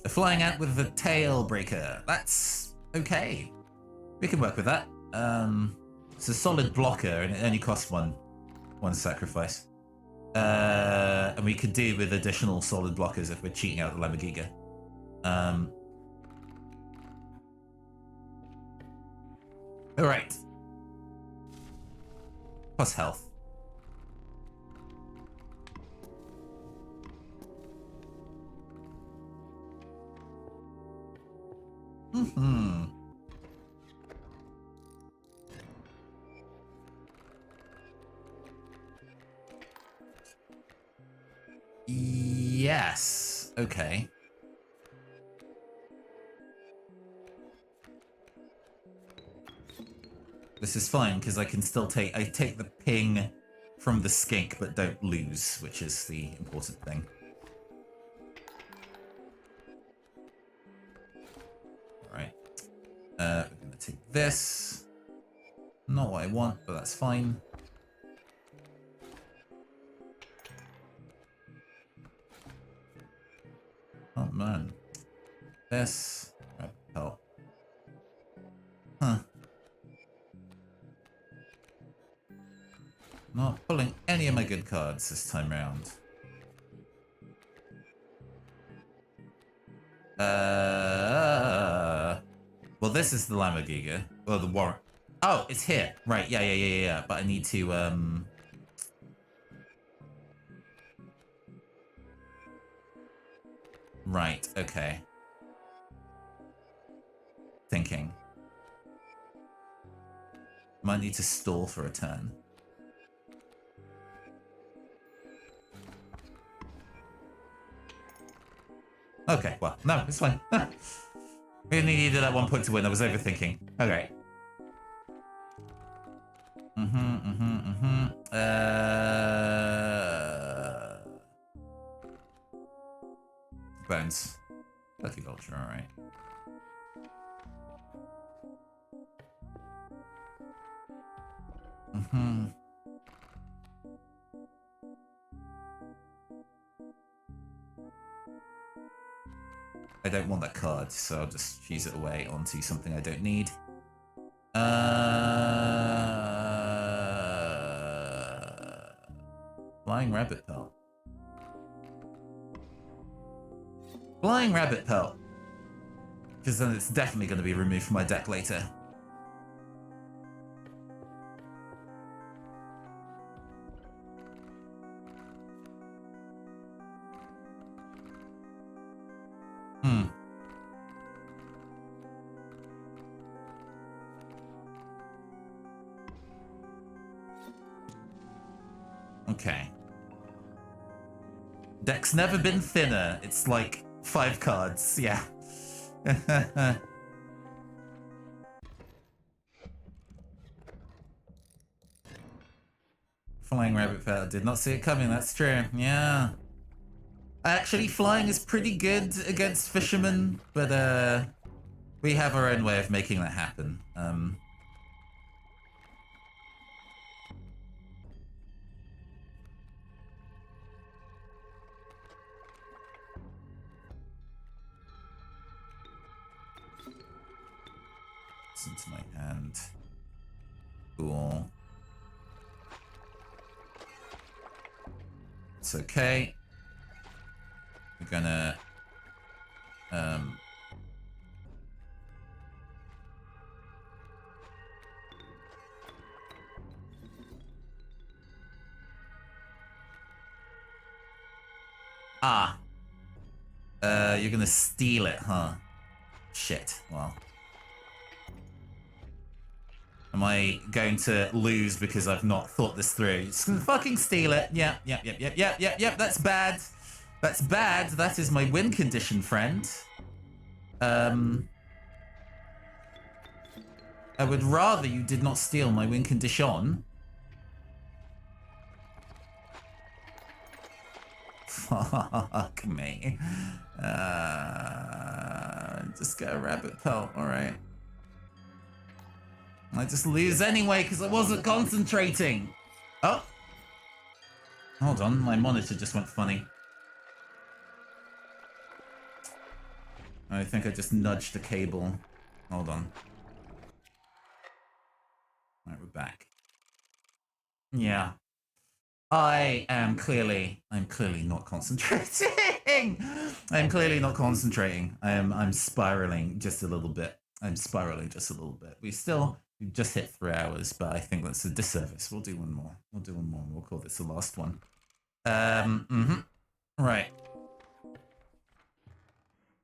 A flying ant with a tail breaker. That's okay. We can work with that. It's a solid blocker and it only costs one sacrifice. And we could do with additional solid blockers if we're cheating out the Lamborghini. Alright. Plus health. Mm-hmm. Yes. Okay. This is fine because I can still take the ping from the skink but don't lose, which is the important thing. Alright. We're gonna take this. Not what I want, but that's fine. Oh man. This. Oh. Huh. Not pulling any of my good cards this time round. Well, this is the Lamborghini. Well, the warrant. Oh, it's here. Right, yeah. But I need to, Right, okay. Thinking. Might need to stall for a turn. Okay, well, no, it's fine. We only needed that 1 point to win. I was overthinking. Okay. Bones. Lucky Vulture, alright. I don't want that card, so I'll just fuse it away onto something I don't need. Flying Rabbit Pelt. Flying Rabbit Pelt. Because then it's definitely going to be removed from my deck later. Okay. Deck's never been thinner. It's like 5 cards, yeah. Flying Rabbit Pelt. Did not see it coming, that's true. Yeah. Actually, flying is pretty good against fishermen, but we have our own way of making that happen. Into my hand. Cool. It's okay. We're gonna you're gonna steal it, huh? Shit. Well. Am I going to lose because I've not thought this through? Just gonna fucking steal it. Yep. That's bad. That's bad. That is my win condition, friend. I would rather you did not steal my win condition. Fuck me. Just get a rabbit pelt. All right. I just lose anyway because I wasn't concentrating. Oh. Hold on, my monitor just went funny. I think I just nudged the cable. Hold on. Alright, we're back. Yeah. I'm clearly not concentrating. I'm clearly not concentrating. I'm spiraling just a little bit. We've just hit 3 hours, but I think that's a disservice. We'll do one more. We'll call this the last one. Right.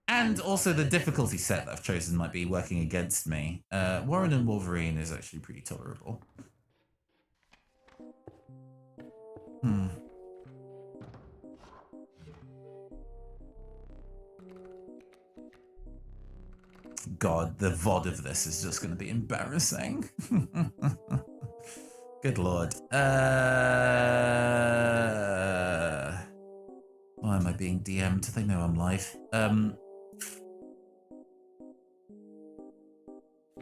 And also the difficulty set that I've chosen might be working against me. Warren and Wolverine is actually pretty tolerable. God, the VOD of this is just going to be embarrassing. Good lord. Why am I being DM'd? They know I'm live.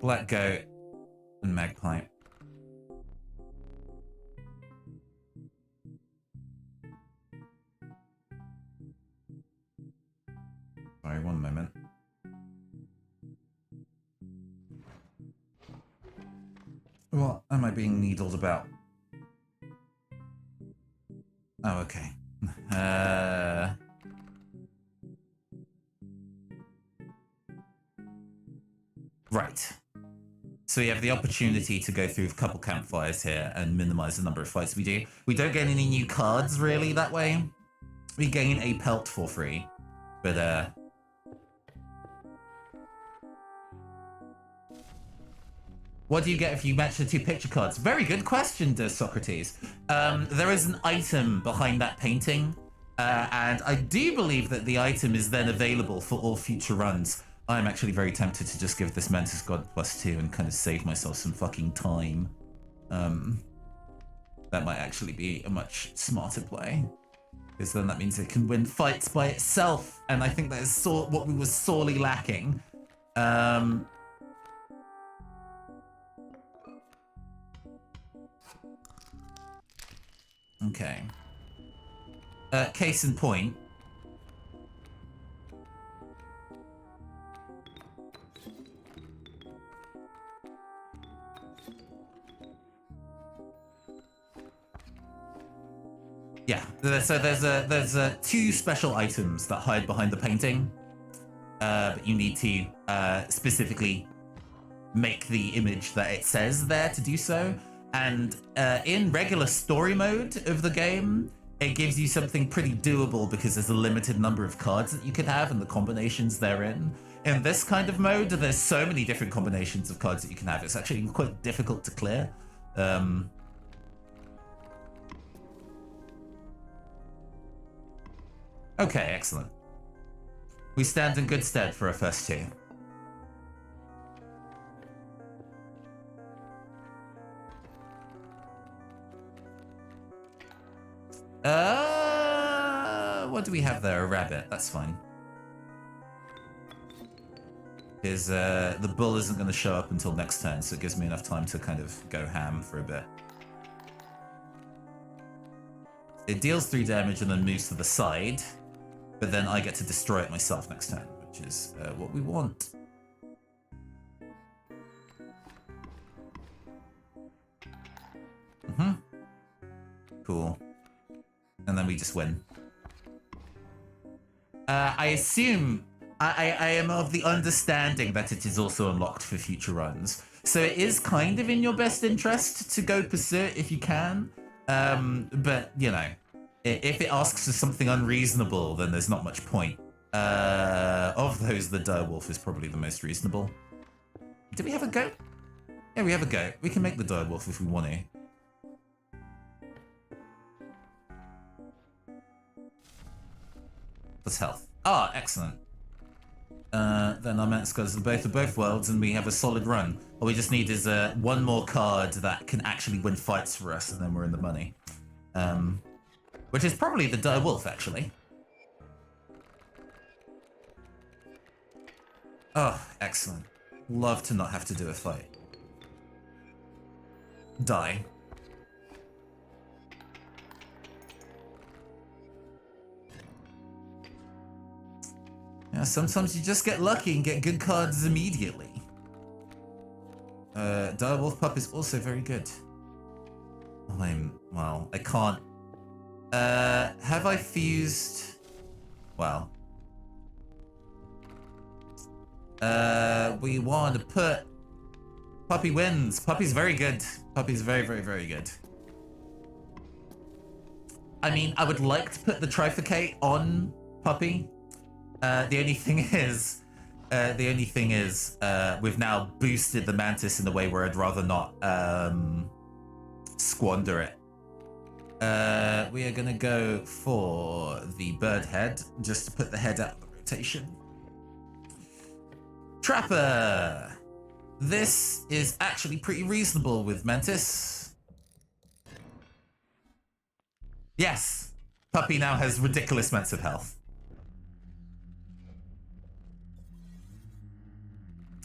Black Goat and Magpie. Sorry, one moment. What am I being needled about? Oh, okay. Right. So we have the opportunity to go through a couple campfires here and minimize the number of fights we do. We don't get any new cards, really, that way. We gain a pelt for free. But, what do you get if you match the 2 picture cards? Very good question, Socrates. There is an item behind that painting, and I do believe that the item is then available for all future runs. I'm actually very tempted to just give this Mantis God +2 and kind of save myself some fucking time. That might actually be a much smarter play, because then that means it can win fights by itself, and I think that is what we were sorely lacking. Okay. Case in point. Yeah, so there's 2 special items that hide behind the painting, but you need to specifically make the image that it says there to do so. And in regular story mode of the game, it gives you something pretty doable because there's a limited number of cards that you can have and the combinations therein. In this kind of mode, there's so many different combinations of cards that you can have. It's actually quite difficult to clear. Okay, excellent. We stand in good stead for our first 2. What do we have there? A rabbit. That's fine. Because the bull isn't going to show up until next turn, so it gives me enough time to kind of go ham for a bit. It deals 3 damage and then moves to the side, but then I get to destroy it myself next turn, which is what we want. Cool. And then we just win. I assume... I am of the understanding that it is also unlocked for future runs. So it is kind of in your best interest to go pursue it if you can. But, you know, if it asks for something unreasonable, then there's not much point. Of those, the direwolf is probably the most reasonable. Do we have a goat? Yeah, we have a goat. We can make the direwolf if we want to. Plus health. Ah, excellent. Then our Mantis goes to both worlds, and we have a solid run. All we just need is one more card that can actually win fights for us, and then we're in the money. Which is probably the direwolf, actually. Oh, excellent. Love to not have to do a fight. Die. Yeah, sometimes you just get lucky and get good cards immediately. Direwolf Pup is also very good. Well, I can't. Have I fused? Well. We want to put Puppy wins. Puppy's very good. Puppy's very, very, very good. I mean, I would like to put the Trifecate on Puppy. The only thing is, we've now boosted the Mantis in a way where I'd rather not squander it. We are gonna go for the bird head, just to put the head out of the rotation. Trapper! This is actually pretty reasonable with Mantis. Yes, Puppy now has ridiculous amounts of health.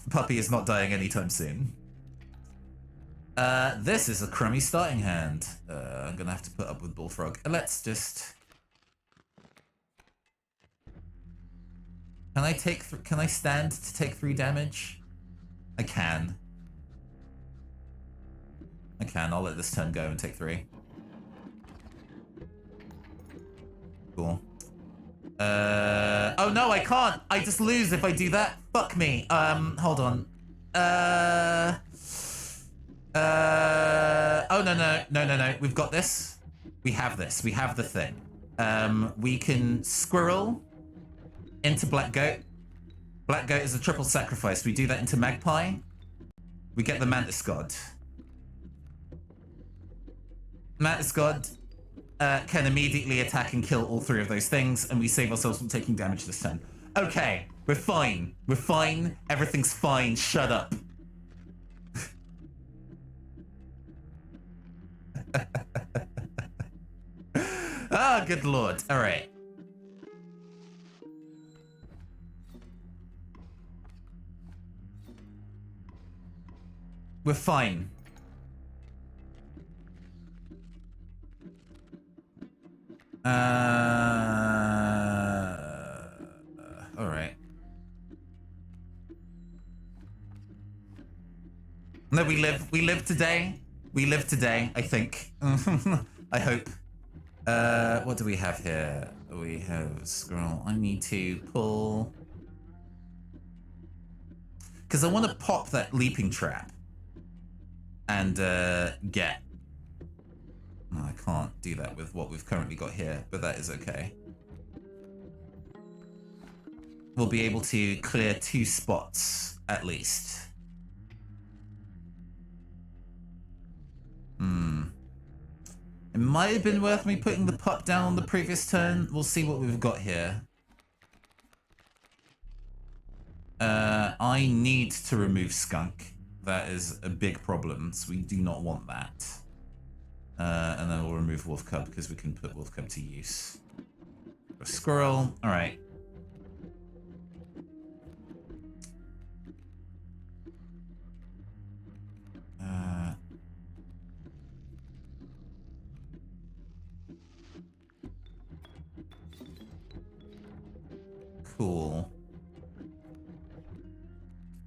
Puppy is not dying anytime soon. This is a crummy starting hand. I'm gonna have to put up with Bullfrog. Let's just... Can I stand to take 3 damage? I can. I'll let this turn go and take 3. Cool. Oh no, I can't! I just lose if I do that. Fuck me. Hold on. Oh no. We've got this. We have this. We have the thing. We can squirrel into Black Goat. Black Goat is a triple sacrifice. We do that into Magpie. We get the Mantis God. Mantis God can immediately attack and kill all 3 of those things, and we save ourselves from taking damage this turn. Okay, we're fine. We're fine. Everything's fine. Shut up. Ah, good lord. All right. We're fine. All right. No, we live today. We live today, I think. I hope. What do we have here? We have scroll. I need to pull... Because I want to pop that leaping trap. And get... No, I can't do that with what we've currently got here, but that is okay. We'll be able to clear 2 spots, at least. It might have been worth me putting the pup down on the previous turn. We'll see what we've got here. I need to remove Skunk. That is a big problem, so we do not want that. And then we'll remove Wolf Cub because we can put Wolf Cub to use. A squirrel. All right. Cool.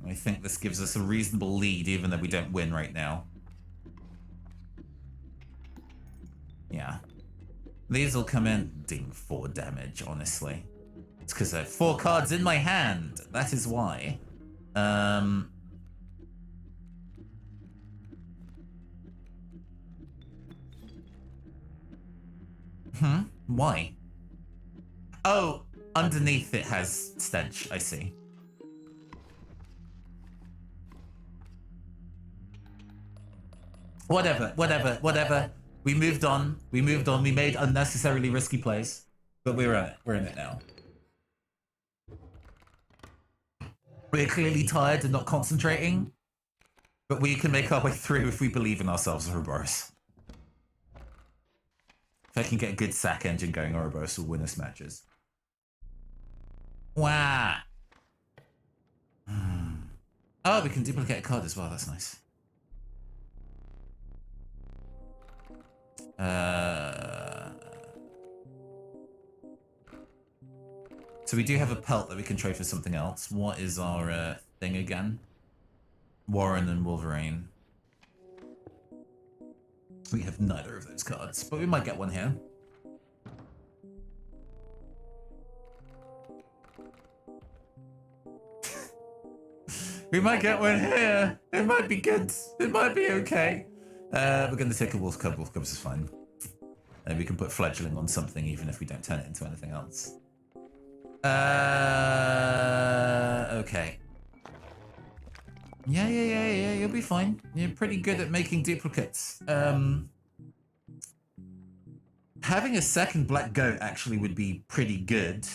I think this gives us a reasonable lead, even though we don't win right now. Yeah. These will come in. Ding, 4 damage, honestly. It's because I have 4 cards in my hand. That is why. Why? Oh, underneath it has stench. I see. Whatever. We moved on. We made unnecessarily risky plays, but we're in it. We're in it now. We're clearly tired and not concentrating, but we can make our way through if we believe in ourselves, Ouroboros. If I can get a good sack engine going, Ouroboros will win us matches. Wow. Oh, we can duplicate a card as well. That's nice. So So we do have a pelt that we can trade for something else. What is our thing again? Warren and Wolverine. We have neither of those cards, but we might get one here. We might get one here. It might be good. It might be okay. We're going to take a Wolf Cub. Wolf Cubs is fine. We can put Fledgling on something even if we don't turn it into anything else. Okay. Yeah, you'll be fine. You're pretty good at making duplicates. Having a second black goat actually would be pretty good.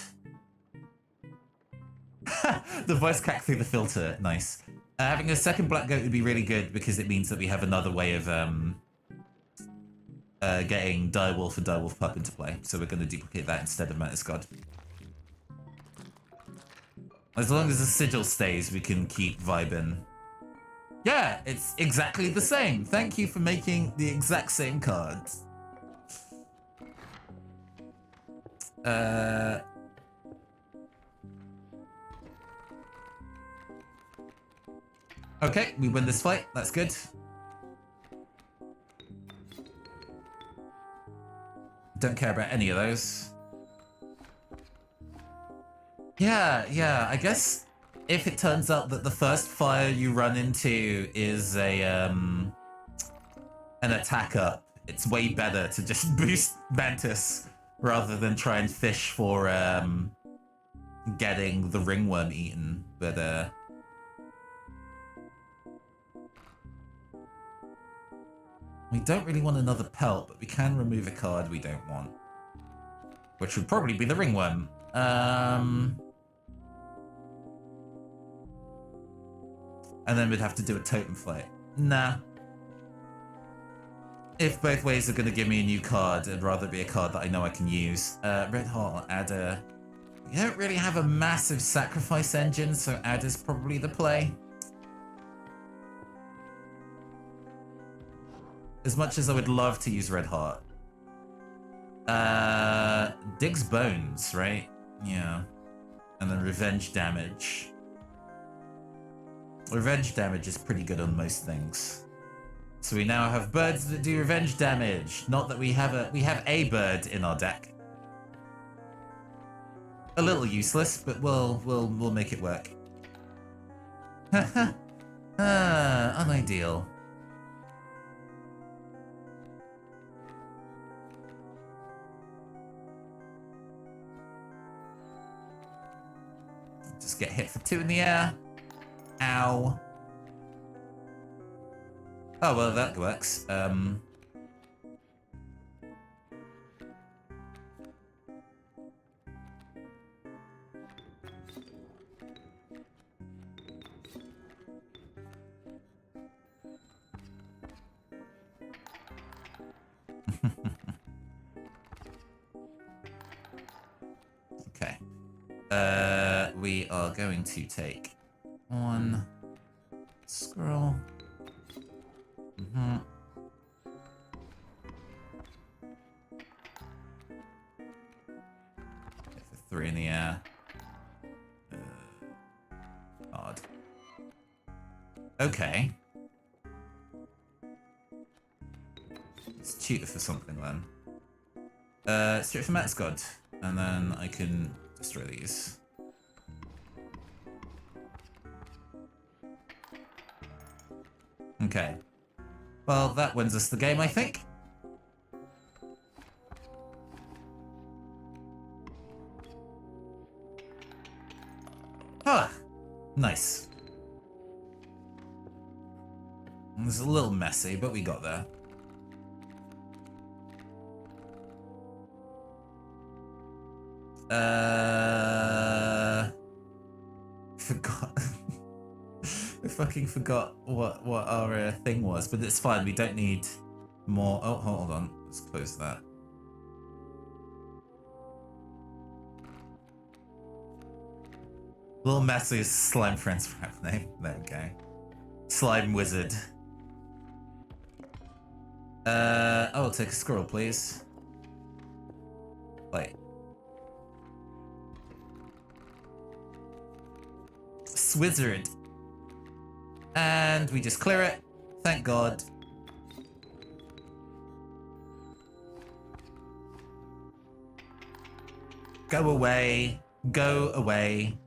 The voice crack through the filter, nice. Having a second black goat would be really good because it means that we have another way of getting Direwolf and Direwolf Pup into play. So we're going to duplicate that instead of Mantis God. As long as the sigil stays, we can keep vibing. Yeah, it's exactly the same. Thank you for making the exact same cards. Okay, we win this fight. That's good. Don't care about any of those. Yeah, I guess if it turns out that the first fire you run into is a an attack up, it's way better to just boost Mantis rather than try and fish for getting the ringworm eaten. But we don't really want another pelt, but we can remove a card we don't want, which would probably be the ringworm. And then we'd have to do a totem fight. Nah. If both ways are going to give me a new card, I'd rather be a card that I know I can use. Red Heart or Adder. We don't really have a massive sacrifice engine, so Adder's probably the play. As much as I would love to use Red Heart. Dig's Bones, right? Yeah. And then Revenge Damage. Revenge damage is pretty good on most things. So we now have birds that do revenge damage. Not that we have a bird in our deck. A little useless, but we'll make it work. Unideal. Just get hit for 2 in the air. Ow. Oh, well, that works. Okay. We are going to take 1 scroll. Get the 3 in the air. Odd. Okay. Let's tutor for something then. Let's tutor for Max God, and then I can destroy these. Okay. Well, that wins us the game, I think. Ah, nice. It was a little messy, but we got there. Forgot. I fucking forgot what our thing was, but it's fine. We don't need more. Oh, hold on. Let's close that. Little Messy Slime Friends rap name. There we go. Slime Wizard. I'll take a squirrel, please. Wait. Nice wizard. And we just clear it. Thank God. Go away. Go away.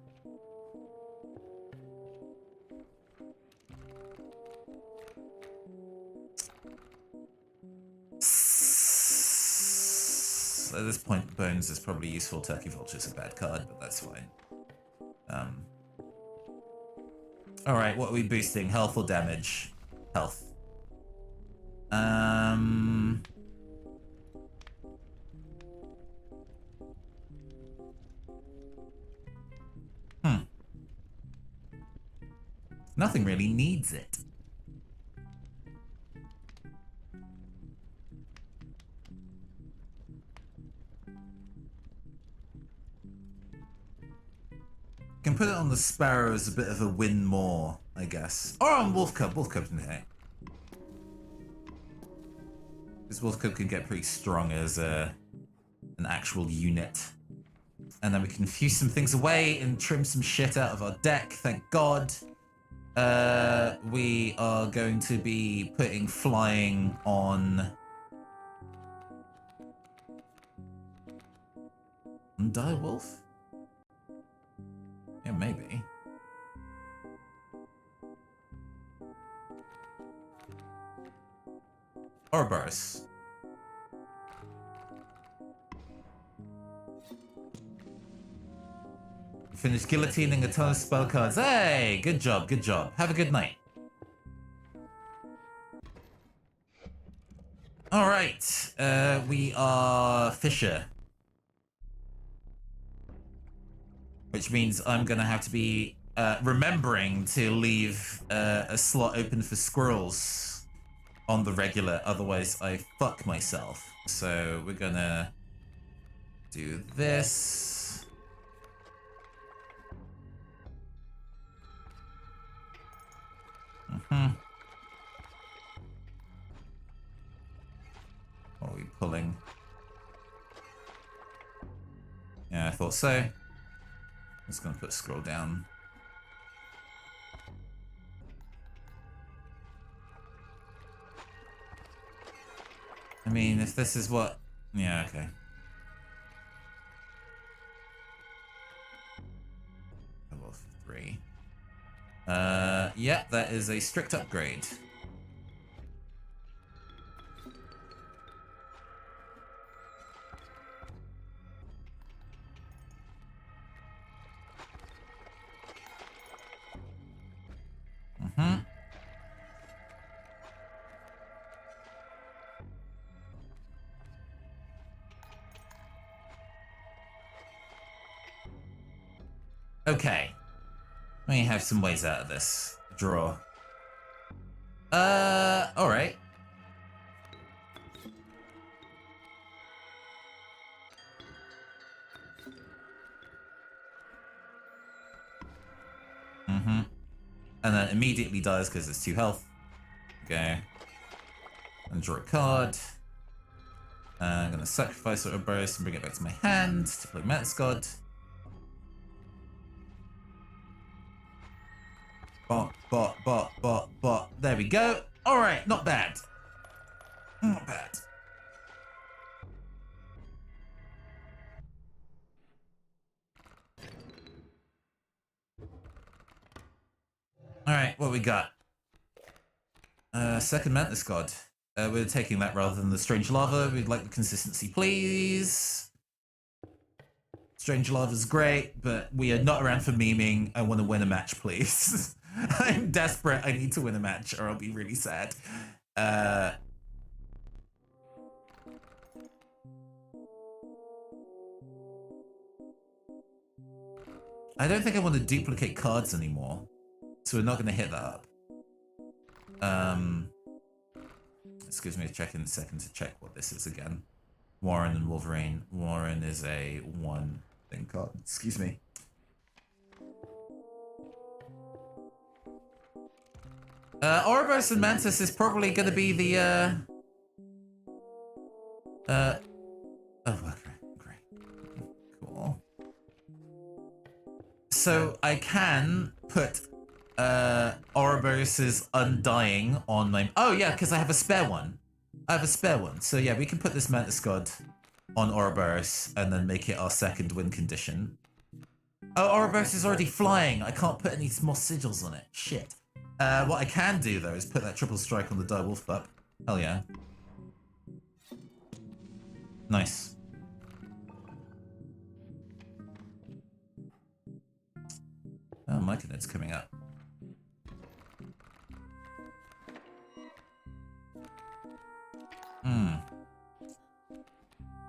At this point, Bones is probably useful. Turkey Vulture's a bad card, but that's fine. Alright, what are we boosting? Health or damage? Health. Nothing really needs it. Can put it on the Sparrow as a bit of a win more, I guess. Or on Wolf Cub. Wolf Cub's okay. This Wolf Cub can get pretty strong as an actual unit. And then we can fuse some things away and trim some shit out of our deck, thank God. We are going to be putting flying on... Direwolf? Yeah, maybe. Ouroboros. Finish guillotining a ton of spell cards. Hey, good job, good job. Have a good night. All right, we are Fisher. Which means I'm gonna have to be remembering to leave a slot open for squirrels on the regular, otherwise I fuck myself. So we're gonna do this. What are we pulling? Yeah, I thought so. I'm just gonna put scroll down. I mean, if this is what... Yeah, okay. Level 3. Yeah, that is a strict upgrade. Okay. We have some ways out of this. Draw. Alright. And then immediately dies because it's 2 health. Okay. And draw a card. I'm gonna sacrifice Ouroboros and bring it back to my hand to play Menace God. Bot. There we go. Alright, not bad. Not bad. Alright, what we got? Second Mantis God. We're taking that rather than the Strange Lava. We'd like the consistency, please. Strange Lava's great, but we are not around for memeing. I want to win a match, please. I'm desperate. I need to win a match or I'll be really sad. I don't think I want to duplicate cards anymore. So we're not going to hit that up. Excuse me, check in a second to check what this is again. Warren and Wolverine. Warren is a 1 thing card. Excuse me. Ouroboros and Mantis is probably going to be the, oh, okay, great. Cool. So I can put Ouroboros' Undying on my... Oh, yeah, because I have a spare one. I have a spare one. So, yeah, we can put this Mantis God on Ouroboros and then make it our second win condition. Oh, Ouroboros is already flying. I can't put any more sigils on it. Shit. What I can do, though, is put that triple strike on the direwolf pup. Hell yeah. Nice. Oh, Myconid's coming up.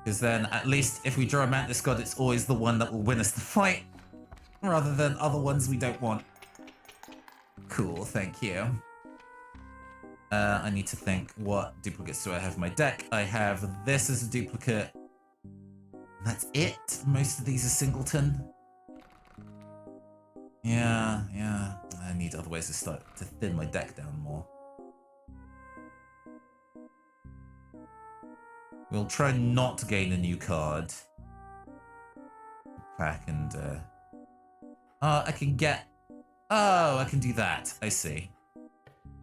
Because then, at least, if we draw a Mantis God, it's always the one that will win us the fight, rather than other ones we don't want. Cool, thank you. I need to think, what duplicates do I have in my deck? I have this as a duplicate. That's it? Most of these are singleton. Yeah. I need other ways to start to thin my deck down more. We'll try not to gain a new card. Back and, oh, I can get... Oh, I can do that. I see.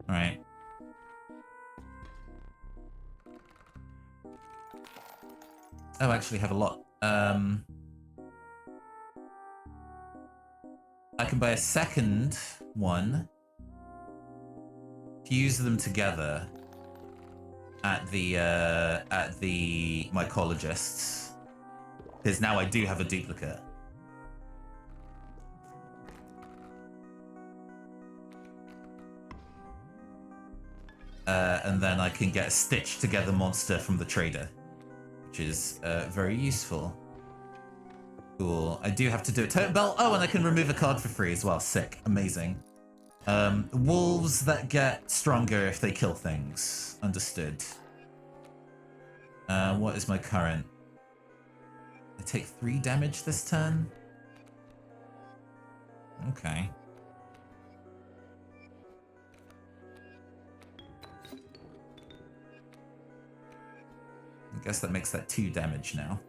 Alright. Oh, I actually have a lot. I can buy a second one. Fuse them together at the mycologist's. Because now I do have a duplicate. And then I can get a stitched together monster from the trader, which is very useful. Cool. I do have to do a totem belt. Oh, and I can remove a card for free as well. Sick. Amazing. Wolves that get stronger if they kill things. Understood. What is my current? I take 3 damage this turn? Okay. I guess that makes that 2 damage now.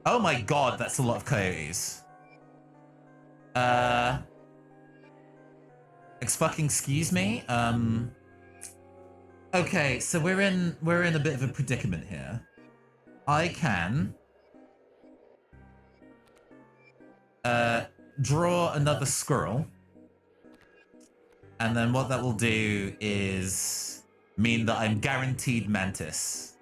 Oh my god, that's a lot of coyotes. Excuse me. Okay, so we're in a bit of a predicament here. I can draw another squirrel, and then what that will do is mean that I'm guaranteed Mantis.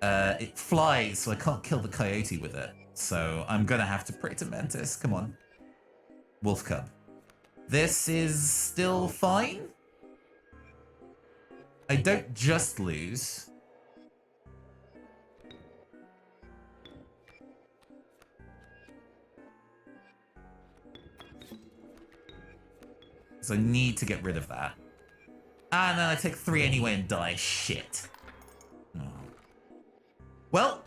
It flies, so I can't kill the coyote with it. So I'm gonna have to pray to Mantis. Come on. Wolf Cub. This is still fine. I don't just lose. So I need to get rid of that. And then I take 3 anyway and die. Shit. Oh. Well,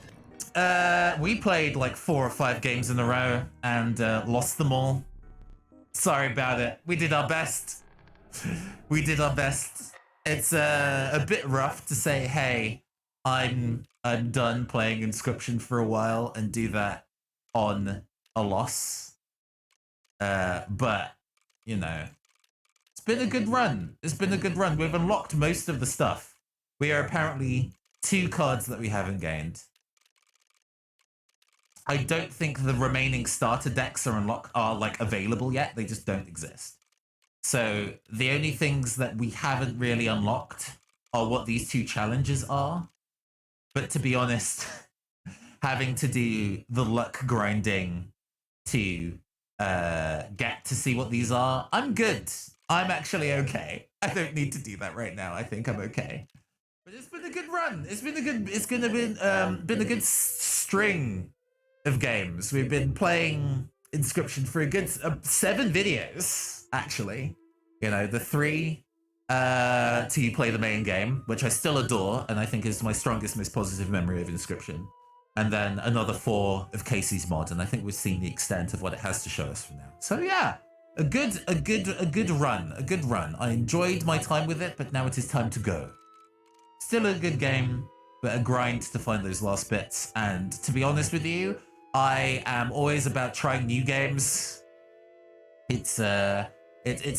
we played like 4 or 5 games in a row and lost them all. Sorry about it. We did our best. We did our best. It's a bit rough to say, hey, I'm done playing Inscryption for a while and do that on a loss. But, you know, it's been a good run. It's been a good run. We've unlocked most of the stuff. We are apparently 2 cards that we haven't gained. I don't think the remaining starter decks are like available yet. They just don't exist. So the only things that we haven't really unlocked are what these 2 challenges are. But to be honest, having to do the luck grinding to get to see what these are, I'm good. I'm actually okay. I don't need to do that right now. I think I'm okay. But it's been a good run. It's been a good string of games. We've been playing Inscryption for a good 7 videos, actually. You know, the 3 to play the main game, which I still adore, and I think is my strongest, most positive memory of Inscryption. And then another 4 of Kaycee's mod, and I think we've seen the extent of what it has to show us from now. So yeah, a good run. I enjoyed my time with it, but now it is time to go. Still a good game, but a grind to find those last bits. And to be honest with you, I am always about trying new games. It's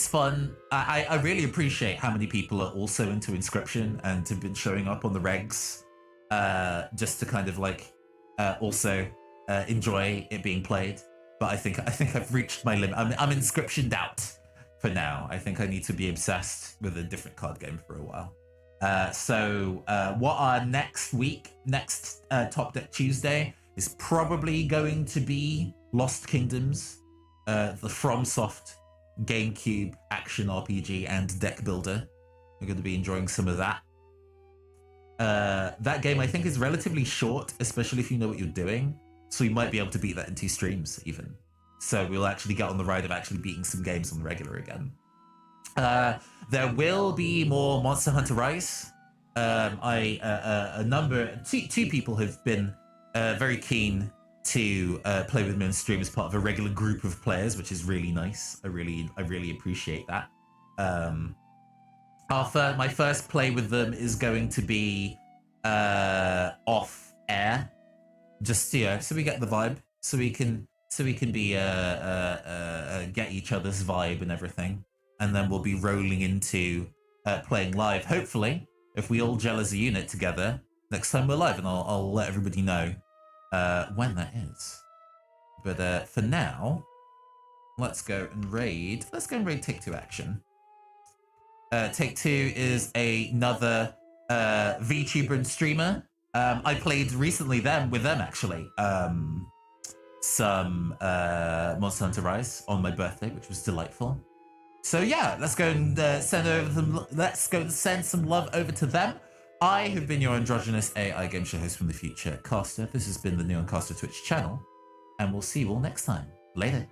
fun. I really appreciate how many people are also into Inscryption and have been showing up on the regs, just to kind of like also enjoy it being played. But I think I've reached my limit. I'm Inscryptioned out for now. I think I need to be obsessed with a different card game for a while. So what our next Top Deck Tuesday is probably going to be Lost Kingdoms, the FromSoft GameCube action RPG and deck builder. We're going to be enjoying some of that. That game I think is relatively short, especially if you know what you're doing. So you might be able to beat that in 2 streams even. So we'll actually get on the ride of actually beating some games on the regular again. There will be more Monster Hunter Rise. Two people have been very keen to play with me on stream as part of a regular group of players, which is really nice. I really appreciate that. My first play with them is going to be off air, just so we get the vibe, so we can be get each other's vibe and everything, and then we'll be rolling into playing live. Hopefully, if we all gel as a unit together next time we're live, and I'll let everybody know when that is. But for now, let's go and raid. Let's go and raid Take Two Action. Take Two is another VTuber and streamer. I played recently with them actually. Some Monster Hunter Rise on my birthday, which was delightful. So yeah, let's go and send some love over to them. I have been your androgynous AI game show host from the future, Caster. This has been the Neon Caster Twitch channel, and we'll see you all next time. Later.